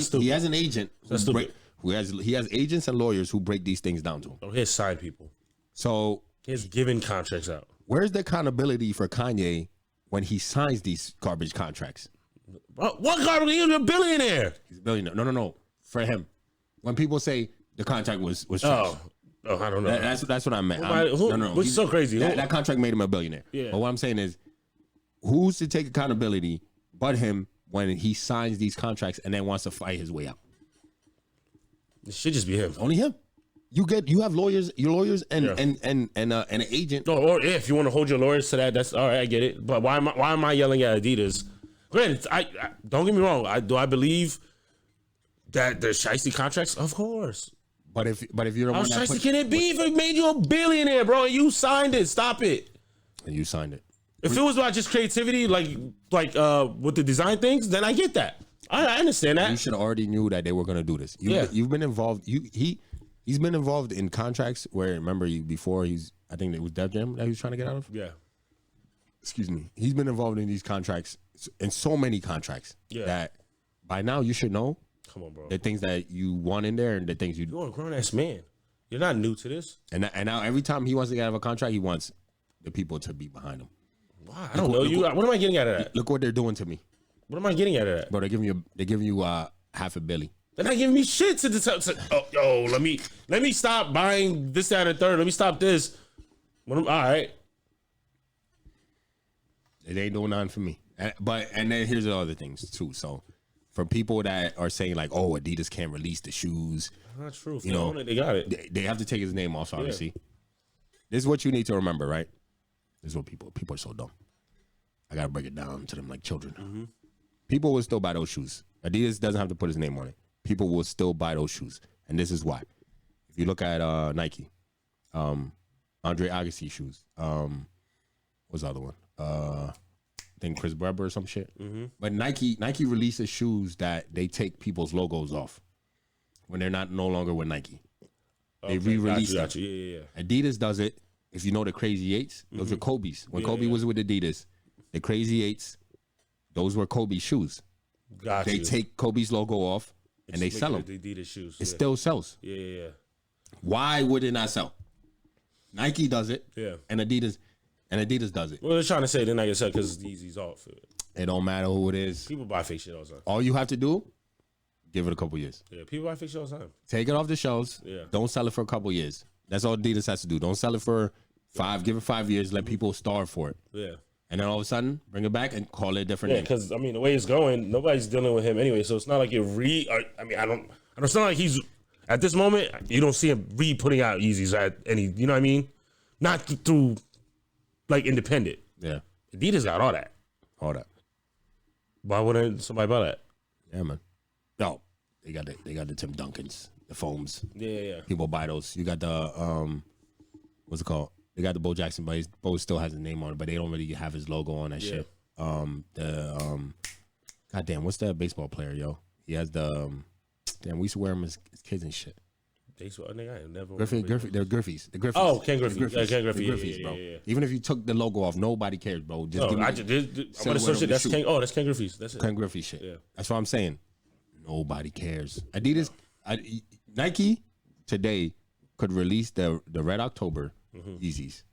agent he has agents and lawyers who break these things down to him. Oh, he has signed people. So he has given contracts out. Where's the accountability for Kanye when he signs these garbage contracts? What garbage? He's a billionaire. He's a billionaire. No. For him. When people say the contract was trash. Oh, I don't know. That's what I meant. No. Which is so crazy. That contract made him a billionaire. Yeah. But what I'm saying is, who's to take accountability but him when he signs these contracts and then wants to fight his way out? It should just be him. Only him. You have lawyers, and an agent. No, or if you want to hold your lawyers to that, that's all right. I get it. But why am I yelling at Adidas? Granted, I don't get me wrong. I believe that there's shiesty contracts, of course. But if you're the how one that shiesty can it be if it made you a billionaire, bro? And you signed it. Stop it. And you signed it. If it was about just creativity, like with the design things, then I get that. I understand that. You should have already knew that they were going to do this. You've been involved. He's been involved in contracts where, remember, before I think it was Def Jam that he was trying to get out of. Yeah. Excuse me. He's been involved in these contracts, in so many contracts that by now you should know. Come on, bro. The things that you want in there and the things you do. You're a grown ass man. You're not new to this. And now every time he wants to get out of a contract, he wants the people to be behind him. Why? I don't know. What am I getting out of that? Look what they're doing to me. What am I getting out of that? Bro, they're giving you half a billy. They're not giving me shit to let me stop buying this, that, and third. Let me stop this. All right. It ain't doing nothing for me. And then here's the other things too. So for people that are saying like, oh, Adidas can't release the shoes. Not true. You know, they got it. They have to take his name off, obviously. Yeah. This is what you need to remember, right? This is what people are so dumb. I gotta break it down to them like children. Mm-hmm. People will still buy those shoes. Adidas doesn't have to put his name on it. People will still buy those shoes. And this is why. If you look at Nike, Andre Agassi shoes, what's the other one? I think Chris Webber or some shit. Mm-hmm. But Nike releases shoes that they take people's logos off when they're no longer with Nike. They re-release them. Yeah. Adidas does it. If you know the Crazy Eights, those are Kobe's. When Kobe was with Adidas, the Crazy Eights, those were Kobe's shoes. They take Kobe's logo off and they sell them. Adidas shoes. It still sells. Yeah. Why would it not sell? Nike does it. Yeah. And Adidas does it. Well, they're trying to say they're not gonna sell because the Yeezy's off. It don't matter who it is. People buy fake shit all the time. All you have to do, give it a couple years. Yeah, people buy fake shit all the time. Take it off the shelves. Yeah. Don't sell it for a couple years. That's all Adidas has to do. Don't sell it for 5. Give it 5 years. Let people starve for it. Yeah. And then all of a sudden, bring it back and call it a different name. Because, I mean, the way it's going, nobody's dealing with him anyway. So it's not like it's not like he's, at this moment, you don't see him putting out Yeezys at any, you know what I mean? Not through, like, independent. Yeah. Adidas got all that. All that. Why wouldn't somebody buy that? Yeah, man. No. They got the Tim Duncans, the foams. Yeah. People buy those. You got the, what's it called? They got the Bo Jackson, but his Bo still has his name on it, but they don't really have his logo on that shit. Goddamn, what's that baseball player, yo? He has the damn. We used to wear them as kids and shit. Baseball, nigga, I ain't never. They're Griffies. The Griffies. Oh, Ken Griffey. The Ken Griffey. The Griffies, bro. Yeah. Even if you took the logo off, nobody cares, bro. Just I'm gonna search it. That's Ken. Oh, that's Ken Griffey's. That's it. Ken Griffey shit. Yeah. That's what I'm saying. Nobody cares. Adidas, Nike today could release the Red October Yeezys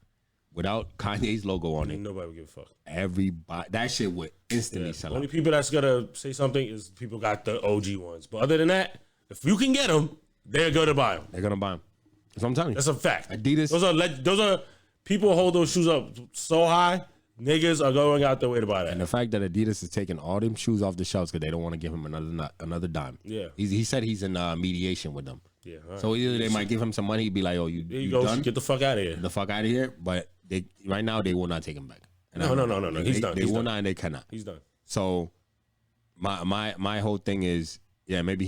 without Kanye's logo on it. Nobody would give a fuck. Everybody, that shit would instantly sell out. Only people that's gonna say something is people got the OG ones. But other than that, if you can get them, they're gonna buy them. They're gonna buy them. That's what I'm telling you. That's a fact. Adidas. Those are people hold those shoes up so high. Niggas are going out their way to buy that. And the fact that Adidas is taking all them shoes off the shelves because they don't want to give him another dime. Yeah. He said he's in mediation with them. Yeah. Right. So either they might give him some money, he'd be like, "Oh, you go done? get the fuck out of here." Get the fuck out of here." But right now they will not take him back. And No. He's done. They will not, and they cannot. He's done. So my whole thing is, yeah, maybe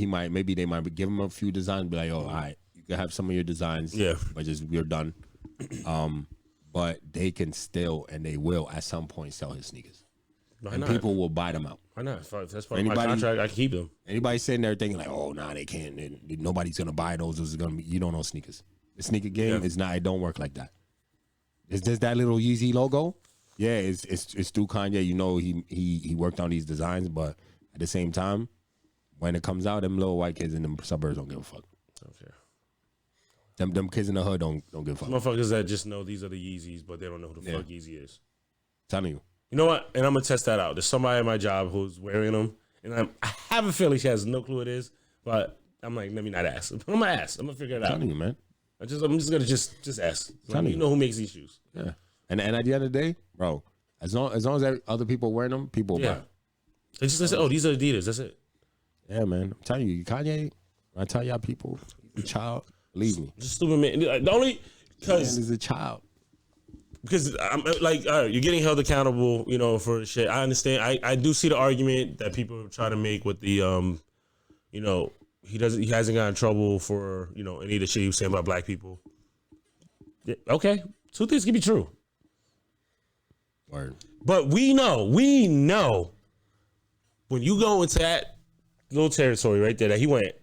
they might give him a few designs, be like, "Oh, all right, you can have some of your designs, yeah, but just we're done." But they can still, and they will at some point sell his sneakers. Why and not? People will buy them out. Why not? If that's part of my contract, I can keep them. Anybody sitting there thinking like, "Oh, nah, they can't. Nobody's gonna buy those. Those are gonna be." You don't know sneakers. The sneaker game is not. It don't work like that. Is this that little Yeezy logo? Yeah, it's through Kanye. You know, he worked on these designs, but at the same time, when it comes out, them little white kids in them suburbs don't give a fuck. Okay. Them kids in the hood don't give a fuck. Motherfuckers that just know these are the Yeezys, but they don't know who the fuck Yeezy is. Telling you. You know what? And I'm gonna test that out. There's somebody at my job who's wearing them, and I have a feeling she has no clue what it is. But I'm like, let me not ask. I'm gonna ask. I'm gonna figure it out. Telling you, man. I'm just gonna just ask. Like, you know who makes these shoes? Yeah. And at the end of the day, bro, as long as other people wearing them, people buy. They just say, oh, these are Adidas. That's it. Yeah, man. I'm telling you, Kanye. When I tell y'all people, he's a child. Believe me. Just stupid man. The only because he's a child. Because I'm like, all right, you're getting held accountable, you know, for shit. I understand. I do see the argument that people try to make with the, you know, he hasn't gotten in trouble for, you know, any of the shit he was saying about black people. Yeah, okay, two things can be true. Word. But we know when you go into that little territory right there that he went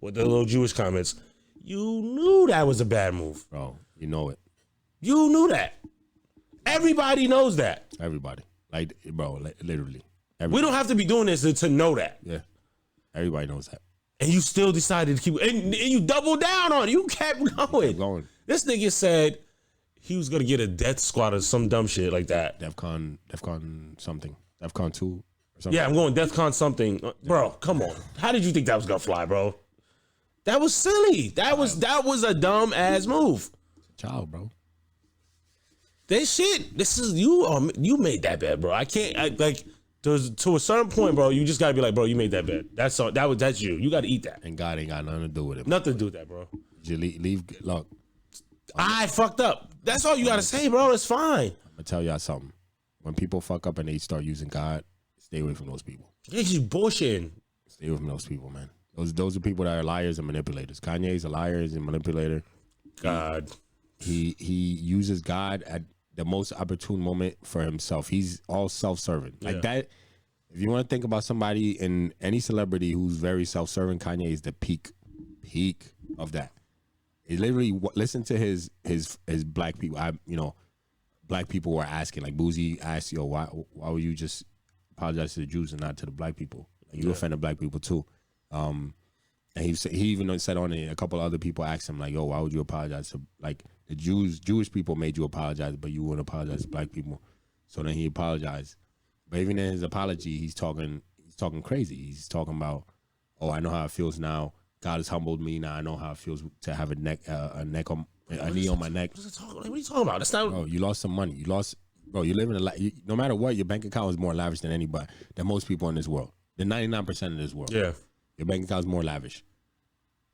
with the little Jewish comments, you knew that was a bad move, bro. You know it. You knew that. Everybody knows that. Everybody. Like, bro, literally. Everybody. We don't have to be doing this to know that. Yeah. Everybody knows that. And you still decided to keep, and you doubled down on it. You kept going. Kept going. This nigga said he was going to get a death squad or some dumb shit like that. DEFCON something. DEFCON 2 or something. Yeah, I'm going DEFCON something. Bro, come on. How did you think that was going to fly, bro? That was silly. That was a dumb ass move. It's a child, bro. This is you made that bad, bro. To a certain point, bro, you just gotta be like, bro, you made that bad. That's you. You gotta eat that. And God ain't got nothing to do with it. Nothing to do with that, bro. You leave. Look, I fucked up. That's all you gotta say, bro. It's fine. I'm gonna tell y'all something. When people fuck up and they start using God, stay away from those people. Yeah, you bullshitting. Stay away from those people, man. Those are people that are liars and manipulators. Kanye's a liar, he's a manipulator. God. He uses God at the most opportune moment for himself. He's all self-serving. Like that, if you want to think about somebody in any celebrity who's very self-serving, Kanye is the peak of that. He literally listen to his black people. Black people were asking, like Boozy asked, yo, why would you just apologize to the Jews and not to the black people? Like, you offended black people too. And he even said on it, a couple of other people asked him, like, yo, why would you apologize to, like, the Jewish people made you apologize, but you wouldn't apologize to black people. So then he apologized. But even in his apology, he's talking crazy. He's talking about, oh, I know how it feels now. God has humbled me. Now I know how it feels to have a knee on my neck. What are you talking about? That's not. Bro, you lost some money. Bro, you live in no matter what, your bank account is more lavish than most people in this world. The 99% of this world. Yeah. Your bank account is more lavish.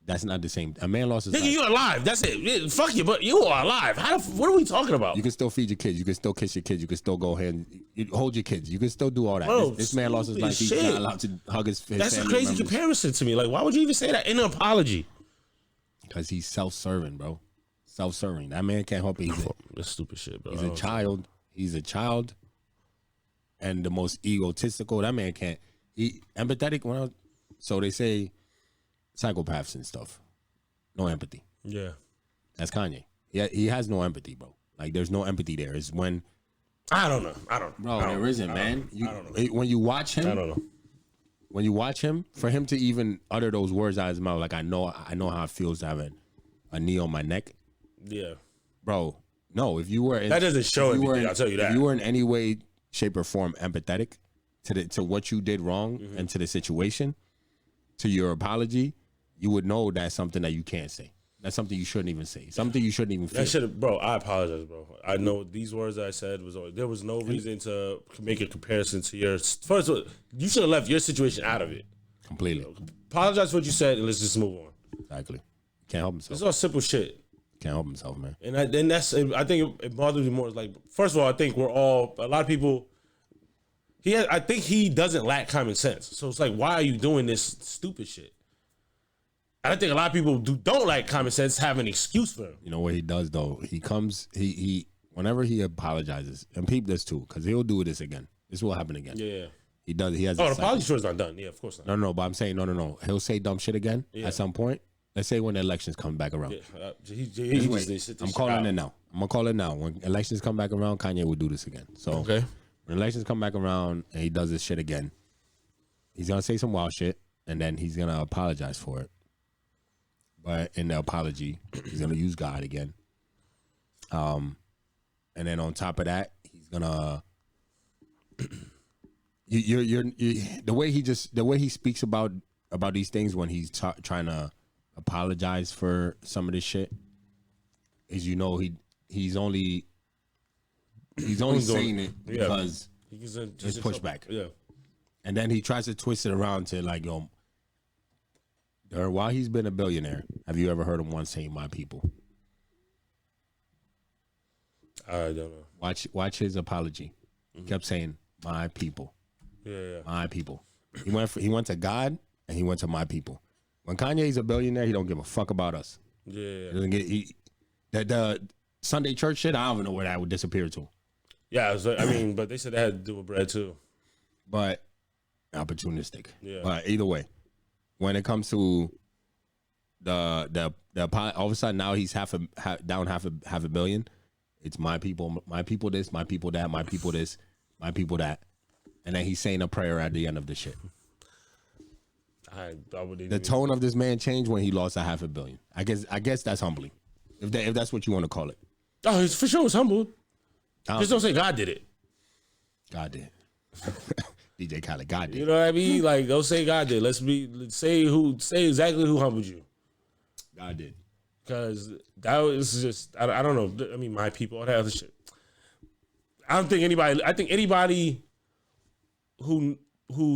That's not the same. A man lost his life. Nigga, you're alive. That's it. Yeah, fuck you, but you are alive. What are we talking about? You can still feed your kids. You can still kiss your kids. You can still go ahead and hold your kids. You can still do all that. Bro, this man lost his life. He's not allowed to hug his That's family a crazy members. comparison to me. Like, why would you even say that in an apology? Because he's self-serving, bro. self-serving. That man can't help it. That's stupid shit, bro. He's a child. He's a child, and the most egotistical. That man can't. He empathetic. So they say psychopaths and stuff. No empathy. Yeah, that's Kanye. He has no empathy, bro. Like there's no empathy there. It's when I don't know. Bro, there isn't, man. I don't know. When you watch him, I don't know. When you watch him, for him to even utter those words out of his mouth, like I know how it feels to have a knee on my neck. Yeah, bro. No, if you were that doesn't show anything. I'll tell you that. If you were in any way, shape, or form empathetic to what you did wrong and to the situation, to your apology, you would know that's something that you can't say. That's something you shouldn't even say. Something you shouldn't even feel. Bro, I apologize, bro. I know these words that I said there was no reason to make a comparison to yours. First of all, you should have left your situation out of it. Completely. Apologize for what you said and let's just move on. Exactly. Can't help himself. It's all simple shit. Can't help himself, man. And I think it bothers me more. Like, first of all, I think a lot of people. I think he doesn't lack common sense. So it's like, why are you doing this stupid shit? I think a lot of people don't like common sense, have an excuse for him. You know what he does though? He comes, he whenever he apologizes, and peep this too, because he'll do this again. This will happen again. Yeah. He does. He has. Oh, the apology tour is not done. Yeah, of course not. No. But I'm saying no. He'll say dumb shit again at some point. Let's say when the elections come back around. Yeah, I'm calling it now. I'm gonna call it now. When elections come back around, Kanye will do this again. So okay. When elections come back around and he does this shit again, he's gonna say some wild shit and then he's gonna apologize for it. But in the apology, he's gonna use God again. And then on top of that, he's gonna the way he speaks about these things when he's trying to apologize for some of this shit is he's only saying it because it's pushback. Yeah. And then he tries to twist it around to like, while he's been a billionaire, have you ever heard him once saying "my people"? I don't know. Watch his apology. He kept saying "my people." Yeah. My people. He went to God and he went to my people. When Kanye's a billionaire, he don't give a fuck about us. Yeah. He doesn't the Sunday church shit, I don't even know where that would disappear to. Yeah, but they said that had to do with bread too. But opportunistic. Yeah. But either way, when it comes to the all of a sudden now he's down half a billion. It's my people this, my people that, my people this, my people that, and then he's saying a prayer at the end of the shit. The tone of this man changed when he lost a $500 million. I guess that's humbling, if that's what you want to call it. Oh, it's for sure it's humbled. Just don't say God did it. God did. DJ Khaled, God did. You know what I mean? Like, don't say God did. Let's say exactly who humbled you. God did. Because that was just I don't know. I mean, my people, all that other shit. I think anybody who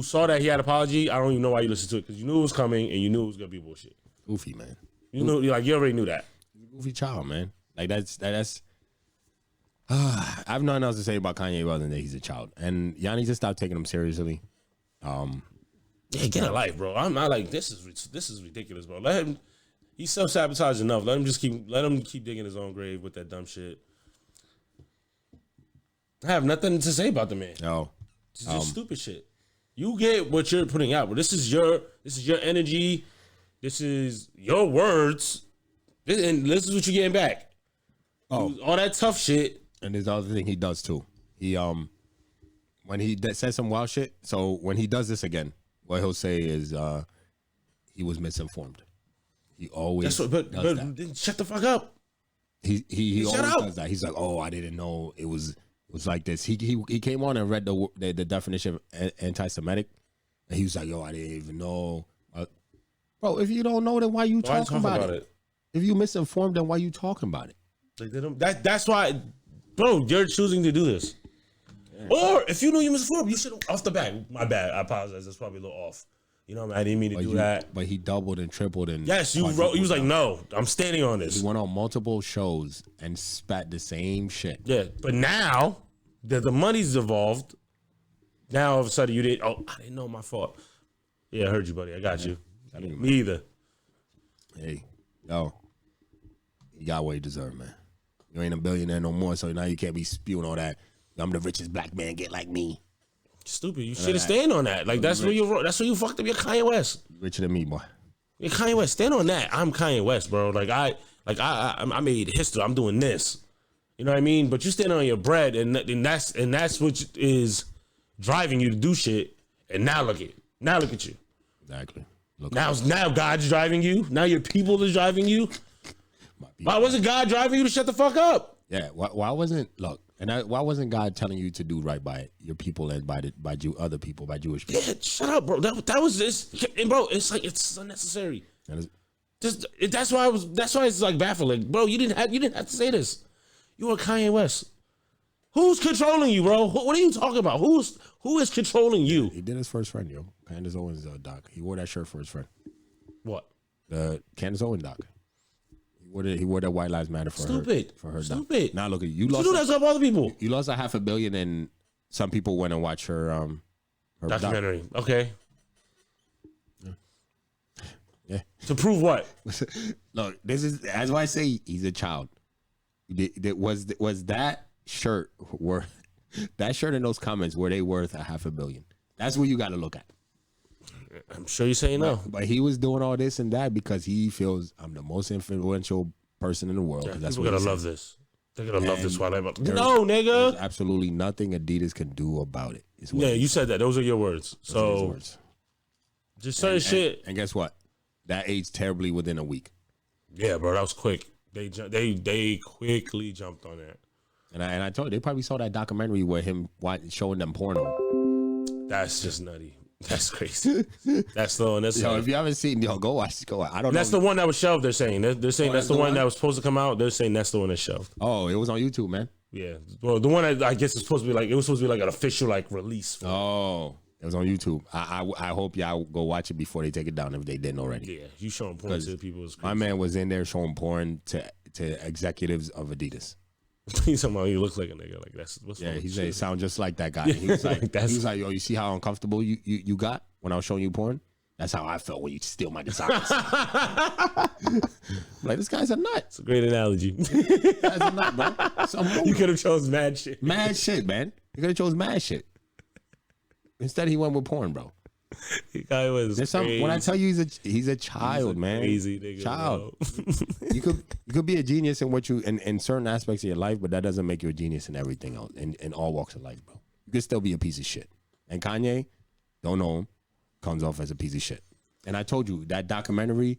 saw that he had an apology, I don't even know why you listened to it, because you knew it was coming and you knew it was gonna be bullshit. Goofy, man. You already knew that. Goofy child, man. Like that's. I have nothing else to say about Kanye other than that he's a child, and y'all need to stop taking him seriously. Yeah, get a life, bro. I'm not like this is ridiculous, bro. Let him. He's self-sabotaged enough. Let him keep digging his own grave with that dumb shit. I have nothing to say about the man. No, it's just stupid shit. You get what you're putting out, but this is your energy. This is your words, and this is what you're getting back. Oh, all that tough shit. And there's the other thing he does too. He when he says some wild shit. So when he does this again, what he'll say is he was misinformed. He always does that. Then shut the fuck up. He always does that. He's like, oh, I didn't know it was like this. He came on and read the definition of anti-Semitic, and he was like, yo, I didn't even know. Bro, if you don't know, then why you talking about it? If you misinformed, then why you talking about it? Like that's why, bro, you're choosing to do this. Yeah. Or if you knew you misinformed, you should have off the bat. My bad. I apologize. That's probably a little off. You know, I didn't mean to do that. But he doubled and tripled and yes, you wrote. He was like, "No, I'm standing on this." He went on multiple shows and spat the same shit. Yeah, but now that the money's involved, now all of a sudden you didn't. Oh, I didn't know, my fault. Yeah, I heard you, buddy. I got you. Me either. Hey, no. You got what you deserve, man. You ain't a billionaire no more, so now you can't be spewing all that. I'm the richest black man, get like me. Stupid. You should have stand on that. Like that's where you fucked up. You're Kanye West. Richer than me, boy. You're Kanye West. Stand on that. I'm Kanye West, bro. I made history. I'm doing this. You know what I mean? But you stand on your bread, and that's what is driving you to do shit. And now look at you. Exactly. Now God's driving you. Now your people is driving you. Why wasn't God driving you to shut the fuck up? Yeah. Why wasn't why wasn't God telling you to do right by your people and by other people, by Jewish people? Yeah, shut up, bro. That was this, and bro, it's like it's unnecessary. That's why it's like baffling, bro. You didn't have to say this. You are Kanye West. Who's controlling you, bro? What are you talking about? Who is controlling you? He did his first friend, yo. Candace Owens doc. He wore that shirt for his friend. What? The Candace Owens doc. He wore that White Lives Matter for her. Stupid. Now look at you. You do that to other people. You lost $500 million, and some people went and watched her documentary. Okay. Yeah. To prove what? Look, this is as why I say he's a child. Was that shirt and those comments were they worth $500 million? That's what you got to look at. I'm sure you're saying no. But he was doing all this and that because he feels I'm the most influential person in the world. Yeah, that's people what gotta love this. They're gonna love this while they're no, nigga. There's absolutely nothing Adidas can do about it. Yeah, you said that. Those are your words. So just certain shit. And guess what? That aged terribly within a week. Yeah, bro, that was quick. They quickly jumped on that. And I told you, they probably saw that documentary where him showing them porno. That's just nutty. That's crazy. That's the one. If you haven't seen, go watch. I don't know. That's the one that was shelved. They're saying that's the one that was supposed to come out. They're saying that's the one that's shelved. Oh, it was on YouTube, man. Yeah. Well, the one that I guess is supposed to be like an official release. Oh, it was on YouTube. I hope y'all go watch it before they take it down if they didn't already. Yeah, you showing porn to people. My man was in there showing porn to executives of Adidas. He's talking about he looks like a nigga. Like that's what's yeah. He said sound just like that guy. He was like, yo, you see how uncomfortable you got when I was showing you porn? That's how I felt when you steal my designs. Like this guy's a nut. It's a great analogy. Guy's a nut, bro. You could have chose mad shit. Mad shit, man. You could have chose mad shit. Instead, he went with porn, bro. Guy was crazy. When I tell you he's a child, man. Crazy nigga. Child. you could be a genius in what you in certain aspects of your life, but that doesn't make you a genius in everything else, in all walks of life, bro. You could still be a piece of shit. And Kanye, don't know him, comes off as a piece of shit. And I told you that documentary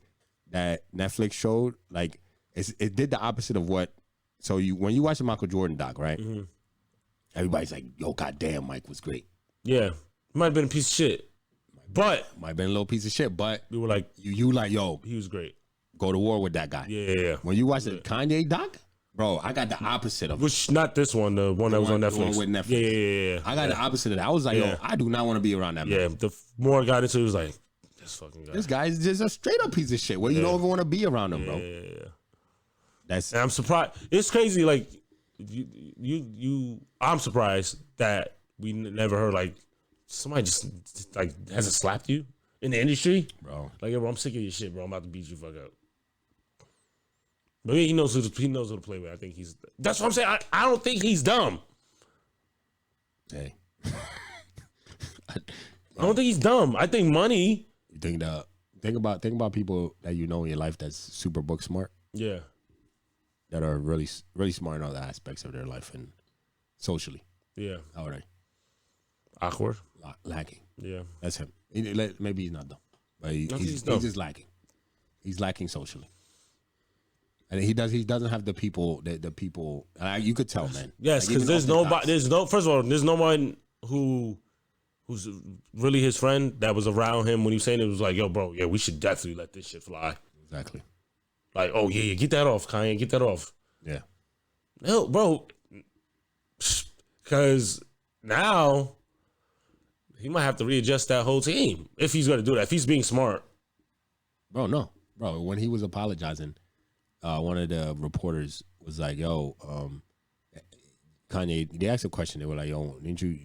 that Netflix showed, like it did the opposite of what. So when you watch the Michael Jordan doc, right? Mm-hmm. Everybody's like, "Yo, goddamn, Mike was great." Yeah, might have been a piece of shit. But might have been a little piece of shit, but we were like, you like, yo, he was great. Go to war with that guy. Yeah. When you watch the Kanye doc, bro, I got the opposite of it. Which not this one, the one that was on Netflix. The one with Netflix. Yeah. I got the opposite of that. I was like, yo, I do not want to be around that man. Yeah, the more I got into it, was like, this fucking guy. This guy is just a straight up piece of shit. Where you don't even want to be around him, bro. Yeah. And I'm surprised. It's crazy. Like I'm surprised that we never heard like somebody just like hasn't slapped you in the industry, bro. Like, yo, bro, I'm sick of your shit, bro. I'm about to beat you fuck up. But he knows who to play with. I think that's what I'm saying. I don't think he's dumb. Hey. I don't think he's dumb. I think money. You think about people that you know in your life that's super book smart. Yeah. That are really, really smart in other aspects of their life and socially. Yeah. How are they? Awkward. Lacking. Yeah. That's him. Maybe he's not dumb. But he's just lacking. He's lacking socially. And he doesn't have the people you could tell, man. Yes, because there's no one who's really his friend that was around him when he was saying it was like, yo, bro, yeah, we should definitely let this shit fly. Exactly. Like, oh yeah, get that off, Kanye, get that off. Yeah. No, bro. Because now he might have to readjust that whole team if he's going to do that. If he's being smart. Bro, no. Bro, when he was apologizing, one of the reporters was like, yo, Kanye, they asked a question. They were like, yo, didn't you,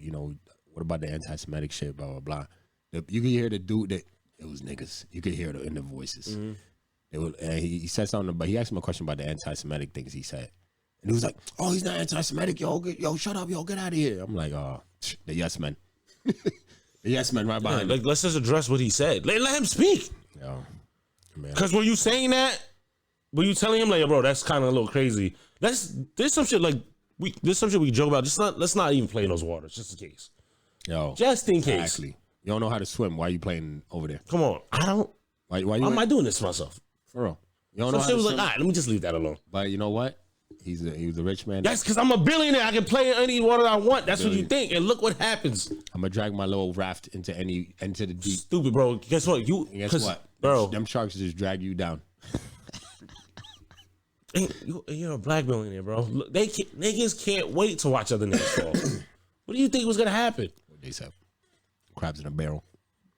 what about the anti-Semitic shit, blah, blah, blah. You could hear the dude that, it was niggas. You could hear it in the voices. Mm-hmm. And he said something, but he asked him a question about the anti-Semitic things he said. And he was like, "Oh, he's not anti-Semitic, yo, shut up, yo, get out of here." I'm like, "Oh, the yes men, the yes men right behind." Like, let's just address what he said. Let him speak. Yo, because when you saying that, when you telling him like, bro, that's kind of a little crazy. There's some shit like there's some shit we joke about. Let's not even play in those waters, just in case. Yo, just in case. Exactly. You don't know how to swim. Why are you playing over there? Come on, I don't. Why am I doing this to myself? For real. You don't know how shit to was swim? like, all right, let me just leave that alone. But you know what? He was a rich man. That's because I'm a billionaire. I can play in any water I want. That's what you think. And look what happens. I'm gonna drag my little raft into the deep. Stupid, bro. Guess what? Guess what, bro? Them sharks just drag you down. You're a black billionaire, bro. Look, niggas can't wait to watch other niggas fall. What do you think was gonna happen? What they said? Crabs in a barrel.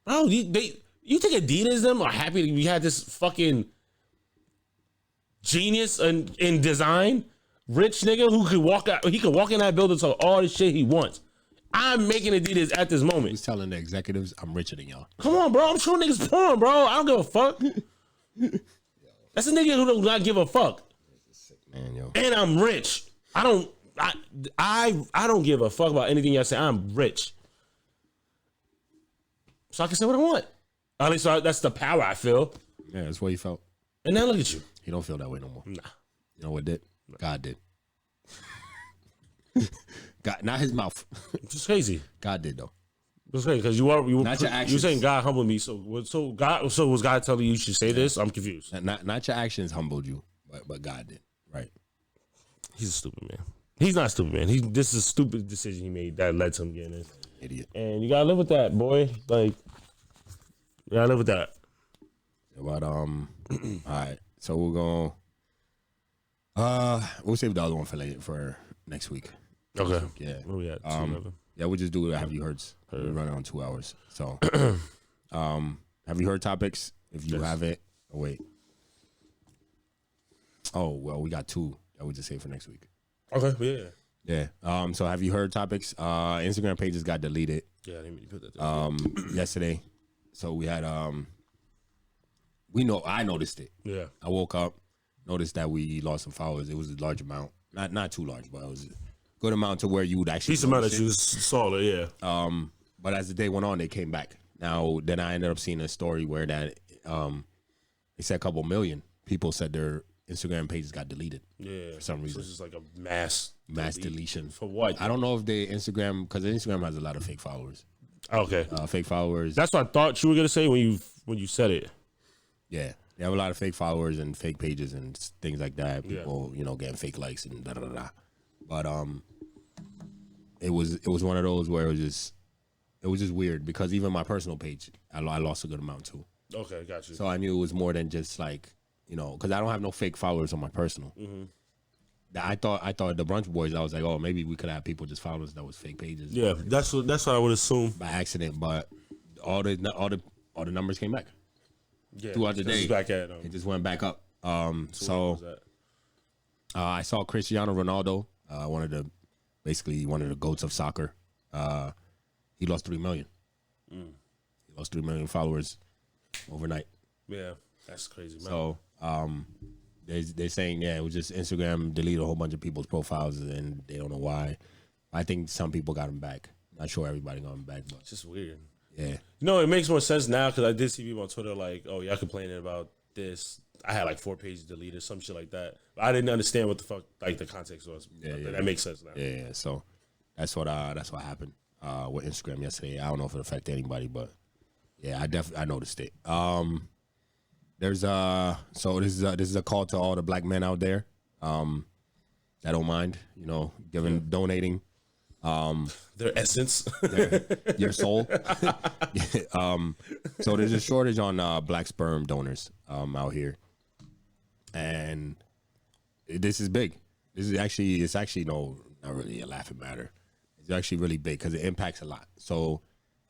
Bro, you think Adidas them are happy that we had this fucking genius in design, rich nigga who could walk out? He could walk in that building to all the shit he wants. I'm making Adidas at this moment. He's telling the executives, "I'm richer than y'all." Come on, bro. I'm showing niggas porn, bro. I don't give a fuck. That's a nigga who do not give a fuck. Man, yo. And I'm rich. I don't give a fuck about anything y'all say. I'm rich. So I can say what I want. At least that's the power I feel. Yeah, that's what he felt. And now look at you. He don't feel that way no more. Nah. You know what did? God did. God, not his mouth. It's just crazy. God did though. It's crazy because you not your actions. You're saying God humbled me. So was God telling you should say this? I'm confused. Not your actions humbled you, but God did. Right. He's a stupid man. He's not stupid, man. This is a stupid decision he made that led to him getting in. Idiot. And you gotta live with that, boy. Like, you gotta live with that. But all right. So we'll save the other one for next week. Okay. Yeah. Where we at? Yeah, we'll just do it. Have you heard? We're running on 2 hours. So, have you heard topics? If you haven't, wait. Oh well, we got 2 that we just say for next week. Okay. Yeah. So have you heard topics? Instagram pages got deleted. Yeah, I didn't mean to put that there. Yesterday. So we had I noticed it. Yeah. I woke up, noticed that we lost some followers. It was a large amount. Not too large, but it was a good amount to where you would actually decent amount that you saw it, yeah. But as the day went on, they came back. Now then I ended up seeing a story where that they said a couple million people said their Instagram pages got deleted. Yeah. For some reason. So it's just like a mass deletion. For what? I don't know if they Instagram, because Instagram has a lot of fake followers. Okay. Fake followers. That's what I thought you were gonna say when you said it. Yeah. They have a lot of fake followers and fake pages and things like that. People, getting fake likes and da da da. But it was one of those where it was just weird because even my personal page, I lost a good amount too. Okay, got you. So I knew it was more than just like, because I don't have no fake followers on my personal. Mm-hmm. I thought the Brunch Boys, I was like, oh, maybe we could have people just follow us that was fake pages. Yeah, that's what I would assume by accident. But all the numbers came back. Yeah, throughout the day, back at, it just went back up. So I saw Cristiano Ronaldo, one of the goats of soccer. He lost 3 million. He lost 3 million followers overnight. Yeah, that's crazy, man. So they're saying, it was just Instagram deleted a whole bunch of people's profiles and they don't know why. I think some people got them back. Not sure everybody got them back, but it's just weird. Yeah. No, it makes more sense now because I did see people on Twitter like, oh, y'all complaining about this. I had like 4 pages deleted, some shit like that. But I didn't understand what the fuck like the context was. Yeah. That makes sense now. Yeah. So that's what happened with Instagram yesterday. I don't know if it affected anybody, but yeah, I noticed it. This is a call to all the black men out there that don't mind, donating. Their essence, your soul. So there's a shortage on black sperm donors out here, and this is big. It's actually not really a laughing matter. It's actually really big because it impacts a lot. So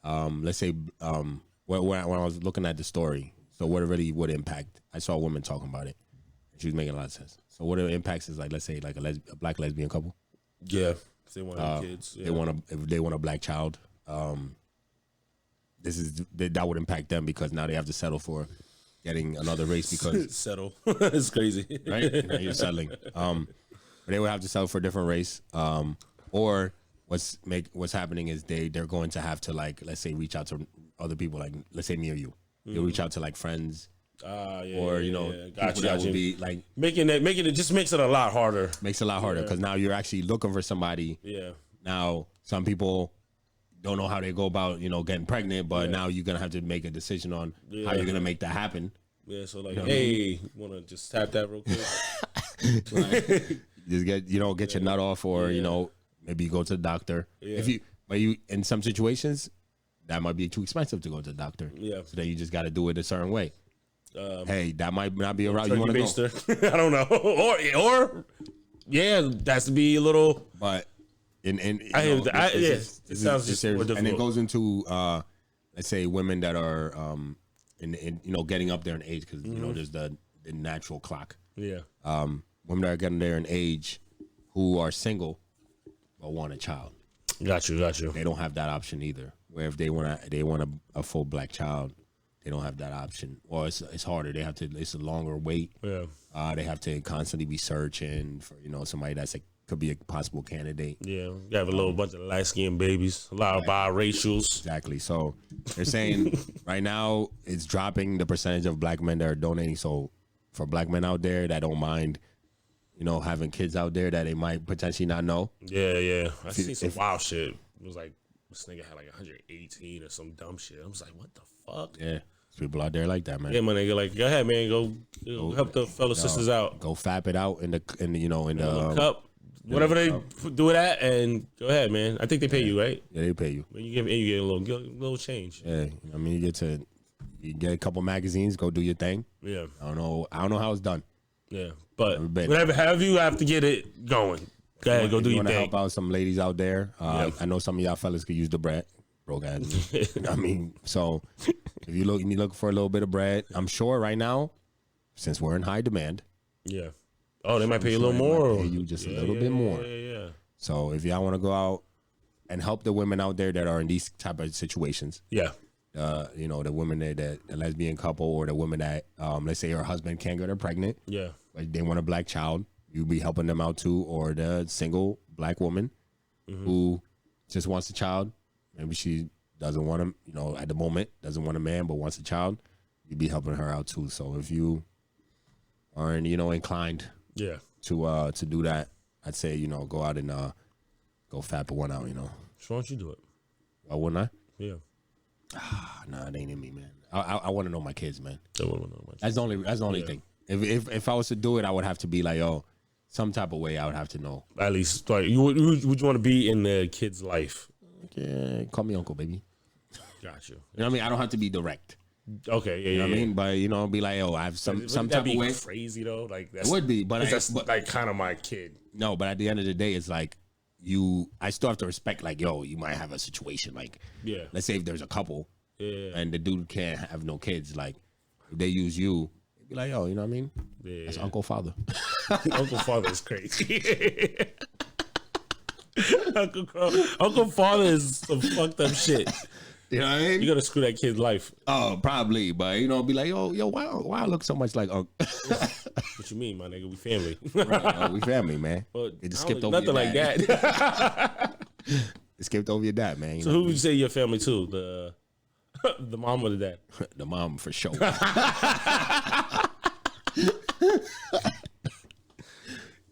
let's say when I was looking at the story, so what it really would impact, I saw a woman talking about it. She was making a lot of sense. So what it impacts is like, let's say like a black lesbian couple. Yeah. If they want kids, if they want a black child, that would impact them because now they have to settle for getting another race because settle. It's crazy, right? Now you're settling. But they would have to settle for a different race. Or what's happening is they're going to have to, like, let's say, reach out to other people, like let's say me or you. They'll reach out to like friends. Or Gotcha, that would be like making it just makes it a lot harder. Makes it a lot harder because now you're actually looking for somebody. Yeah. Now some people don't know how they go about getting pregnant, but now you're gonna have to make a decision on how you're gonna make that happen. Yeah. So like, hey, wanna just tap that real quick? Just get your nut off, or maybe you go to the doctor. Yeah. But you in some situations that might be too expensive to go to the doctor. Yeah. So then you just got to do it a certain way. Hey, that might not be a route you want to go. I don't know. Or that has to be a little. But it sounds just more difficult. And it goes into let's say women that are in getting up there in age, because there's the natural clock. Yeah. Women that are getting there in age who are single but want a child. Got you. They don't have that option either. Where if they want a full black child, they don't have that option. Or it's harder. It's a longer wait. Yeah. They have to constantly be searching for somebody that's could be a possible candidate. Yeah. You have a little bunch of light skinned babies, a lot of biracials. Exactly. So they're saying right now it's dropping the percentage of black men that are donating. So for black men out there that don't mind, having kids out there that they might potentially not know. Yeah. I seen some wild shit. It was like this nigga had like 118 or some dumb shit. I was like, what the fuck? Yeah. People out there like that, man. Yeah, my nigga, like, go ahead, man, go help the fellow sisters out. Go fap it out in the cup, whatever they do it at, and go ahead, man. I think they pay you, right? Yeah, they pay you. When you get a little change. Yeah, I mean, you get a couple magazines, go do your thing. Yeah, I don't know how it's done. Yeah, but whatever you have to get it going. Go ahead, go do your thing. Help out some ladies out there. I know some of y'all fellas could use the bread. Broke ass. I mean, so if you look for a little bit of bread, I'm sure right now, since we're in high demand. Yeah. Oh, they might pay you a little more. Pay you just a little bit more. Yeah. So if y'all want to go out and help the women out there that are in these type of situations. Yeah. The women that the lesbian couple, or the women that let's say her husband can't get her pregnant. Yeah. Like they want a black child, you be helping them out too, or the single black woman who just wants a child. Maybe she doesn't want him, at the moment, doesn't want a man, but wants a child. You'd be helping her out too. So if you aren't, inclined to do that, I'd say, go out and go fap one out, So why don't you do it? Why wouldn't I? Yeah. Nah, it ain't in me, man. I want to know my kids, man. I want to know my kids. That's the only thing. If I was to do it, I would have to be like, some type of way I would have to know. At least, like, would you want to be in the kid's life? Yeah, call me uncle, baby. Got you. You know what I mean? I don't have to be direct. Okay, yeah, you know what I mean? But be like, I have some type of way. Crazy though, like it would be, but that's like kind of my kid. No, but at the end of the day, it's like I still have to respect, like, you might have a situation, like, let's say if there's a couple, and the dude can't have no kids, like, if they use you, be like, you know what I mean? Yeah, that's Uncle Father. Uncle Father is crazy. Uncle Father is some fucked up shit. You know what I mean? You gotta screw that kid's life. Oh, probably, but be like, why I look so much like Uncle? What you mean, my nigga? We family. Right, we family, man. Well, it just skipped over nothing like that. It skipped over your dad, man. So who would you say your family to? The mom or the dad? The mom for sure.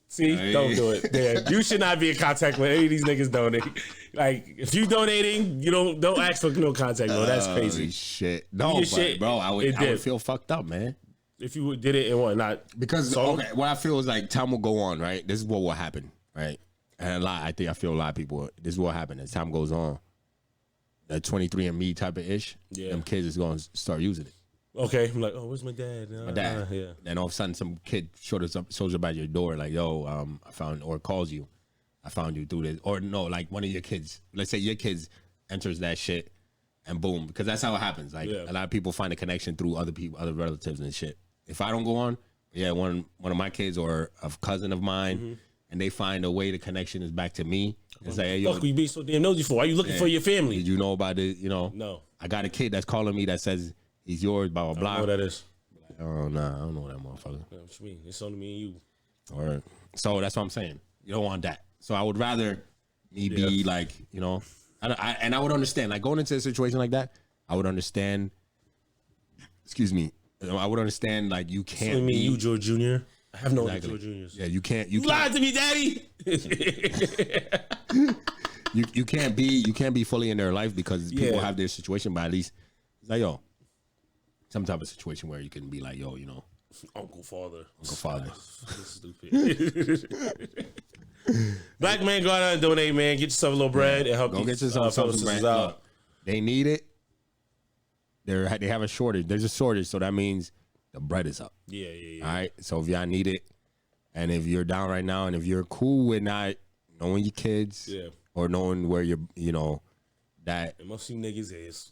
See, don't do it. Yeah, you should not be in contact with any of these niggas donating. Like, if you donating, you don't ask for no contact, bro. That's crazy. Shit. No, but, shit, bro, I would feel fucked up, man. If you did it and whatnot. Because, what I feel is like time will go on, right? This is what will happen, right? And I feel a lot of people, this is what happened as time goes on. That 23andMe type of ish, them kids is going to start using it. Okay, I'm like, where's my dad? My dad. Yeah. Then all of a sudden, some kid shows up at your door, like, I found, or calls you, I found you through this, or no, like one of your kids. Let's say your kids enters that shit, and boom, because that's how it happens. Like a lot of people find a connection through other people, other relatives and shit. If I don't go on, one of my kids or a cousin of mine, and they find a way the connection is back to me. It's like, hey, fuck, you be so damn nosy for? Why you looking for your family? Did you know about it? No. I got a kid that's calling me that says he's yours, blah, blah, blah. I know what that is. Oh nah, I don't know that motherfucker. Yeah, what you mean? It's only me and you. All right. So that's what I'm saying. You don't want that. So I would rather me be like, you know, I would understand. Like going into a situation like that, I would understand. Excuse me. I would understand. Like you can't. It's only me and you, George Jr. I have no Exactly. George Juniors. Yeah, you can't. You lied to me, Daddy. you can't be fully in their life because people have their situation. But at least it's like some type of situation where you can be like, yo, you know. Uncle Father. Stupid. Black man, go out and donate, man. Get yourself a little bread and help Go these get yourself some bread. out. Look, they need it. They have a shortage. There's a shortage, so that means the bread is up. Yeah. All right. So if y'all need it, and if you're down right now, and if you're cool with not knowing your kids, or knowing where you're, you know, that and most of you niggas is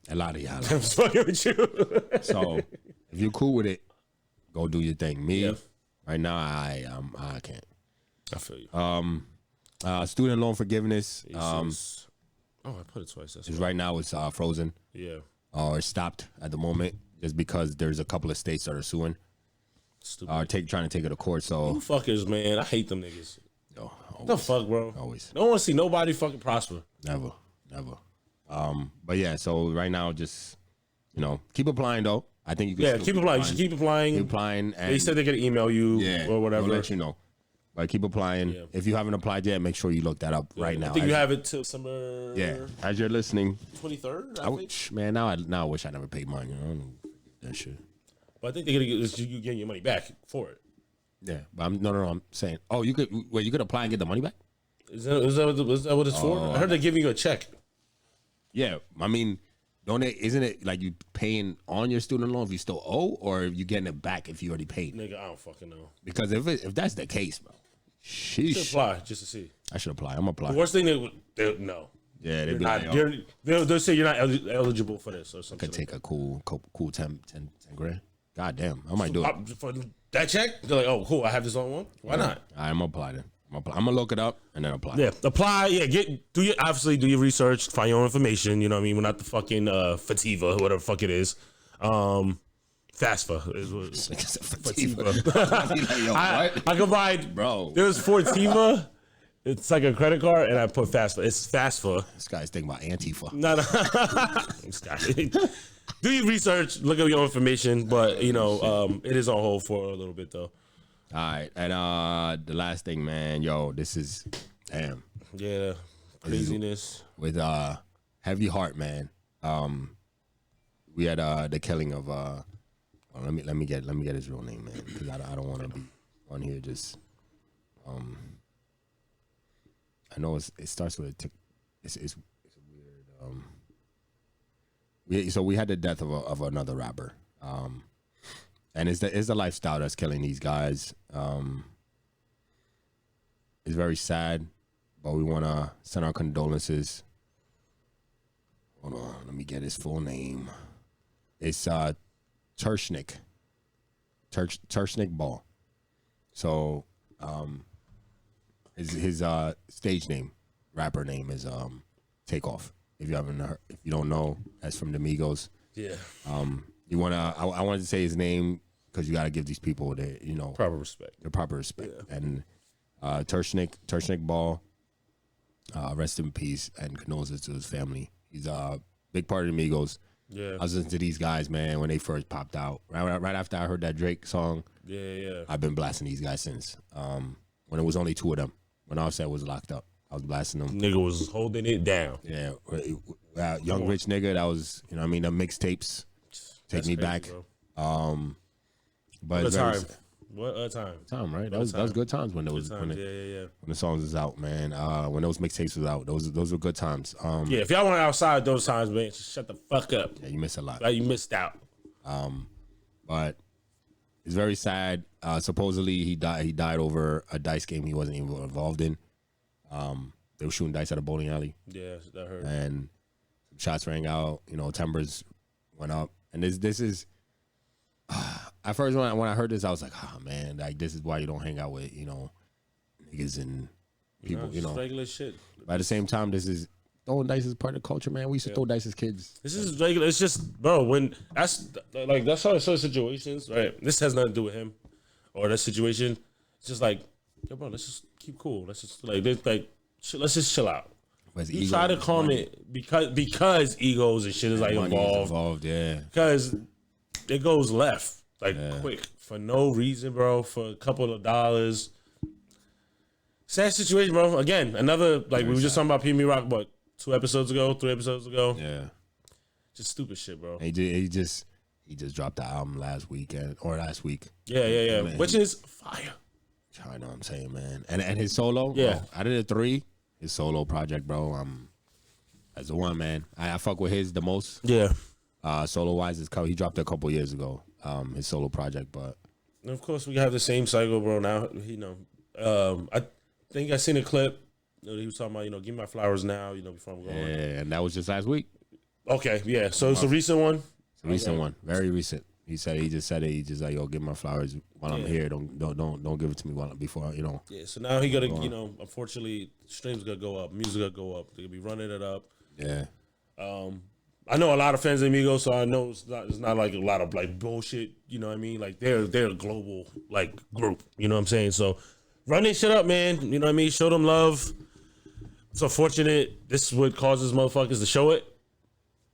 a lot of y'all. I'm fucking with you. So if you're cool with it, go do your thing. Me, right now, I can't. I feel you. Student loan forgiveness. I put it twice. That's right now it's frozen. Yeah. Or stopped at the moment, just because there's a couple of states that are suing. Stupid. Trying to take it to court. So you fuckers, man, I hate them niggas. Yo, always, the fuck, bro. Always. Don't want to see nobody fucking prosper. Never. But yeah. So right now, just keep applying though. I think you can. Yeah, keep applying. You should keep applying. Keep applying. And they said they're gonna email you or whatever. They'll let you know. But keep applying. Yeah. If you haven't applied yet, make sure you look that up right now. I think you have it till December. Yeah, as you're listening. 23rd. Man, now I wish I never paid mine. You know, that shit. But I think they're gonna you getting your money back for it. Yeah, but I'm saying. Oh, you could apply and get the money back. Is that what it's for? I heard they're giving you a check. Yeah, I mean, isn't it like you paying on your student loan if you still owe, or you getting it back if you already paid? Nigga, I don't fucking know. Because if that's the case, bro, sheesh. Should apply just to see. I should apply. I'm gonna apply. The worst thing they no. Yeah, they'll say you're not eligible for this or something. Could take a cool 10 grand. God damn, I might do it. For that check, they're like, oh, cool, I have this on one. Why not? I'm gonna apply then. I'm gonna look it up and then apply. Yeah, apply. Yeah, do your research, find your own information. You know what I mean? We're not the fucking Fativa, whatever the fuck it is. FAFSA is what Fativa. I could buy, bro. There's Fortiva. It's like a credit card, and I put FAFSA. It's FAFSA. This guy's thinking about Antifa. No. This guy. Do your research, look at your information, but it is on hold for a little bit though. All right, and the last thing, man, this is damn. Yeah, craziness with heavy heart, man. We had the killing of let me get his real name, man, because I don't want to be on here just I know it starts with a tick. It's weird. So we had the death of another rapper, and it's the lifestyle that's killing these guys. It's very sad, but we want to send our condolences. Hold on, let me get his full name. It's Tershnik Ball. So his stage name, rapper name is Takeoff. If you haven't heard, if you don't know, that's from the Migos. Yeah. You wanna? I wanted to say his name because you got to give these people their proper respect. Their proper respect. Yeah. And Tershnik Ball, rest in peace and condolences to his family. He's a big part of the Migos. Yeah. I was listening to these guys, man, when they first popped out. Right after I heard that Drake song. Yeah. I've been blasting these guys since. When it was only two of them. When Offset was locked up, I was blasting them. Nigga was holding it down. Yeah. Young Rich Nigga, that was, the mixtapes. Take me back. Bro. But what a time. Time, right? That was good times when when the songs was out, man. When those mixtapes was out, those were good times. If y'all weren't outside those times, man, just shut the fuck up. Yeah, you missed a lot. You missed out. But it's very sad. Supposedly he died over a dice game he wasn't even involved in. They were shooting dice at a bowling alley. Yeah, that hurt. And some shots rang out. Timbers went up. And this is. At first, when I heard this, I was like, "Oh man, like this is why you don't hang out with niggas and people." Regular shit. But at the same time, this is throwing dice is part of the culture, man. We used to throw dice as kids. This is regular. It's just, bro, when that's how certain situations, right? This has nothing to do with him or that situation. It's just like, yo, bro, let's just keep cool. Let's just let's just chill out. You try to calm it because egos and shit is like involved. Yeah. Because it goes left quick for no reason, bro. For a couple of dollars. Sad situation, bro. Again, another we were just talking about P. Rock, what, 3 episodes ago? Yeah. Just stupid shit, bro. He just dropped the album last week. Yeah. Man, which is fire. I know what I'm saying, man. And his solo, bro, out of the 3, his solo project, bro, that's the one, man. I fuck with his the most. Yeah. Solo wise, he dropped it a couple years ago. His solo project, but and of course we have the same cycle, bro. Now I think I seen a clip. He was talking about, give me my flowers now, before I'm going. Yeah, and that was just last week. Okay, yeah. So it's a recent one. It's a recent one, very recent. He just said it. He just like, yo, give me my flowers while I'm here. Don't give it to me before. Yeah. So now he gotta, unfortunately, streams gonna go up, music gonna go up. They're gonna be running it up. Yeah. I know a lot of fans of Migos, so I know it's not like a lot of bullshit. You know what I mean? Like they're a global group. You know what I'm saying? So run this shit up, man. You know what I mean? Show them love. It's unfortunate. This is what causes motherfuckers to show it.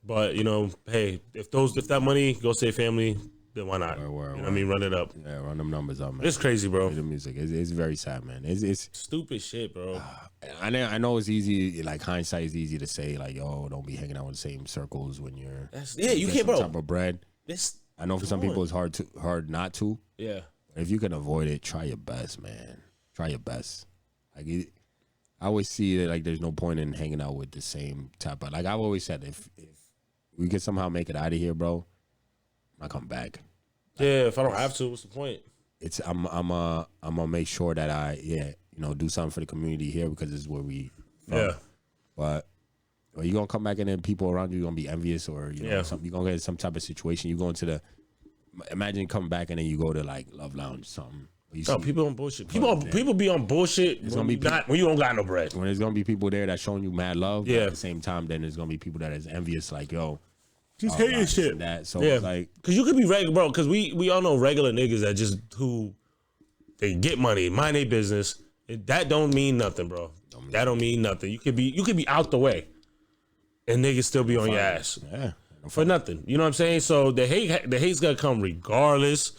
But hey, if that money goes to their family, then why not? You know what I mean? Run it up. Yeah, run them numbers up, man. It's crazy, bro. The music, it's very sad, man. It's stupid shit, bro. I know it's easy. Hindsight is easy to say, yo, don't be hanging out in the same circles when you're. You can't, bro. Type of bread. I know for some people it's hard not to. Yeah. But if you can avoid it, try your best, man. Try your best. I always see that there's no point in hanging out with the same type of. I've always said, if we can somehow make it out of here, bro, I come back. Yeah, if I don't have to, what's the point? I'm gonna make sure that I do something for the community here because this is where we from. Yeah. But are you gonna come back and then people around you gonna be envious or you're gonna get some type of situation. You go into imagine coming back and then you go to Love Lounge or something. People on bullshit. People be on bullshit when you don't got no bread. When there's gonna be people there that's showing you mad love, at the same time, then there's gonna be people that is envious, yo, just hating shit. That. So it's because you could be regular, bro. Because we all know regular niggas that just they get money, mind their business. That don't mean nothing, bro. That don't mean nothing. You could be out the way, and niggas still be on your ass. Yeah, for nothing. You know what I'm saying? So the hate's gonna come regardless.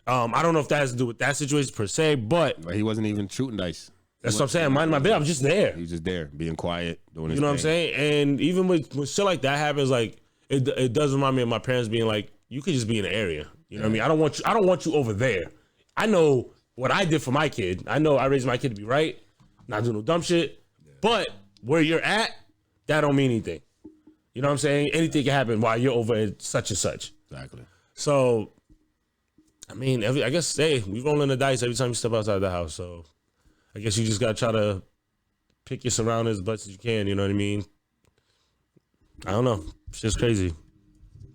I don't know if that has to do with that situation per se, but he wasn't even shooting dice. That's what I'm saying. Mind my business. I'm just there. He's just there, being quiet, doing his You know thing. what I'm saying? And even when shit like that happens, it does remind me of my parents being you could just be in the area. You know what I mean? I don't want you over there. I know what I did for my kid. I know I raised my kid to be right, not do no dumb shit. Yeah. But where you're at, that don't mean anything. You know what I'm saying? Anything can happen while you're over at such and such. Exactly. So, I mean, I guess, we rolling the dice every time you step outside the house. So, I guess you just got to try to pick your surroundings as best as you can. You know what I mean? I don't know. It's just crazy.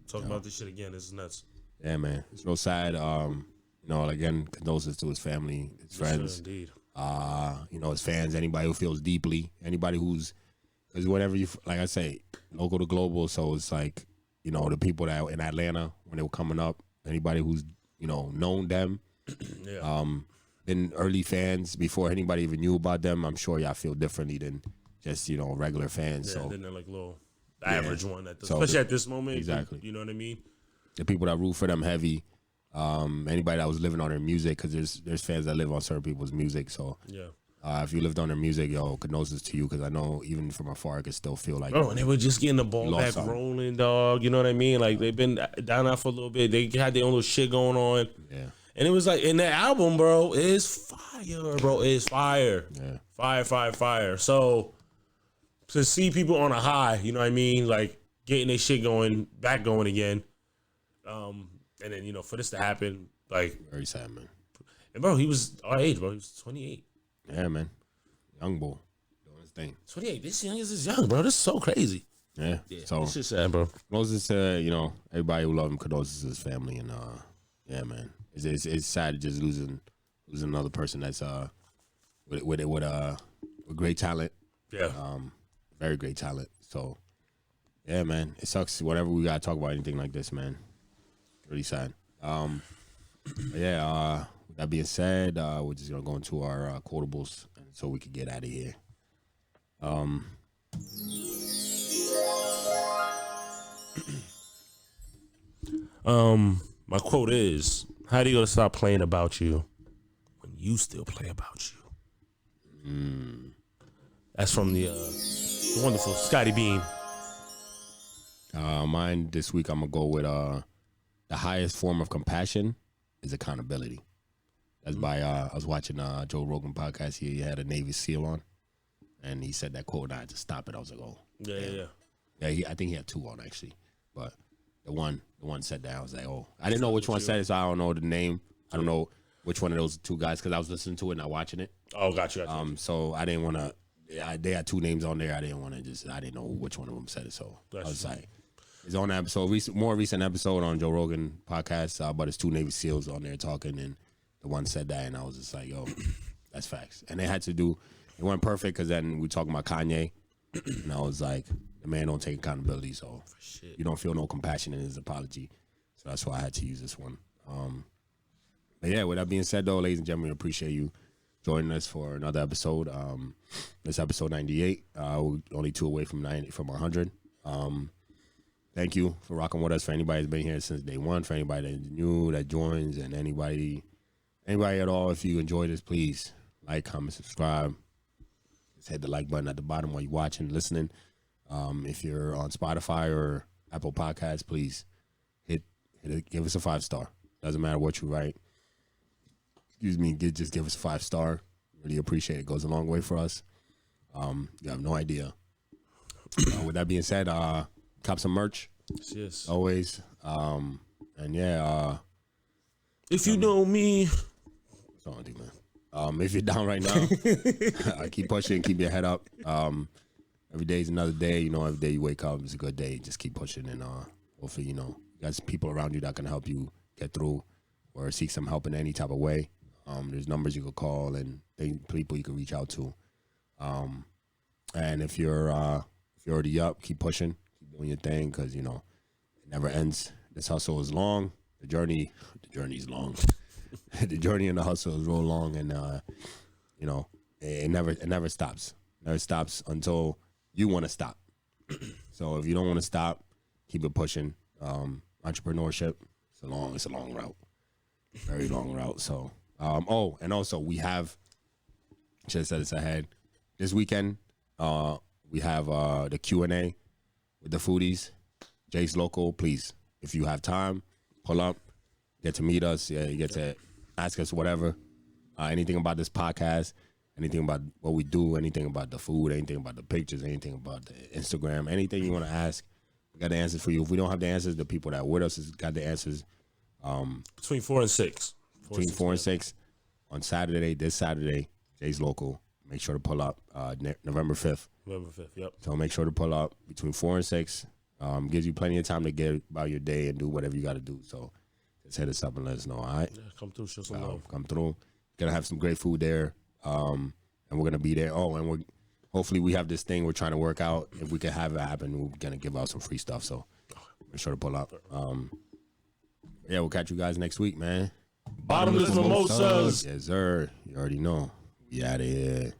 Talk about this shit again. This is nuts. Yeah, man. It's real sad. Again, condolences to his family, his friends. Sure, indeed. His fans, anybody who feels deeply, anybody who's, because whenever you, like I say, local to global, so it's the people that in Atlanta, when they were coming up, anybody who's, known them, been early fans before anybody even knew about them, I'm sure y'all feel differently than just, regular fans. Yeah, so then they're little average one, especially at this moment. Exactly. You know what I mean? The people that root for them heavy, anybody that was living on their music, because there's fans that live on certain people's music. So if you lived on their music, condolences to you, because I know even from afar, I could still feel like. Bro, and they were just getting the ball back rolling, dog. You know what I mean? They've been down there for a little bit. They had their own little shit going on. Yeah. And it was in that album, bro, is fire, bro. It's fire. Yeah. Fire. So to see people on a high, you know what I mean? Getting their shit back going again. And then, for this to happen, very sad, man. And bro, he was our age, bro. He was 28. Yeah, man. Young boy. Doing his thing. 28. This young is young, bro. This is so crazy. Yeah. So this shit's sad, bro. Condolences to, everybody who love him, condolences to his family, and yeah, man. It's sad just losing another person that's with great talent. Yeah. Very great talent. So, yeah, man, it sucks. Whenever we gotta talk about anything like this, man, really sad. Yeah. With that being said, we're just gonna go into our quotables so we can get out of here. My quote is, how do you gonna stop playing about you when you still play about you? That's from the wonderful Scotty Beam. Mine this week, I'm gonna go with the highest form of compassion is accountability. That's by I was watching Joe Rogan podcast. He had a Navy SEAL on, and he said that quote, and I had to stop it. I was like, oh, Yeah. I think he had two on actually, but the one said that. I was like, oh, I didn't know which one said it, so I don't know the name. I don't know which one of those two guys because I was listening to it, not watching it. Oh, got you. So I didn't want to. They had two names on there. I didn't want to I didn't know which one of them said it. So I was like, it's on that episode, more recent episode on Joe Rogan podcast, but it's two Navy SEALs on there talking, and the one said that, and I was just like, yo, that's facts. And it wasn't perfect because then we talking about Kanye, and I was like, the man don't take accountability, so you don't feel no compassion in his apology. So that's why I had to use this one. But yeah, with that being said, though, ladies and gentlemen, we appreciate you joining us for another episode. This episode 98. We're only 2 away from 100. Thank you for rocking with us. For anybody that's been here since day one, for anybody that's new that joins, and anybody at all, if you enjoyed this, please like, comment, subscribe. Just hit the like button at the bottom while you're watching, listening. If you're on Spotify or Apple Podcasts, please hit it, give us a 5-star. Doesn't matter what you write. Just give us a 5-star. Really appreciate it. It goes a long way for us. You have no idea. With that being said, cop some merch. Yes. Always. And yeah. If you know me. What's wrong with you, man? If you're down right now, keep pushing, keep your head up. Every day is another day. Every day you wake up is a good day. Just keep pushing, and hopefully, you got some people around you that can help you get through or seek some help in any type of way. There's numbers you could call and people you can reach out to. And if you're already up, keep pushing, keep doing your thing, because it never ends. This hustle is long. The journey's long. The journey and the hustle is real long, and it never stops. Never stops until you want to stop. So if you don't want to stop, keep it pushing. Entrepreneurship, it's a long route, very long route. So and also we have, just said this ahead, this weekend we have the Q&A with the foodies. Jay's Local. Please, if you have time, pull up, get to meet us. Yeah, you get to ask us whatever, anything about this podcast, anything about what we do, anything about the food, anything about the pictures, anything about the Instagram, anything you want to ask. We got the answers for you. If we don't have the answers, the people that are with us has got the answers. Between 4 and 6. Between 4 and 6 on Saturday, this Saturday, Jay's Local. Make sure to pull up November 5th. November 5th, yep. So make sure to pull up between 4 and 6. Gives you plenty of time to get about your day and do whatever you got to do. So just hit us up and let us know, all right? Yeah, come through, show some love. Come through. Gonna have some great food there. And we're going to be there. Oh, and hopefully we have this thing we're trying to work out. If we can have it happen, we're going to give out some free stuff. So make sure to pull up. Yeah, we'll catch you guys next week, man. Bottomless mimosas. Yes, sir. You already know. We out of here.